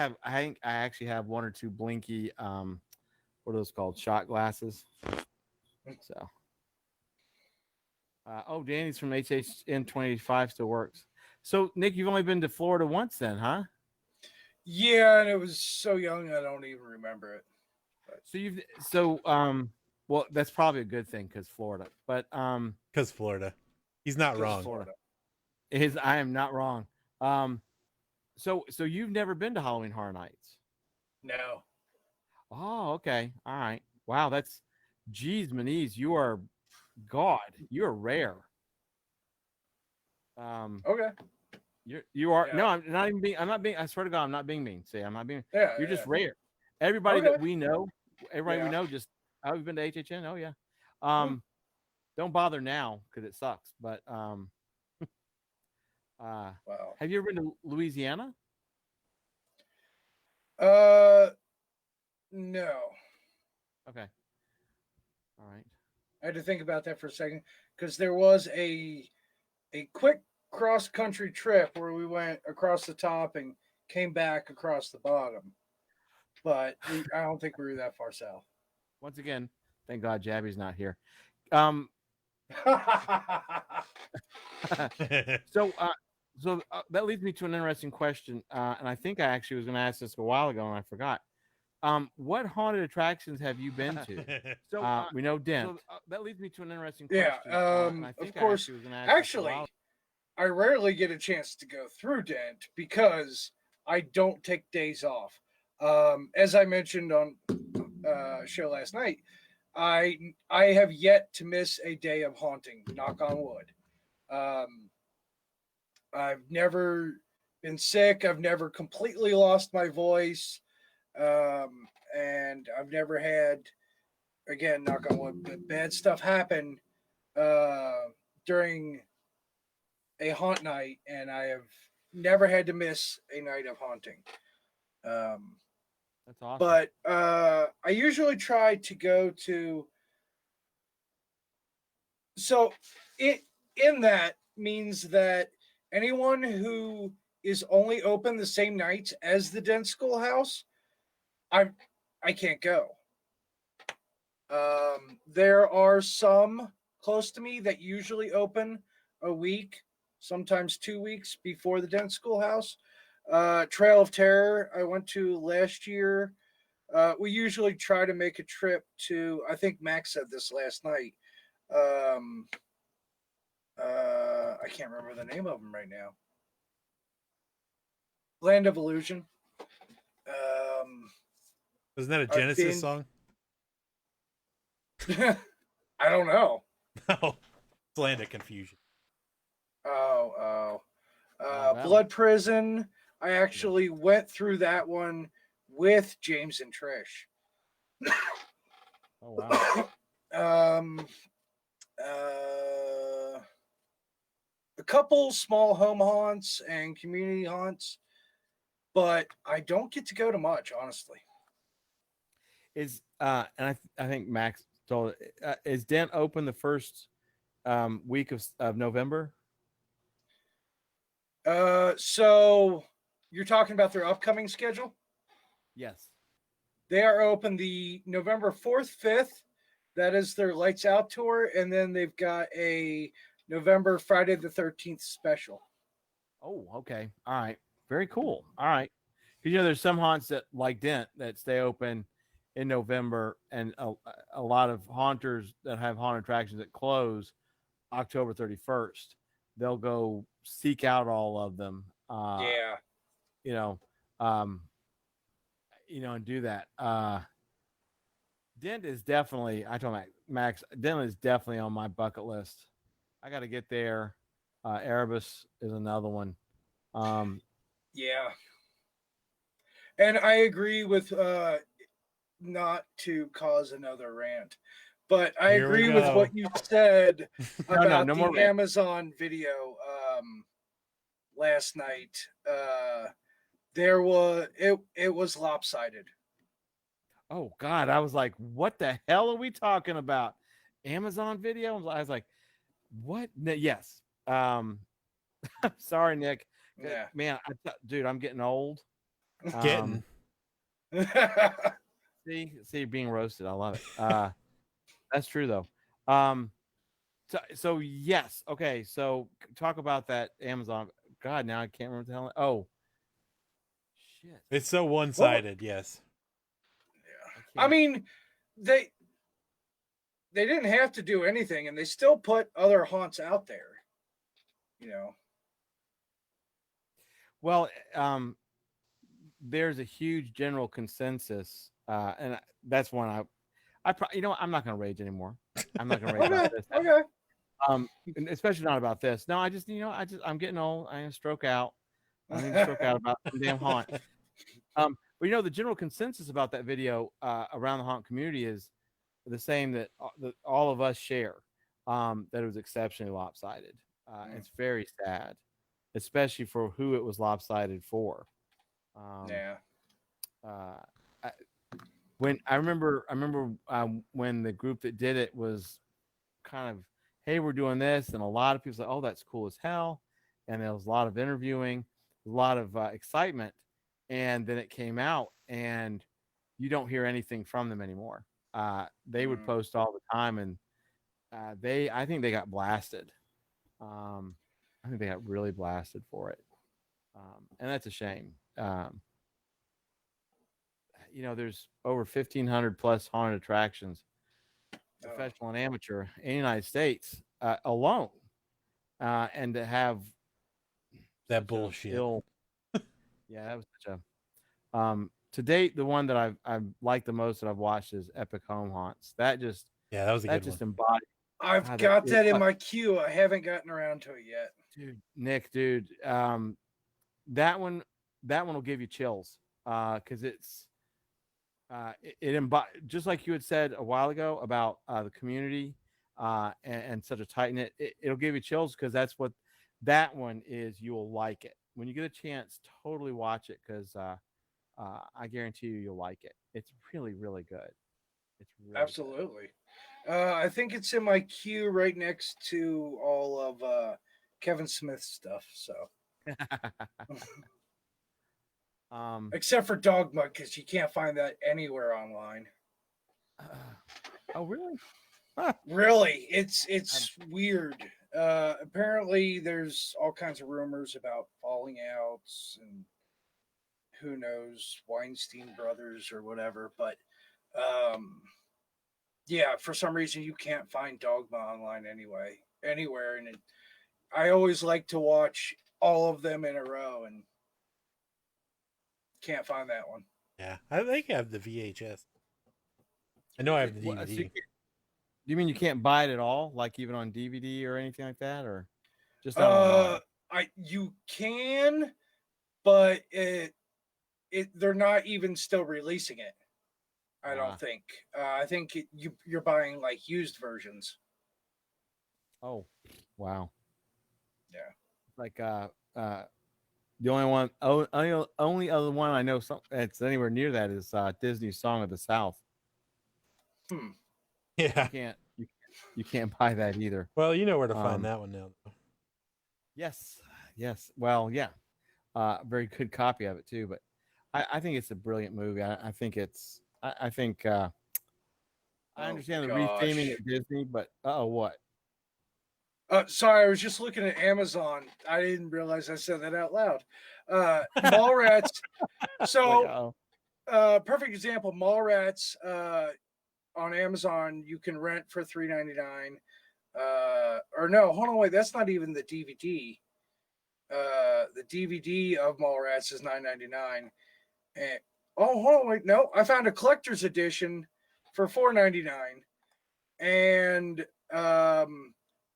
I actually have one or two Blinky. What are those called? Shot glasses. So. Danny's from HHN 2085 still works. So Nick, you've only been to Florida once, then, huh? Yeah, and it was so young I don't even remember it. Well, that's probably a good thing because Florida. But Because Florida. He's not 'Cause wrong. Florida. I am not wrong. So you've never been to Halloween Horror Nights? No. Oh, okay. All right. Wow, that's geez, Manise, you are God. You are rare. Okay. You are Yeah. no, I'm not even being. I'm not being. I swear to God, I'm not being mean. See, I'm not being. Yeah. You're just yeah. rare. Everybody that Okay. we know, everybody we Yeah. know, just oh, you've been to HHN. Oh yeah. Hmm. Don't bother now because it sucks. But Wow. have you ever been to Louisiana? No. Okay. All right. I had to think about that for a second because there was a quick cross country trip where we went across the top and came back across the bottom, but I don't think we were that far south. Once again, thank God Jabby's not here. So that leads me to an interesting question, and I think I actually was going to ask this a while ago and I forgot. What haunted attractions have you been to? So we know Dent. That leads me to an interesting Yeah, question. and I of think I course. actually was gonna ask this a Actually, while- I rarely get a chance to go through Dent because I don't take days off. As I mentioned on show last night, I have yet to miss a day of haunting. Knock on wood. I've never been sick. I've never completely lost my voice, and I've never had, again, knock on wood, but bad stuff happen during a haunt night, and I have never had to miss a night of haunting. That's awesome. But I usually try to go to. So it in that means that anyone who is only open the same nights as the Dent Schoolhouse, I can't go. There are some close to me that usually open a week, sometimes 2 weeks before the Dent Schoolhouse. Trail of Terror, I went to last year. We usually try to make a trip to, I think Max said this last night. I can't remember the name of them right now. Land of Illusion. Isn't that a Genesis song? I don't know. No, it's Land of Confusion. Blood Prison. I actually went through that one with James and Trish. Oh wow. A couple small home haunts and community haunts, but I don't get to go to much, honestly. Is and I think Max told is Dent open the first week of November? So you're talking about their upcoming schedule? Yes. They are open the November 4th, 5th. That is their Lights Out tour, and then they've got a November Friday the 13th special. Oh, okay. All right. Very cool. All right. Because, you know, there's some haunts that, like Dent, that stay open in November, and a lot of haunters that have haunted attractions that close October 31st. They'll go seek out all of them. Yeah. And do that. Dent is definitely, I told Max, Dent is definitely on my bucket list. I got to get there. Erebus is another one. Yeah. And I agree with not to cause another rant, but I agree with what you said about the Amazon video last night. It was lopsided. Oh God, I was like, what the hell are we talking about? Amazon video? I was like, what? Yes. Sorry, Nick. Yeah. Man, dude, I'm getting old. Getting. See, being roasted. I love it. That's true though. So yes. Okay. So talk about that Amazon. God, now I can't remember the hell. Oh, shit. It's so one-sided. Yes. Yeah. I mean, they didn't have to do anything, and they still put other haunts out there. You know. Well, there's a huge general consensus, and that's one I'm not going to rage anymore. I'm not going to rage about this. Okay. Especially not about this. No, I'm getting old. I'm going to stroke out. I'm going to stroke out about the damn haunt. But the general consensus about that video around the haunt community is the same that all of us share. That it was exceptionally lopsided. It's very sad, especially for who it was lopsided for. When I remember when the group that did it was kind of, hey, we're doing this, and a lot of people said, oh, that's cool as hell, and there was a lot of interviewing, a lot of excitement, and then it came out, and you don't hear anything from them anymore. They would post all the time, and I think they got blasted. I think they got really blasted for it, and that's a shame. There's over 1,500 plus haunted attractions, professional and amateur, in the United States alone, and to have that bullshit. Yeah, that was such a to date the one that I've liked the most that I've watched is Epic Home Haunts. Yeah, that was a That good one. just embodied I've God, got that in my queue. I haven't gotten around to it yet. dude, Nick, dude. That one that one will give you chills. Because just like you had said a while ago about the community and such a tight knit, it'll give you chills because that's what that one is. You'll like it when you get a chance. Totally watch it because I guarantee you'll like it. It's really, really good. It's really Absolutely. I think it's in my queue right next to all of Kevin Smith stuff. So, good. except for Dogma, because you can't find that anywhere online. Oh, really? Huh. Really, it's weird. Apparently, there's all kinds of rumors about falling outs and who knows Weinstein brothers or whatever. But yeah, for some reason you can't find Dogma online anywhere, and I always like to watch all of them in a row and can't find that one. Yeah, I think I have the VHS. I know I have the What, so DVD. do you mean you can't buy it at all, like even on DVD or anything like that, or just not online? You can, but they're not even still releasing it. I don't think. I think you're buying like used versions. Oh, wow. Yeah. Like the only other one I know that's anywhere near that is Disney's Song of the South. Yeah. You can't buy that either. Well, you know where to find that one now. Though. Yes. Well, yeah. Very good copy of it too. But I think it's a brilliant movie. I think it's. I think. I understand the retheming at Disney, but what? Sorry, I was just looking at Amazon. I didn't realize I said that out loud. Mallrats. So, perfect example. Mallrats on Amazon, you can rent for $3.99. Or no, hold on, wait. That's not even the DVD. The DVD of Mallrats is $9.99. And hold on, wait. No, I found a collector's edition for $4.99. And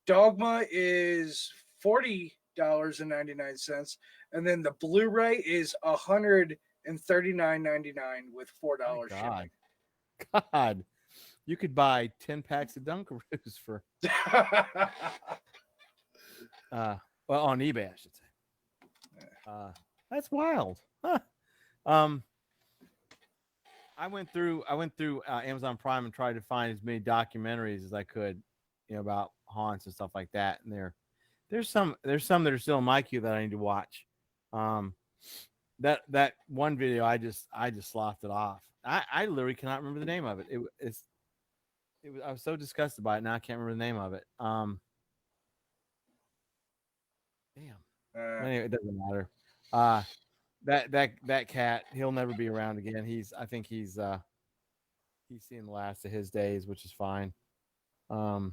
Dogma is $40.99, and then the Blu-ray is $139.99 with $4 shipping. God, you could buy 10 packs of Dunkaroos for well on eBay, I should say. That's wild. Huh. I went through Amazon Prime and tried to find as many documentaries as I could, about haunts and stuff like that. And there's some that are still in my queue that I need to watch. That one video I just sloughed it off. I literally cannot remember the name of it. I was so disgusted by it. Now I can't remember the name of it. Damn. Anyway, it doesn't matter. That cat, he'll never be around again. I think he's seen the last of his days, which is fine. All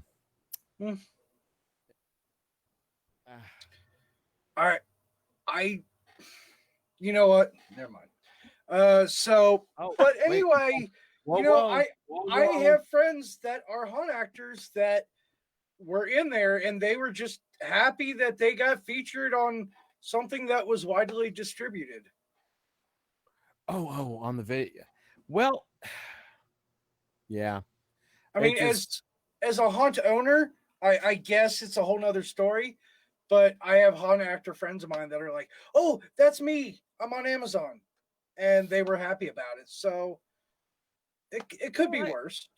right. You know what? Never mind. But anyway, I have friends that are haunt actors that were in there, and they were just happy that they got featured on something that was widely distributed. Oh, on the video. Well, yeah. I mean, as a haunt owner, I guess it's a whole nother story. But I have haunt actor friends of mine that are like, "Oh, that's me. I'm on Amazon," and they were happy about it. So it could be worse.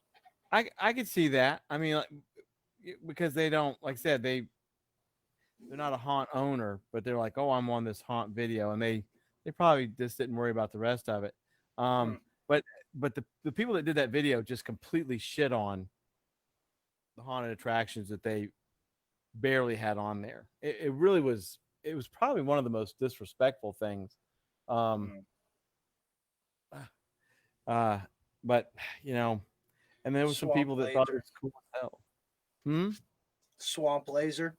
I could see that. I mean, because they don't, like I said, they're not a haunt owner, but they're like, "Oh, I'm on this haunt video," and they probably just didn't worry about the rest of it. But the people that did that video just completely shit on the haunted attractions that they barely had on there. It really was. It was probably one of the most disrespectful things. But and there was some people that thought it was cool as hell. Swamp Laser.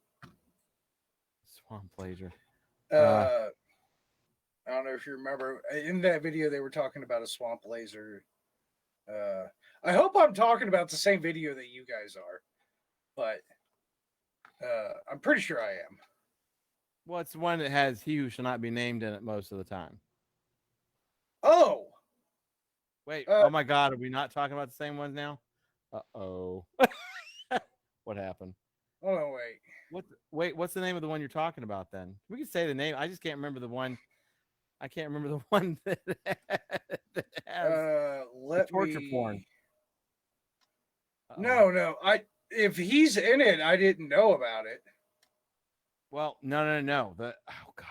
Swamp Laser. I don't know if you remember in that video they were talking about a swamp laser. I hope I'm talking about the same video that you guys are, but I'm pretty sure I am. Well, it's the one that has "He who shall not be named" in it most of the time. Oh, Wait, oh my God, are we not talking about the same ones now? Uh-oh. What happened? hold on, wait. What's the name of the one you're talking about then? We can say the name. I just can't remember the one. I can't remember the one that, that has Let torture me... porn. Uh-oh. No. If he's in it, I didn't know about it. Well, no. Oh God.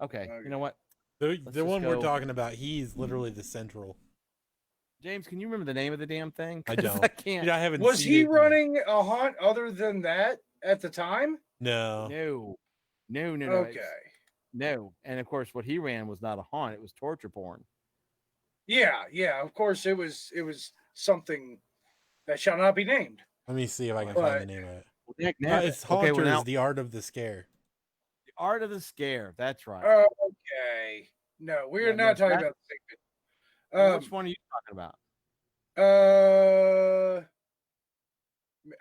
Okay. You know what? The one we're talking about, he's literally the central. James, can you remember the name of the damn thing? I don't. I can't. Dude, I haven't. Was seen he it. running a haunt other than that at the time? No. Okay. No. And of course, what he ran was not a haunt; it was torture porn. Yeah. Of course, it was something that shall not be named. Let me see if I can find the name of it. Nick, It's Haunters, The Art of the Scare. The Art of the Scare. That's right. Okay. No, we're not talking about the same video. Which one are you talking about?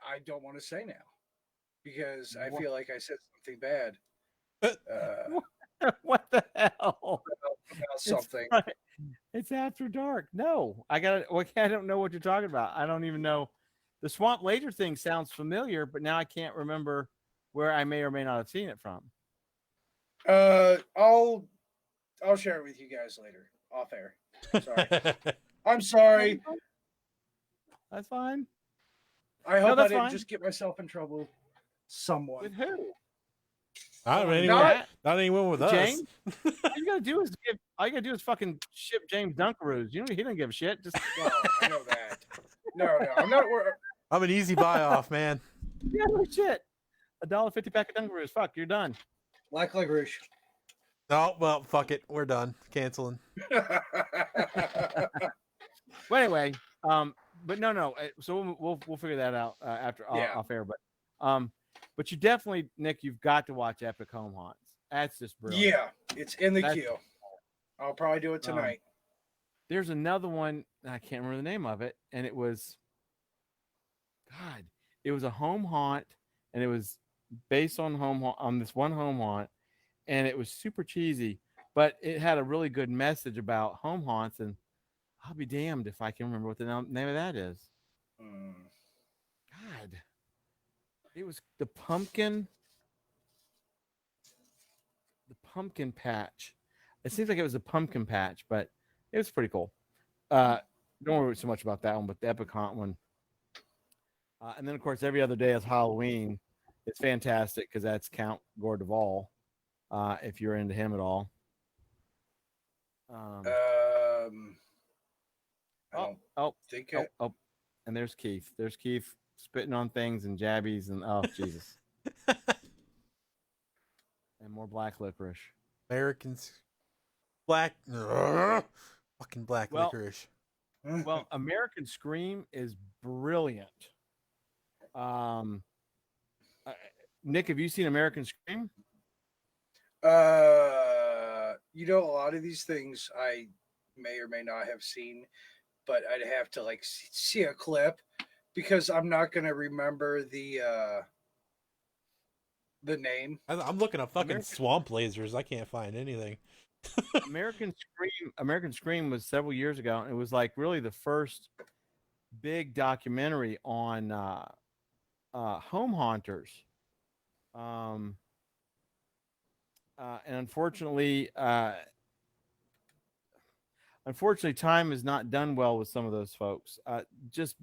I don't want to say now because I feel like I said something bad. What the hell? About something. It's after dark. No, I don't know what you're talking about. I don't even know. The swamp laser thing sounds familiar, but now I can't remember where I may or may not have seen it from. I'll share it with you guys later off air. Sorry. I'm sorry. That's fine. I hope I didn't just get myself in trouble. Someone. With who? Not anyone with James? us. All you gotta do is fucking ship James Dunkaroos. You know he doesn't give a shit. Just I know that. No, I'm not. I'm an easy buy off, man. Yeah, no shit. $1.50 pack of Dunkaroos. Fuck, you're done. Like licorice. Oh well, fuck it. We're done. Canceling. Well, anyway, but no. So we'll figure that out after off air. But you definitely, Nick, you've got to watch Epic Home Haunts. That's just brilliant. Yeah, it's in the queue. I'll probably do it tonight. There's another one. I can't remember the name of it, and it was a home haunt, and it was based on this one home haunt, and it was super cheesy, but it had a really good message about home haunts, and I'll be damned if I can remember what the name of that is. God, it was the pumpkin patch. It seems like it was a pumpkin patch, but it was pretty cool. Don't worry so much about that one, but the Epic Haunt one. And then, of course, every other day is Halloween. It's fantastic because that's Count Gore Duvall, if you're into him at all. And there's Keith. There's Keith spitting on things and jabbies and Jesus. And more black licorice. Americans. Fucking black licorice. Well, American Scream is brilliant. Nick, have you seen American Scream? A lot of these things I may or may not have seen, but I'd have to see a clip because I'm not going to remember the name. I'm looking at fucking swamp lasers. I can't find anything. American Scream was several years ago, and it was really the first big documentary on home haunters. And unfortunately, time has not done well with some of those folks. Just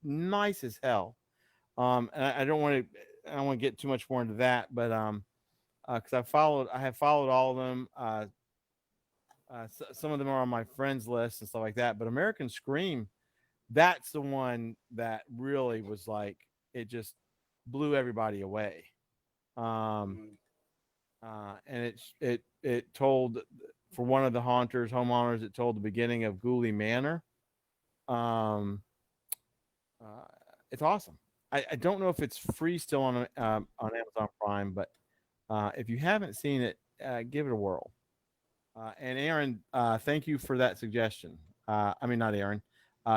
nice as hell. And I don't want to get too much more into that, but because I have followed all of them. Some of them are on my friends list and stuff like that. But American Scream, that's the one that really was it just blew everybody away. And it told, for one of the homeowners, it told the beginning of Ghoulie Manor. It's awesome. I don't know if it's free still on Amazon Prime, but if you haven't seen it, give it a whirl. And Aaron, thank you for that suggestion. I mean, not Aaron,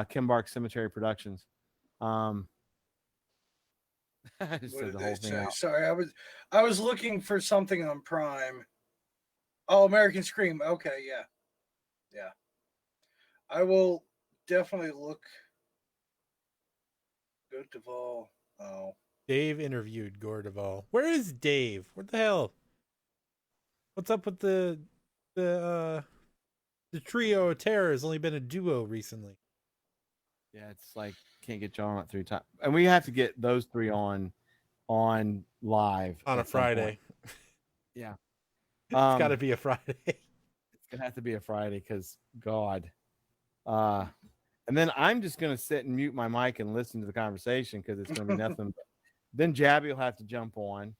Kim Bark Cemetery Productions. I just What said did the they whole thing say? out. Sorry, I was looking for something on Prime. Oh, American Scream. Okay, yeah, yeah. I will definitely look. Good Duvall. Oh, Dave interviewed Gore Duvall. Where is Dave? What the hell? What's up with the trio of terror has only been a duo recently. Yeah, it's like can't get John at 3 times, and we have to get those three on live On a at some point. Friday. Yeah, It's got to be a Friday. it's gonna have to be a Friday because God. And then I'm just gonna sit and mute my mic and listen to the conversation because it's gonna be nothing. Then Jabby will have to jump on.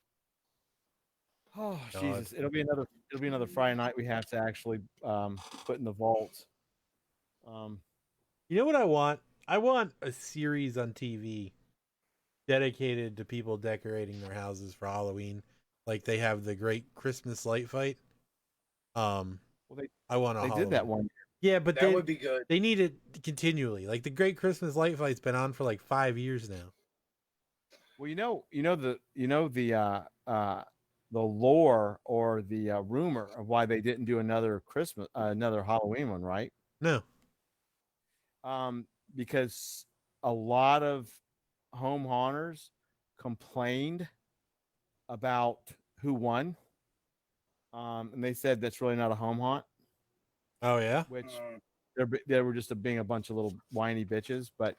Oh God. Jesus! It'll be another Friday night we have to actually put in the vault. You know what I want? I want a series on TV dedicated to people decorating their houses for Halloween. Like they have the Great Christmas Light Fight. Well, I want a they did that one. Yeah, but that would be good. they need it continually. Like the Great Christmas Light Fight's been on for like 5 years now. Well, the lore or the rumor of why they didn't do another another Halloween one, right? No. Because a lot of home haunters complained about who won, and they said that's really not a home haunt, Oh yeah. which they were just being a bunch of little whiny bitches. But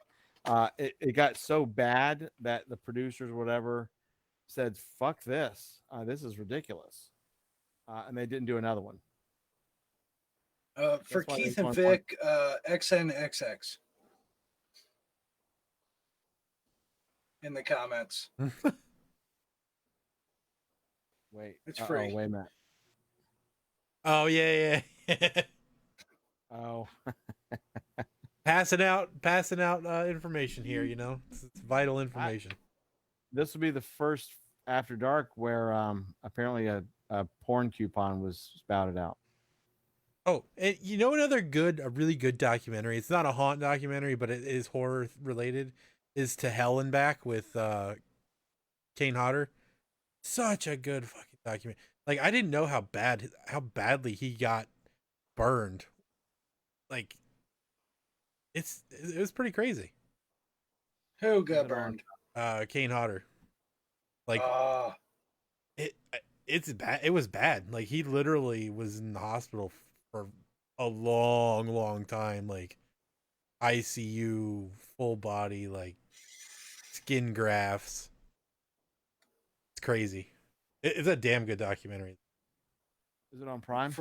it got so bad that the producers, or whatever, said, "Fuck this! This is ridiculous," and they didn't do another one. For That's why Keith they and want one. Vic, XNXX in the comments. Wait, It's free. Wait a minute. Oh yeah. Oh, passing out information here, you know. It's vital information. this will be the first After Dark where apparently a porn coupon was spouted out. Oh, and you know a really good documentary. It's not a haunt documentary, but it is horror related. Is To Hell and Back with Kane Hodder. Such a good fucking document. Like I didn't know how badly he got burned. Like it was pretty crazy. Who got burned? Kane Hodder. Like it's bad. It was bad. Like he literally was in the hospital for a long time. Like ICU, full body, like skin grafts. It's crazy. It's a damn good documentary. Is it on Prime?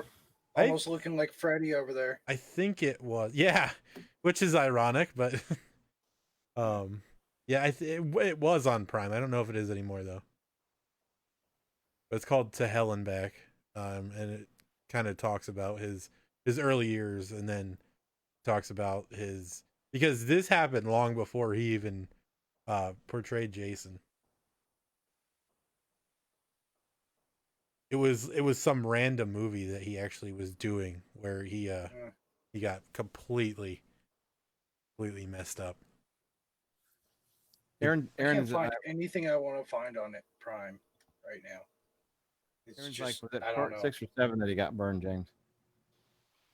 Almost looking like Freddy over there. I think it was. Yeah, which is ironic, but yeah, it was on Prime. I don't know if it is anymore though. But it's called To Hell and Back, and it kind of talks about his early years, and then talks about because this happened long before he even portrayed Jason. It was some random movie that he actually was doing where he got completely messed up. Aaron I can't is find anything I want to find on it Prime right now. It's Aaron's just, like, was I don't know. 6 or 7 that he got burned, James?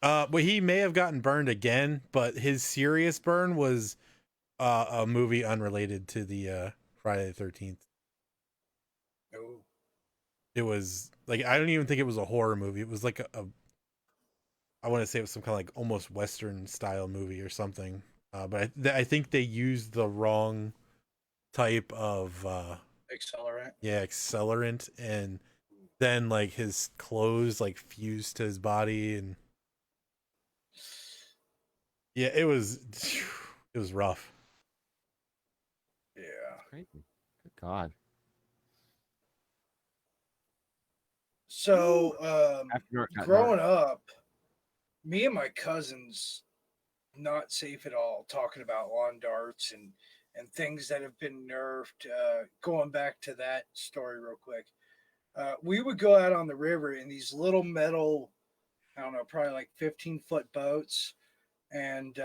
Well, he may have gotten burned again, but his serious burn was a movie unrelated to the Friday the 13th. Oh. It was like I don't even think it was a horror movie. It was like I want to say it was some kind of like almost Western style movie or something. But I think they used the wrong type of Accelerant. Yeah, accelerant, and then like his clothes like fused to his body, and yeah, it was rough. Yeah. Crazy. Good God. So, After Dark got growing dark. up, me and my cousins, not safe at all, talking about lawn darts and things that have been nerfed. Going back to that story real quick, we would go out on the river in these little metal I don't know, probably like 15-foot boats, and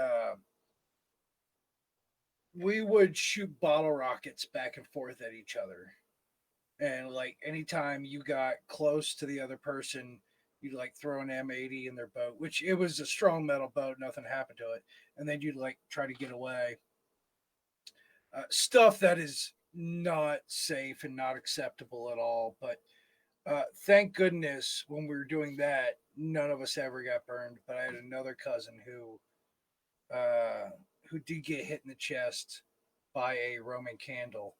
we would shoot bottle rockets back and forth at each other. And like anytime you got close to the other person, you'd like throw an M80 in their boat, which it was a strong metal boat, nothing happened to it, and then you'd like try to get away. Stuff that is not safe and not acceptable at all. But thank goodness when we were doing that, none of us ever got burned. But I had another cousin who did get hit in the chest by a Roman candle,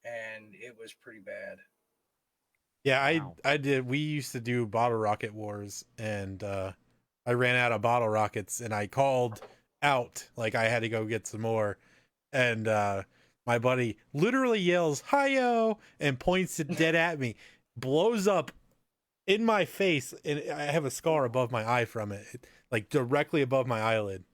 and it was pretty bad. Yeah, Wow. I did. We used to do bottle rocket wars, and I ran out of bottle rockets, and I called out like I had to go get some more, and my buddy literally yells "Hi-yo" and points it dead at me, blows up in my face, and I have a scar above my eye from it, like directly above my eyelid.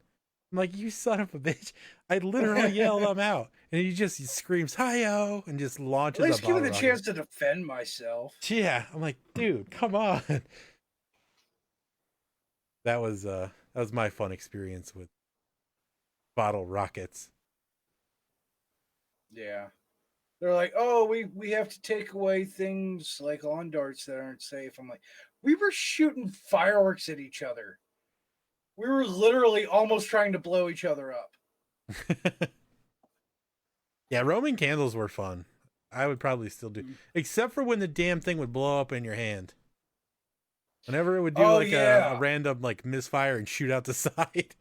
I'm like, you son of a bitch! I literally yelled him out, and he screams "Hi-yo" and just launches. At least a give me bottle the rocket. chance to defend myself. Yeah, I'm like, dude, come on. That was my fun experience with bottle rockets. Yeah. They're like, oh, we have to take away things like lawn darts that aren't safe. I'm like, we were shooting fireworks at each other. We were literally almost trying to blow each other up. Yeah, Roman candles were fun. I would probably still do, except for when the damn thing would blow up in your hand. Whenever it would do a random like misfire and shoot out the side.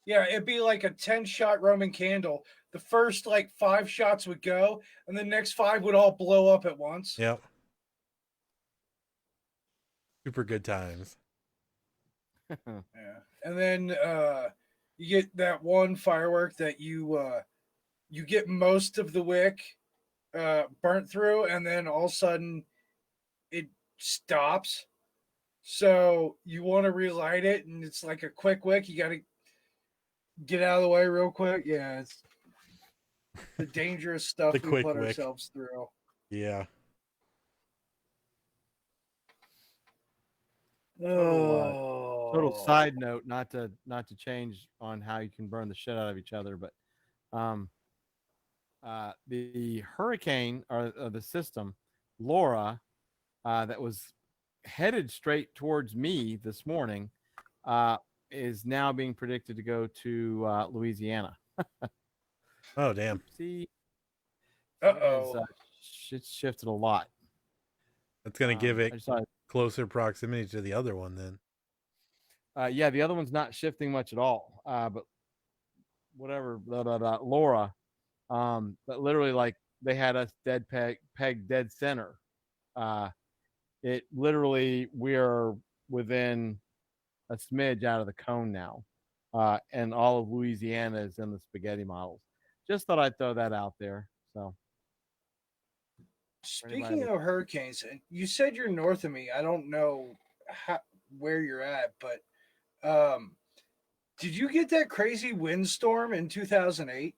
Yeah, it'd be like a 10-shot Roman candle. The first like 5 shots would go, and the next 5 would all blow up at once. Yep. Super good times. Yeah. And then you get that one firework that you get most of the wick burnt through, and then all of a sudden it stops. So you want to relight it, and it's like a quick wick. You got to get out of the way real quick. Yeah, it's the dangerous stuff The we quick put wick. ourselves through. Yeah. Total side note, not to change on how you can burn the shit out of each other, but the hurricane or the system, Laura, that was headed straight towards me this morning, is now being predicted to go to Louisiana. Oh damn. See, Uh-oh. It's shifted a lot. That's gonna give it I just thought, closer proximity to the other one then. yeah, the other one's not shifting much at all. But whatever, Laura, but literally like they had us pegged dead center. It literally, we're within a smidge out of the cone now, and all of Louisiana is in the spaghetti models. Just thought I'd throw that out there. So, Speaking of hurricanes, you said you're north of me. I don't know where you're at, but did you get that crazy windstorm in 2008?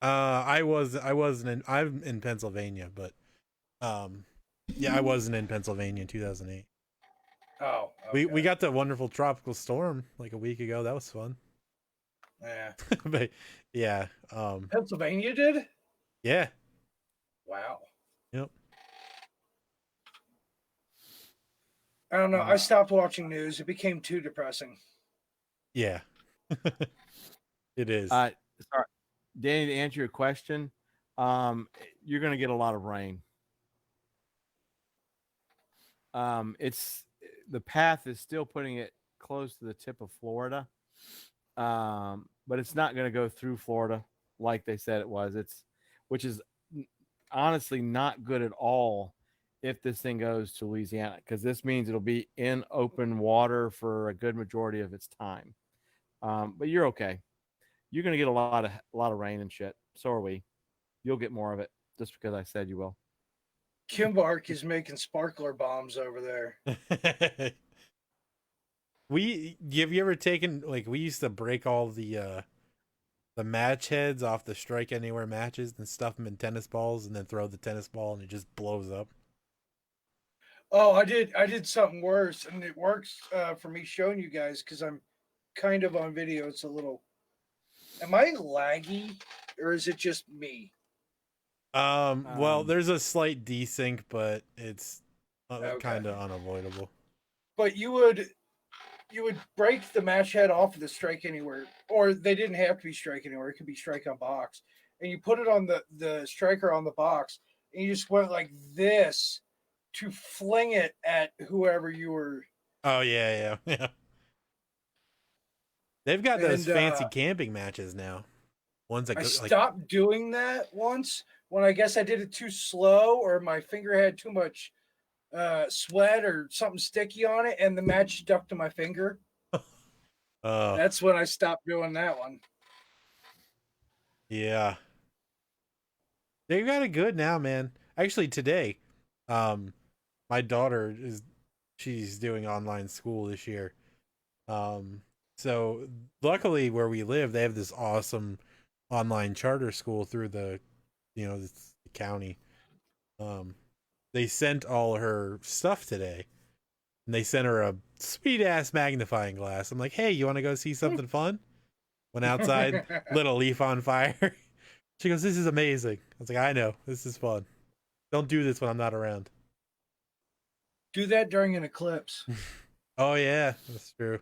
I'm in Pennsylvania, but yeah, I wasn't in Pennsylvania in 2008. Oh, okay. We got the wonderful tropical storm like a week ago. That was fun. Yeah. But yeah, Pennsylvania did? yeah. Wow. Yep. I don't know. I stopped watching news. It became too depressing. Yeah. It is. Sorry, Danny, to answer your question, you're going to get a lot of rain. It's the path is still putting it close to the tip of Florida, but it's not going to go through Florida like they said it was. Which is honestly not good at all if this thing goes to Louisiana, because this means it'll be in open water for a good majority of its time. But you're okay. You're going to get a lot of rain and shit. So are we. You'll get more of it just because I said you will. Kimbark is making sparkler bombs over there. Have you ever taken, like, we used to break all the match heads off the Strike Anywhere matches and stuff them in tennis balls and then throw the tennis ball and it just blows up. Oh, I did something worse, and it works for me showing you guys because I'm kind of on video. It's a little. Am I laggy, or is it just me? Well, there's a slight desync, but it's Okay. kind of unavoidable. But you would break the match head off of the strike anywhere, or they didn't have to be strike anywhere. It could be strike on box, and you put it on the striker on the box, and you just went like this to fling it at whoever you were. Oh yeah, yeah, yeah. They've got those And, fancy camping matches now. Ones that I go, stopped doing that once when I guess I did it too slow, or my finger had too much sweat or something sticky on it, and the match stuck to my finger. That's when I stopped doing that one. Yeah. They got it good now, man. Actually, today, my daughter she's doing online school this year. So luckily where we live, they have this awesome online charter school through the county. They sent all her stuff today, and they sent her a sweet ass magnifying glass. I'm like, hey, you want to go see something fun? Went outside, lit a leaf on fire. She goes, this is amazing. I was like, I know, this is fun. Don't do this when I'm not around. Do that during an eclipse. Oh yeah, that's true.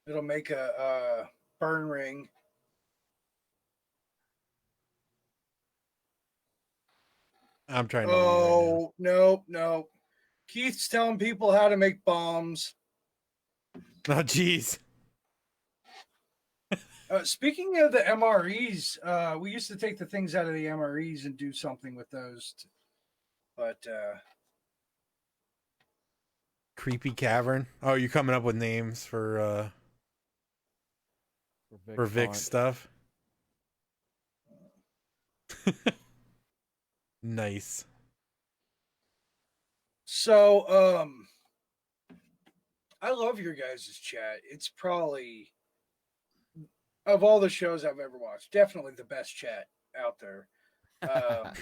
It'll make a burn ring. I'm trying to. Oh, nope. Keith's telling people how to make bombs. Oh, jeez. Speaking of the MREs, we used to take the things out of the MREs and do something with those. But Creepy Cavern. Oh, you're coming up with names for Vic's stuff. Nice. So, I love your guys' chat. It's probably, of all the shows I've ever watched, definitely the best chat out there. Well,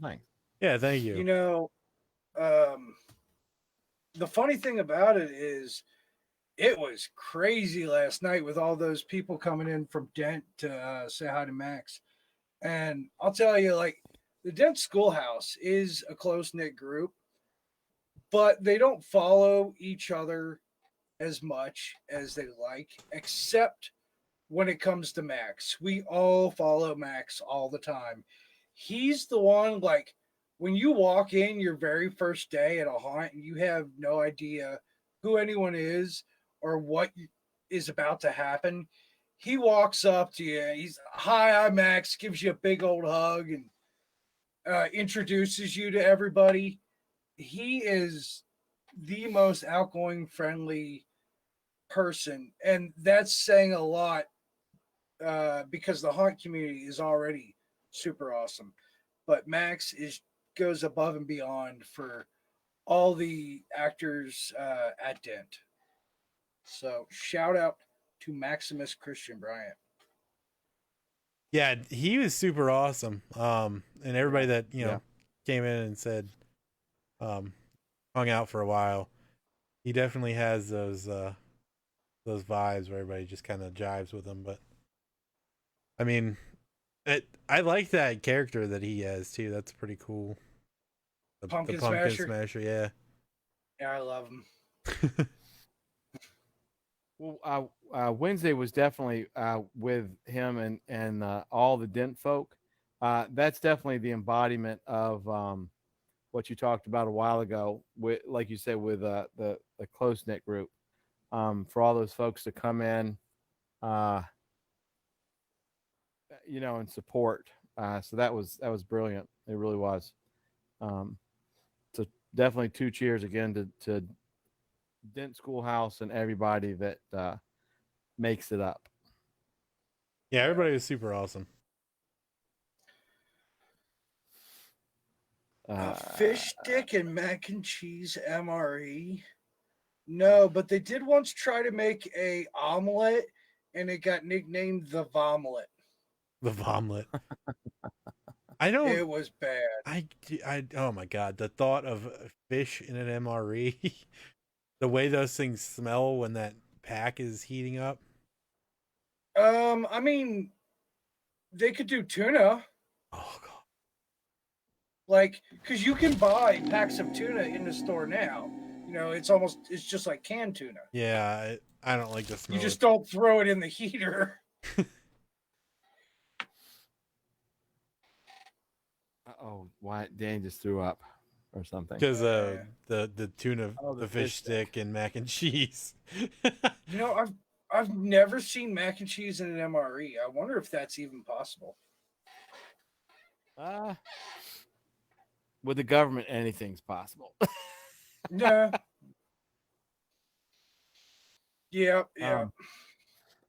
thanks. Yeah, thank you. You know, the funny thing about it is, it was crazy last night with all those people coming in from Dent to say hi to Max. And I'll tell you, like, the Dent Schoolhouse is a close-knit group, but they don't follow each other as much as they like, except when it comes to Max. We all follow Max all the time. He's the one, like, when you walk in your very first day at a haunt and you have no idea who anyone is or what is about to happen, he walks up to you. He's, hi, I'm Max, gives you a big old hug and introduces you to everybody. He is the most outgoing, friendly person. And that's saying a lot because the haunt community is already super awesome. But Max goes above and beyond for all the actors at Dent. So shout out to Maximus Christian Bryant. Yeah, he was super awesome. And everybody that came in and said, hung out for a while. He definitely has those vibes where everybody just kind of jives with him. But I mean, I like that character that he has too. That's pretty cool. The Pumpkin Smasher, yeah. Yeah, I love him. Well, Wednesday was definitely with him and all the Dent folk. That's definitely the embodiment of what you talked about a while ago, with, like you said, with the close knit group. For all those folks to come in, and support. So that was brilliant. It really was. So definitely 2 cheers again to Dent Schoolhouse and everybody that makes it up. Yeah, everybody was super awesome. Fish stick and mac and cheese MRE. No, but they did once try to make a omelet, and it got nicknamed the Vomlet. The Vomlet. I don't. It was bad. Oh my god, the thought of a fish in an MRE, the way those things smell when that pack is heating up. I mean, they could do tuna, Oh god. like, because you can buy packs of tuna in the store now. You know, it's just like canned tuna. Yeah, I don't like the smell. You just don't throw it in the heater. Oh, why Dan just threw up or something? Because the tuna, Oh, the fish stick, and mac and cheese. You know, I've never seen mac and cheese in an MRE. I wonder if that's even possible. With the government, anything's possible. No. Yeah.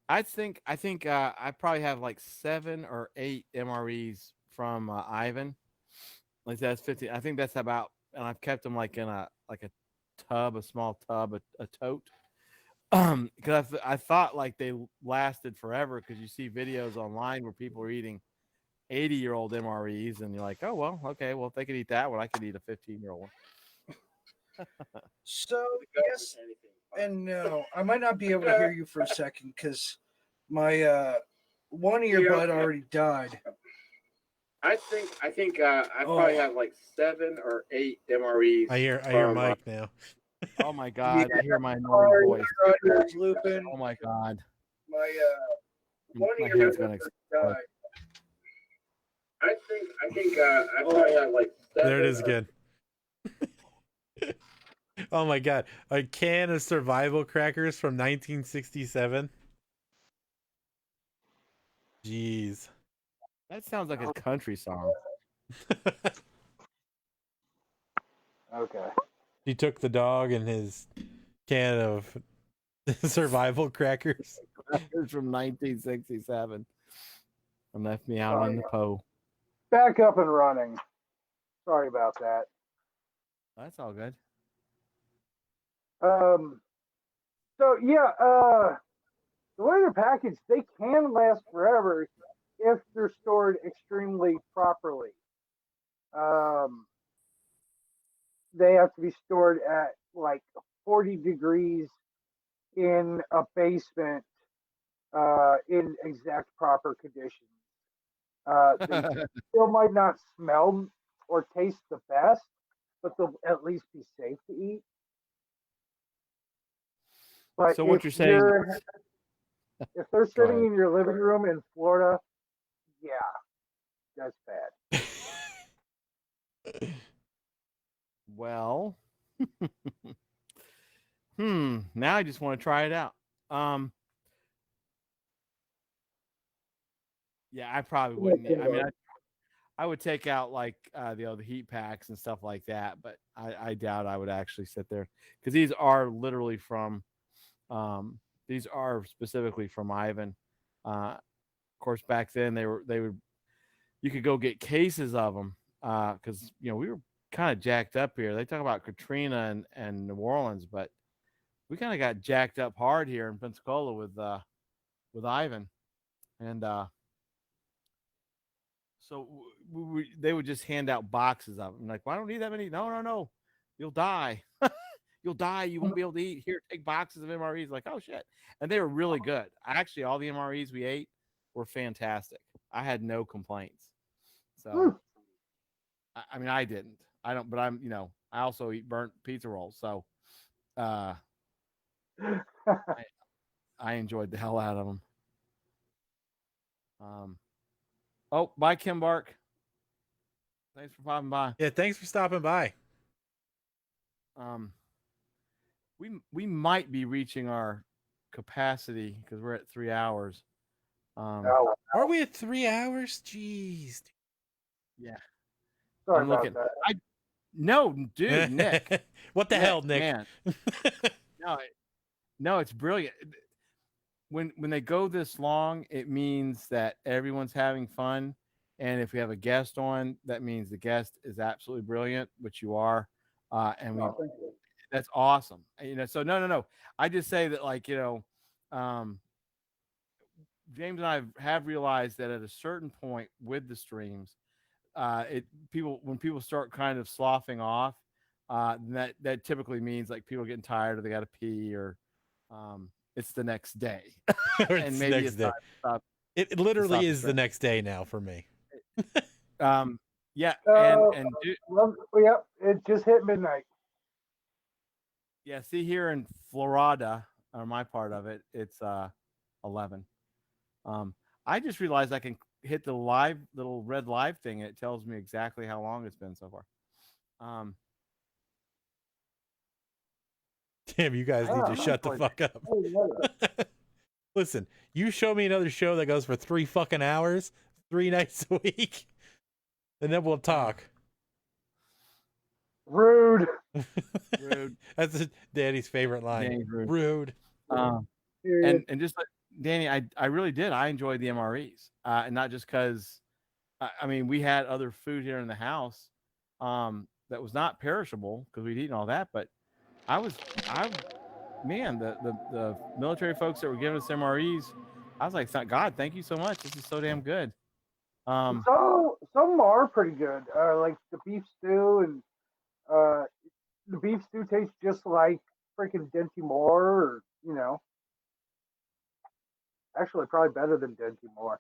I think I probably have like 7 or 8 MREs from Ivan. Like that's 50. I think that's about, and I've kept them like in a tub, a small tub, a tote. Because I thought like they lasted forever, because you see videos online where people are eating 80-year-old MREs, and you're like, oh well, okay, well if they could eat that one, I could eat a 15-year-old one. So yes and no. I might not be able to hear you for a second because my one earbud already died. I think I probably have like 7 or 8 MREs. I hear Mike now. Oh my god, I hear my annoying voice. Looping. Oh my god. My one My earbud head's gonna already explode. died. I think I probably have like 7. There it is again. Oh my god, a can of survival crackers from 1967. Jeez. That sounds like a country song. Okay. He took the dog and his can of survival crackers. It's from 1967 and left me out in the Po. Back up and running. Sorry about that. That's all good. So yeah, the way they're packaged, they can last forever if they're stored extremely properly. They have to be stored at like 40 degrees in a basement in exact proper conditions. They still might not smell or taste the best, but they'll at least be safe to eat. But So what you're saying? if they're Go sitting ahead. in your living room in Florida, yeah, that's bad. Well, now I just want to try it out. Yeah, I probably wouldn't. I mean, I would take out like the heat packs and stuff like that, but I doubt I would actually sit there, because these are literally from, these are specifically from Ivan. Of course, back then they would, you could go get cases of them, because we were kind of jacked up here. They talk about Katrina and New Orleans, but we kind of got jacked up hard here in Pensacola with Ivan, and so they would just hand out boxes of them. Like, well, I don't need that many. No, you'll die. You'll die. You won't be able to eat. Here, take boxes of MREs. Like, oh shit, and they were really good. Actually, all the MREs we ate were fantastic. I had no complaints. So, I mean, I didn't. I don't, but I'm, I also eat burnt pizza rolls. So, I enjoyed the hell out of them. Oh, bye, Kim Bark. Thanks for popping by. Yeah, thanks for stopping by. We might be reaching our capacity because we're at 3 hours. Are we at 3 hours? Jeez. Yeah. Sorry I'm about looking. that. No, dude, Nick. What the hell, Nick? Man. No, it's brilliant. When they go this long, it means that everyone's having fun, and if we have a guest on, that means the guest is absolutely brilliant, which you are, and that's awesome. So no. I just say that, like, James and I have realized that at a certain point with the streams, when people start kind of sloughing off, that typically means like people getting tired or they got to pee or it's the next day. Or And it's maybe next it's day. time to stop. It literally stop the is the train. next day now for me. Yeah, Uh, and Yep, it just hit midnight. yeah, see here in Florida, or my part of it, it's 11. I just realized I can hit the little red live thing, and it tells me exactly how long it's been so far. Damn, you guys need to shut the fuck up. Listen, you show me another show that goes for 3 fucking hours, 3 nights a week, and then we'll talk. Rude. Rude. That's Danny's favorite line. Danny's rude. Rude. And just like Danny, I really did. I enjoyed the MREs, and not just because, I mean, we had other food here in the house that was not perishable because we'd eaten all that. But man, the military folks that were giving us MREs, I was like, God, thank you so much. This is so damn good. So some are pretty good. Like the beef stew, and the beef stew tastes just like freaking Dinty Moore, or actually probably better than Dinty Moore.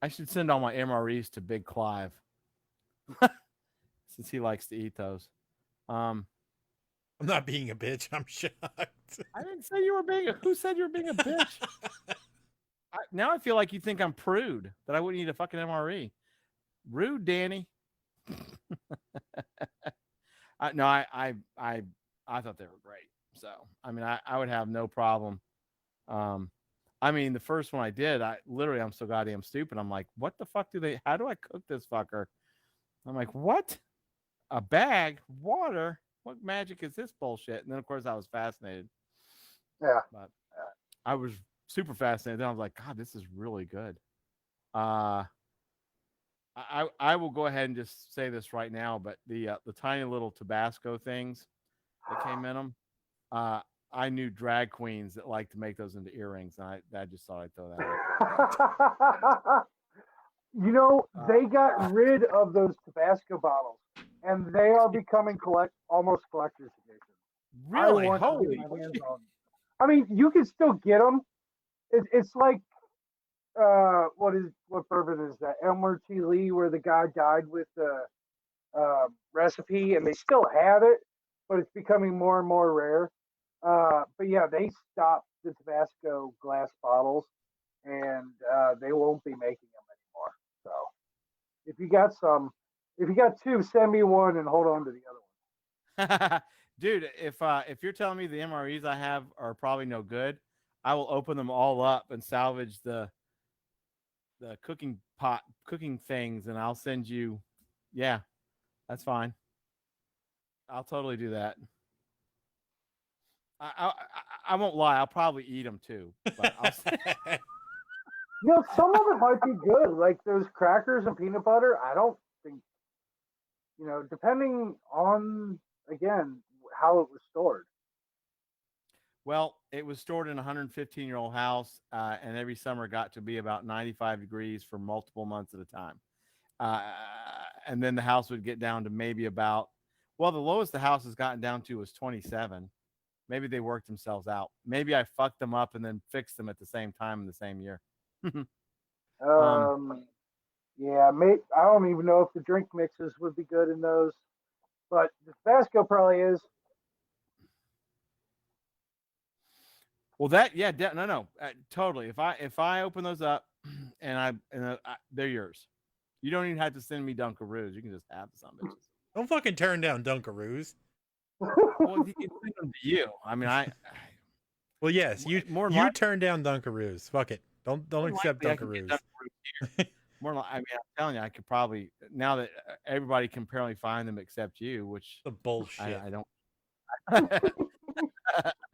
I should send all my MREs to Big Clive since he likes to eat those. I'm not being a bitch. I'm shocked. I didn't say you were being. Who said you were being a bitch? Now I feel like you think I'm prude that I wouldn't eat a fucking MRE. Rude, Danny. No, I thought they were great. So I mean, I would have no problem. I mean, the first one I did, I'm so goddamn stupid. I'm like, what the fuck how do I cook this fucker? I'm like, what? A bag? Water? What magic is this bullshit? And then, of course, I was fascinated. Yeah. But I was super fascinated. Then I was like, God, this is really good. I will go ahead and just say this right now, but the tiny little Tabasco things that came in them, I knew drag queens that like to make those into earrings, and I just thought I'd throw that out. They got rid of those Tabasco bottles, and they are becoming almost collector's editions. Really? Holy! I mean, you can still get them. It's like what bourbon is that? Elmer T. Lee, where the guy died with the recipe, and they still have it, but it's becoming more and more rare. But yeah, they stopped the Tabasco glass bottles, and they won't be making them anymore. So if you got two, send me one and hold on to the other one. Dude, if you're telling me the MREs I have are probably no good, I will open them all up and salvage the cooking things, and I'll send you. Yeah, that's fine. I'll totally do that. I won't lie. I'll probably eat them too. But some of it might be good, like those crackers and peanut butter. I don't think, depending on, again, how it was stored. Well, it was stored in a 115-year-old house, and every summer got to be about 95 degrees for multiple months at a time. And then the house would get down to maybe the lowest the house has gotten down to was 27. Maybe they worked themselves out. Maybe I fucked them up and then fixed them at the same time in the same year. Yeah, I don't even know if the drink mixes would be good in those, but the Tabasco probably is. Well, no, totally. If I open those up and they're yours, you don't even have to send me Dunkaroos. You can just have some bitches. Don't fucking turn down Dunkaroos. Well, you can send them to you. I mean, Well, yes, you turn down Dunkaroos. Fuck it. Don't accept Dunkaroos. More like, I mean, I'm telling you, I could probably, now that everybody can apparently find them except you, which the bullshit. I don't.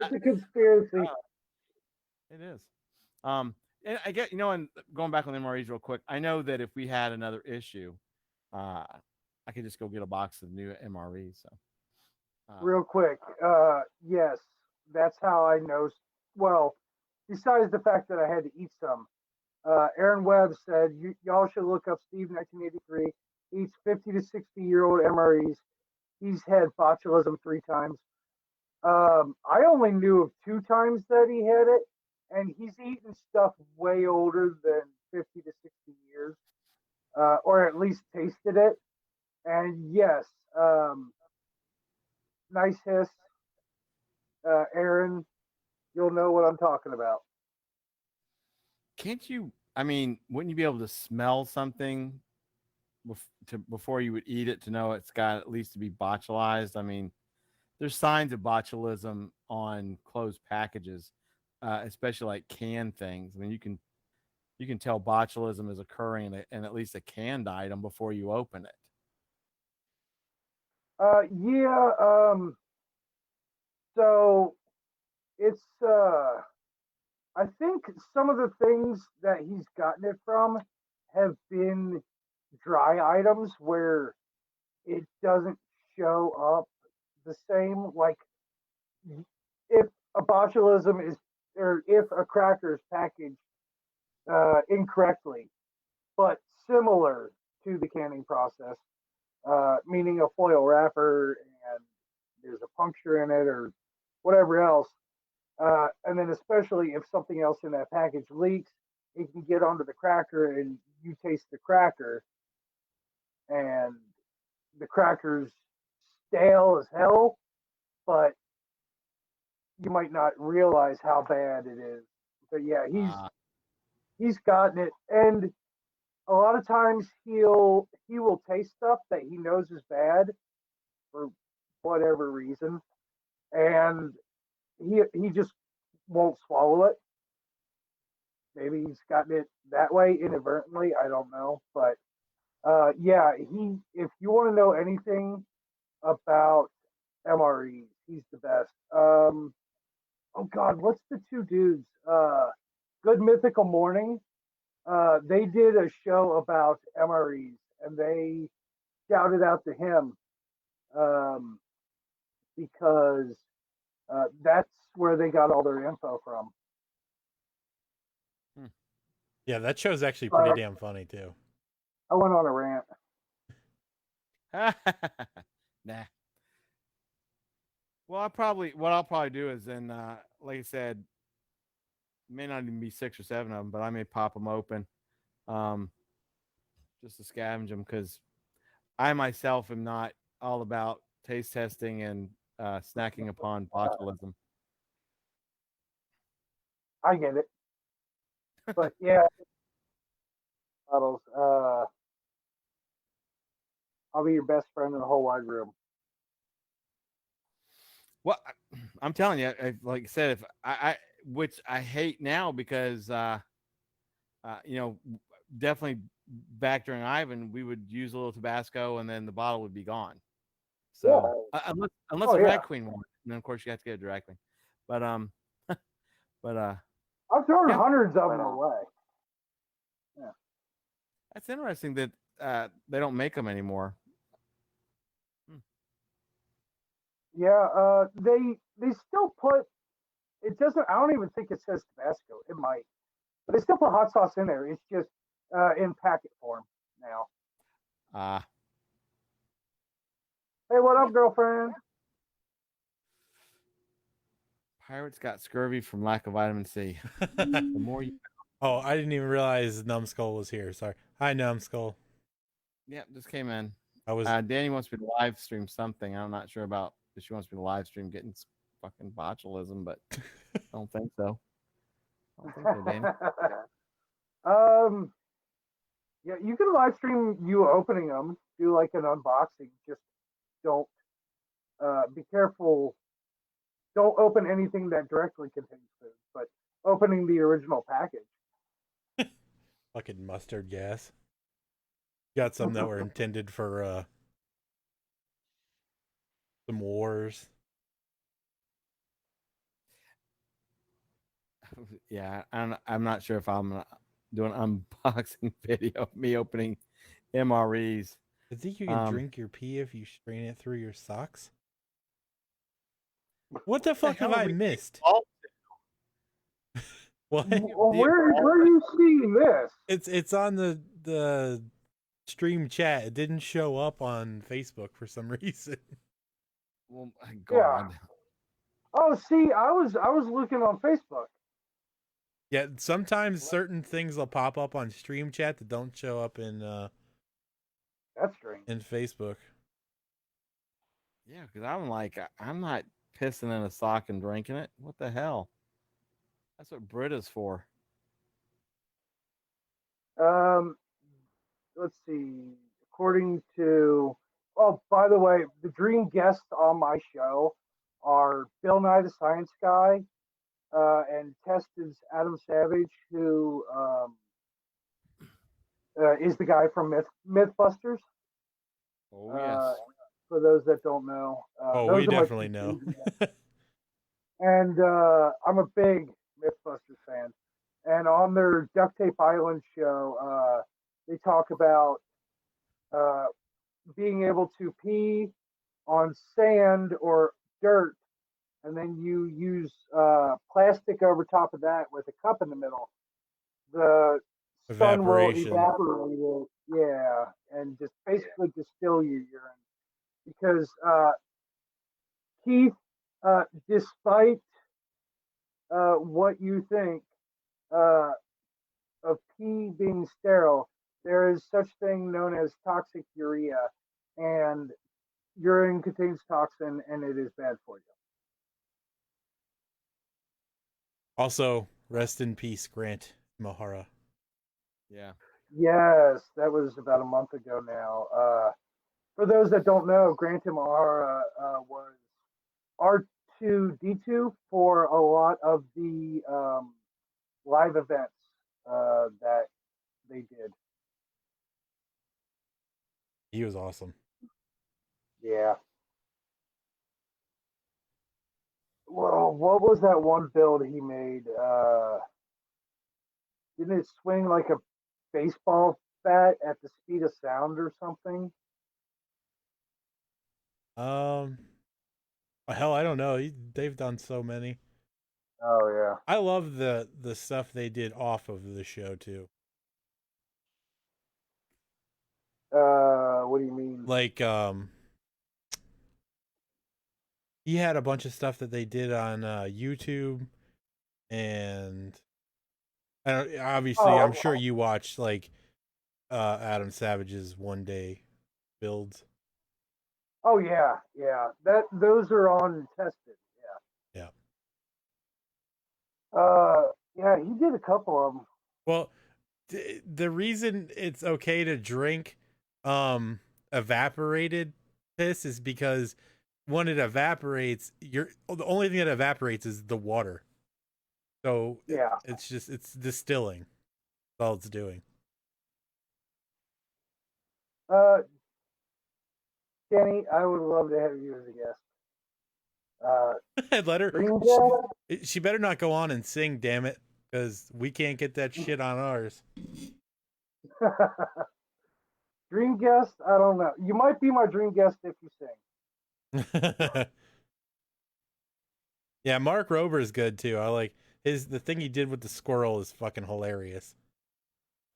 It's a conspiracy. It is. And I get, and going back on the MREs real quick, I know that if we had another issue, I could just go get a box of new MREs. So. Real quick, yes, that's how I know. Well, besides the fact that I had to eat some, Aaron Webb said, y'all should look up Steve 1983. He eats 50 to 60-year-old MREs. He's had botulism 3 times. I only knew of 2 times that he had it, and he's eaten stuff way older than 50 to 60 years, or at least tasted it. And yes, nice hiss, Aaron. You'll know what I'm talking about. Can't you? I mean, wouldn't you be able to smell something before you would eat it to know it's got at least to be botulized? I mean, there's signs of botulism on closed packages, especially like canned things. I mean, you can tell botulism is occurring in at least a canned item before you open it. Yeah. So it's I think some of the things that he's gotten it from have been dry items where it doesn't show up the same. Like if a botulism is, or if a cracker is packaged incorrectly, but similar to the canning process, meaning a foil wrapper and there's a puncture in it or whatever else. And then especially if something else in that package leaks, it can get onto the cracker and you taste the cracker and the cracker's stale as hell, but you might not realize how bad it is. But yeah, he's gotten it, and a lot of times he will taste stuff that he knows is bad for whatever reason, and he just won't swallow it. Maybe he's gotten it that way inadvertently. I don't know, but yeah, if you want to know anything about MREs, he's the best. Oh God, what's the 2 dudes? Good Mythical Morning. They did a show about MREs, and they shouted out to him because that's where they got all their info from. Yeah, that show's actually pretty damn funny too. I went on a rant. Nah. Well, what I'll probably do is then, like I said, may not even be 6 or 7 of them, but I may pop them open, just to scavenge them, because I myself am not all about taste testing and snacking upon botulism. I get it, but yeah, bottles. I'll be your best friend in the whole wide room. Well, I'm telling you, like I said, if which I hate now because, definitely back during Ivan, we would use a little Tabasco and then the bottle would be gone. So unless a drag queen wanted, and then of course you have to get a drag queen. But I've thrown hundreds of them away. Yeah, that's interesting that they don't make them anymore. Yeah, they still put. It doesn't. I don't even think it says Tabasco. It might, but they still put hot sauce in there. It's just in packet form now. Hey, what up, girlfriend? Pirates got scurvy from lack of vitamin C. The more you. Oh, I didn't even realize Numbskull was here. Sorry. Hi, Numbskull. Yep, just came in. I was. Danny wants me to live stream something. I'm not sure about if she wants me to live stream getting fucking botulism, but I don't think so. Danny. Yeah, you can live stream you opening them. Do like an unboxing. Just don't. Be careful. Don't open anything that directly contains food, but opening the original package. Fucking mustard gas. Got some that were intended for some wars. Yeah, I'm not sure if I'm doing an unboxing video of me opening MREs. I think you can drink your pee if you strain it through your socks. What the fuck have I missed? What? Where are you seeing this? It's on the stream chat. It didn't show up on Facebook for some reason. Well, my Yeah. God. Oh, see, I was looking on Facebook. Yeah, sometimes certain things will pop up on stream chat that don't show up in That's strange. Facebook. Yeah, because I'm like, I'm not pissing in a sock and drinking it. What the hell? That's what Brita's for. Let's see. According to, oh, by the way, the dream guests on my show are Bill Nye the Science Guy, and Tested Adam Savage, who is the guy from Mythbusters. Oh yes. For those that don't know, Oh, those we are my definitely two know. dream guests. And I'm a big Mythbusters fan. And on their Duct Tape Island show, they talk about uh, being able to pee on sand or dirt, and then you use plastic over top of that with a cup in the middle. The sun will Evaporation. evaporate it, yeah, and just basically distill your urine. Because Keith, despite what you think uh, of pee being sterile, there is such thing known as toxic urea, and urine contains toxin, and it is bad for you. Also, rest in peace, Grant Mahara. Yeah. Yes, that was about a month ago now. For those that don't know, Grant Imahara was R2D2 for a lot of the live events that they did. He was awesome. Yeah. Well, what was that one build he made? Didn't it swing like a baseball bat at the speed of sound or something? Hell, I don't know. They've done so many. Oh yeah. I love the stuff they did off of the show too. What do you mean? Like he had a bunch of stuff that they did on YouTube, and obviously I'm sure you watched like Adam Savage's one day builds. Oh yeah, yeah. Those are on tested. Yeah. Yeah, he did a couple of them. Well, the reason it's okay to drink evaporated piss is because when it evaporates, the only thing that evaporates is the water. So Yeah. it's distilling. That's all it's doing. Kenny, I would love to have you as a guest. Let her. Dream She better not go on and sing, damn it, because we can't get that shit on ours. guest. Dream guest? I don't know. You might be my dream guest if you sing. Yeah, Mark Rober is good too. I like the thing he did with the squirrel is fucking hilarious.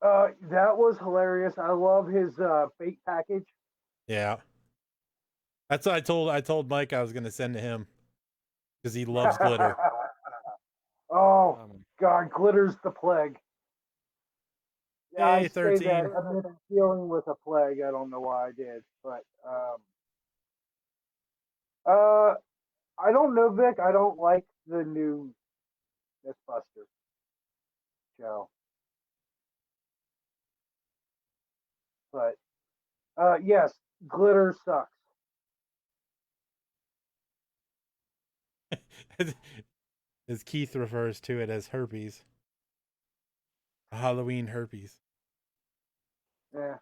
That was hilarious. I love his bait package. Yeah. That's what I told Mike I was gonna send to him. Because he loves glitter. Oh God, glitter's the plague. Yeah, Yay, I 13. say that. I've been dealing with a plague. I don't know why I did, but I don't know, Vic. I don't like the new Mythbuster show, but yes, glitter sucks. As Keith refers to it as herpes. Halloween herpes. Yeah.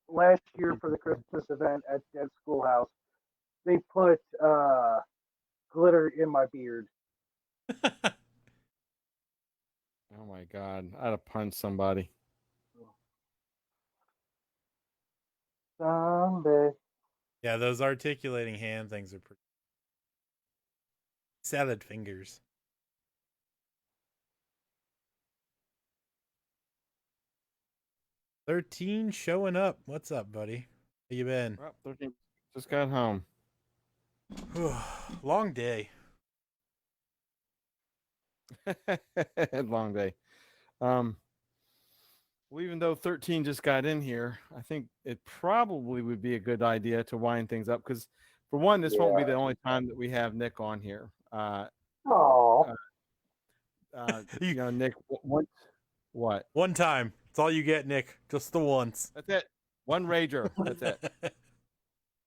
Last year for the Christmas event at Dead Schoolhouse, they put glitter in my beard. Oh my God. I'd have punched somebody. Someday. Yeah, those articulating hand things are pretty. Salad fingers. 13 showing up. What's up, buddy? How you been? Well, 13 just got home. Long day. Long day. Well, even though 13 just got in here, I think it probably would be a good idea to wind things up because, for one, this won't be the only time that we have Nick on here. Oh, Nick, what? One time. That's all you get, Nick. Just the once. That's it. One rager. That's it.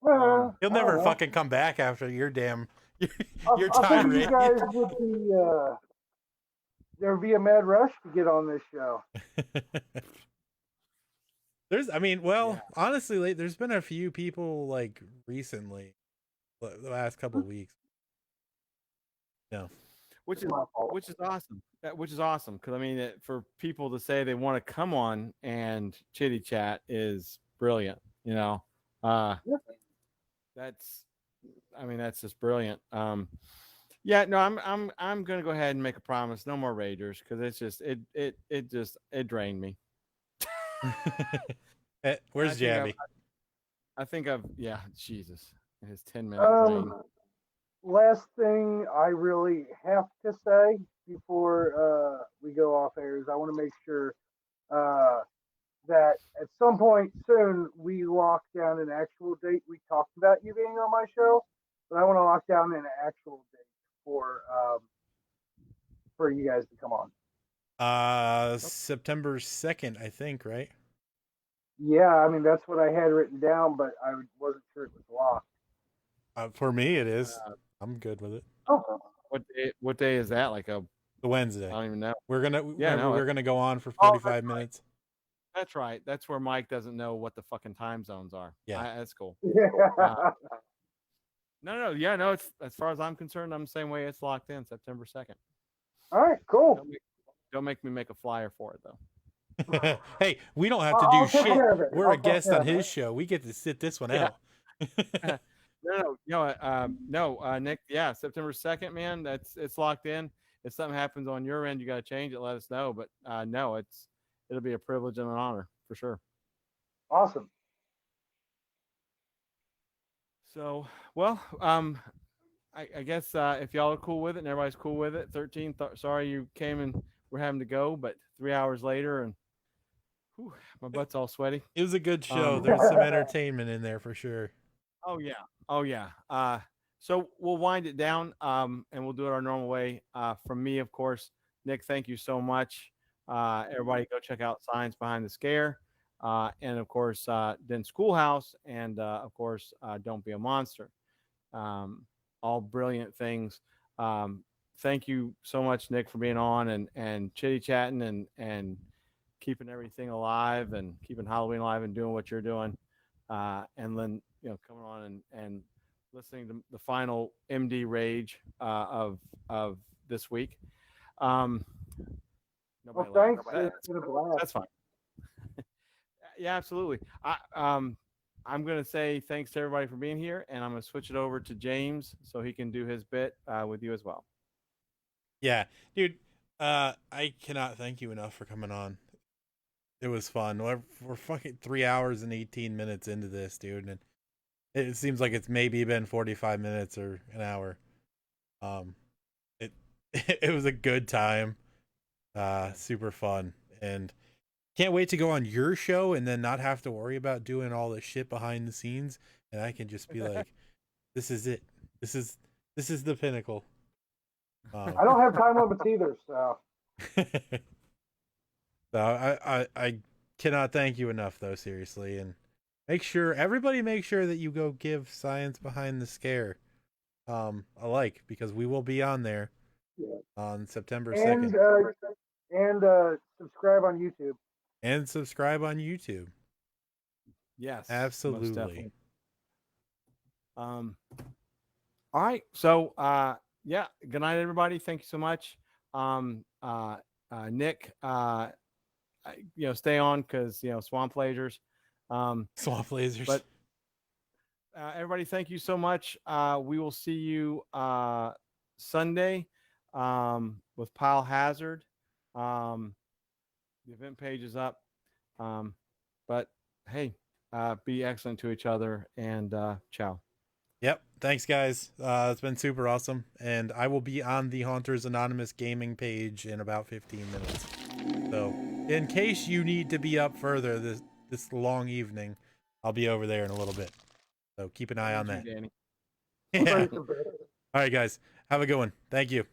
He'll never fucking come back after your damn your I time. think you guys would be there'd be a mad rush to get on this show. Honestly, there's been a few people like recently, the last couple of weeks. No, which is awesome. Which is awesome because I mean, for people to say they want to come on and chitty chat is brilliant. That's just brilliant. Yeah, no, I'm gonna go ahead and make a promise. No more Ragers because it's just it drained me. Where's Jabby? I think Jesus, his 10-minute. Last thing I really have to say before we go off air is I want to make sure that at some point soon we lock down an actual date. We talked about you being on my show, but I want to lock down an actual date for you guys to come on. September 2nd, I think, right? Yeah, I mean that's what I had written down, but I wasn't sure it was locked. For me, it is. I'm good with it. Oh, what day is that? Like the Wednesday. I don't even know. We're gonna go on for 45 minutes. That's right. That's where Mike doesn't know what the fucking time zones are. Yeah, that's cool. Yeah. No. It's, as far as I'm concerned, I'm the same way. It's locked in September 2nd. All right, cool. Don't make me make a flyer for it though. Hey, we don't have to do shit. We're a guest on his show. We get to sit this one out. No, Nick. Yeah, September 2nd, man. It's locked in. If something happens on your end, you got to change it. Let us know. But no, it'll be a privilege and an honor for sure. Awesome. So, well, I guess if y'all are cool with it and everybody's cool with it, 13. Sorry you came and we're having to go, but 3 hours later and my butt's all sweaty. It was a good show. There's some entertainment in there for sure. Oh yeah. So we'll wind it down, and we'll do it our normal way. From me, of course, Nick, thank you so much. Everybody go check out Science Behind the Scare. And of course, then Schoolhouse, and of course, Don't Be a Monster. All brilliant things. Thank you so much, Nick, for being on and chitty chatting and keeping everything alive and keeping Halloween alive and doing what you're doing. And then coming on and listening to the final MD rage of this week. Well, thanks. That's fine. Yeah, absolutely. I'm going to say thanks to everybody for being here, and I'm going to switch it over to James so he can do his bit with you as well. Yeah, dude, I cannot thank you enough for coming on. It was fun. We're fucking 3 hours and 18 minutes into this, dude, and it seems like it's maybe been 45 minutes or an hour. It was a good time, super fun, and can't wait to go on your show and then not have to worry about doing all the shit behind the scenes, and I can just be like, "This is it. This is the pinnacle." I don't have time limits either, so. So I cannot thank you enough, though, seriously, and everybody make sure that you go give Science Behind the Scare a like, because we will be on there on September 2nd. And subscribe on YouTube. And subscribe on YouTube. Yes, absolutely. All right, so yeah, good night, everybody. Thank you so much. Nick, stay on because swamp lasers. Swamp lasers. But everybody, thank you so much. We will see you Sunday with Pile Hazard. The event page is up. But hey, be excellent to each other, and ciao. Yep. Thanks, guys. It's been super awesome. And I will be on the Haunters Anonymous gaming page in about 15 minutes. So in case you need to be up further this long evening, I'll be over there in a little bit. So keep an eye on that. Danny. Yeah. Play some All right, guys. Have a good one. Thank you.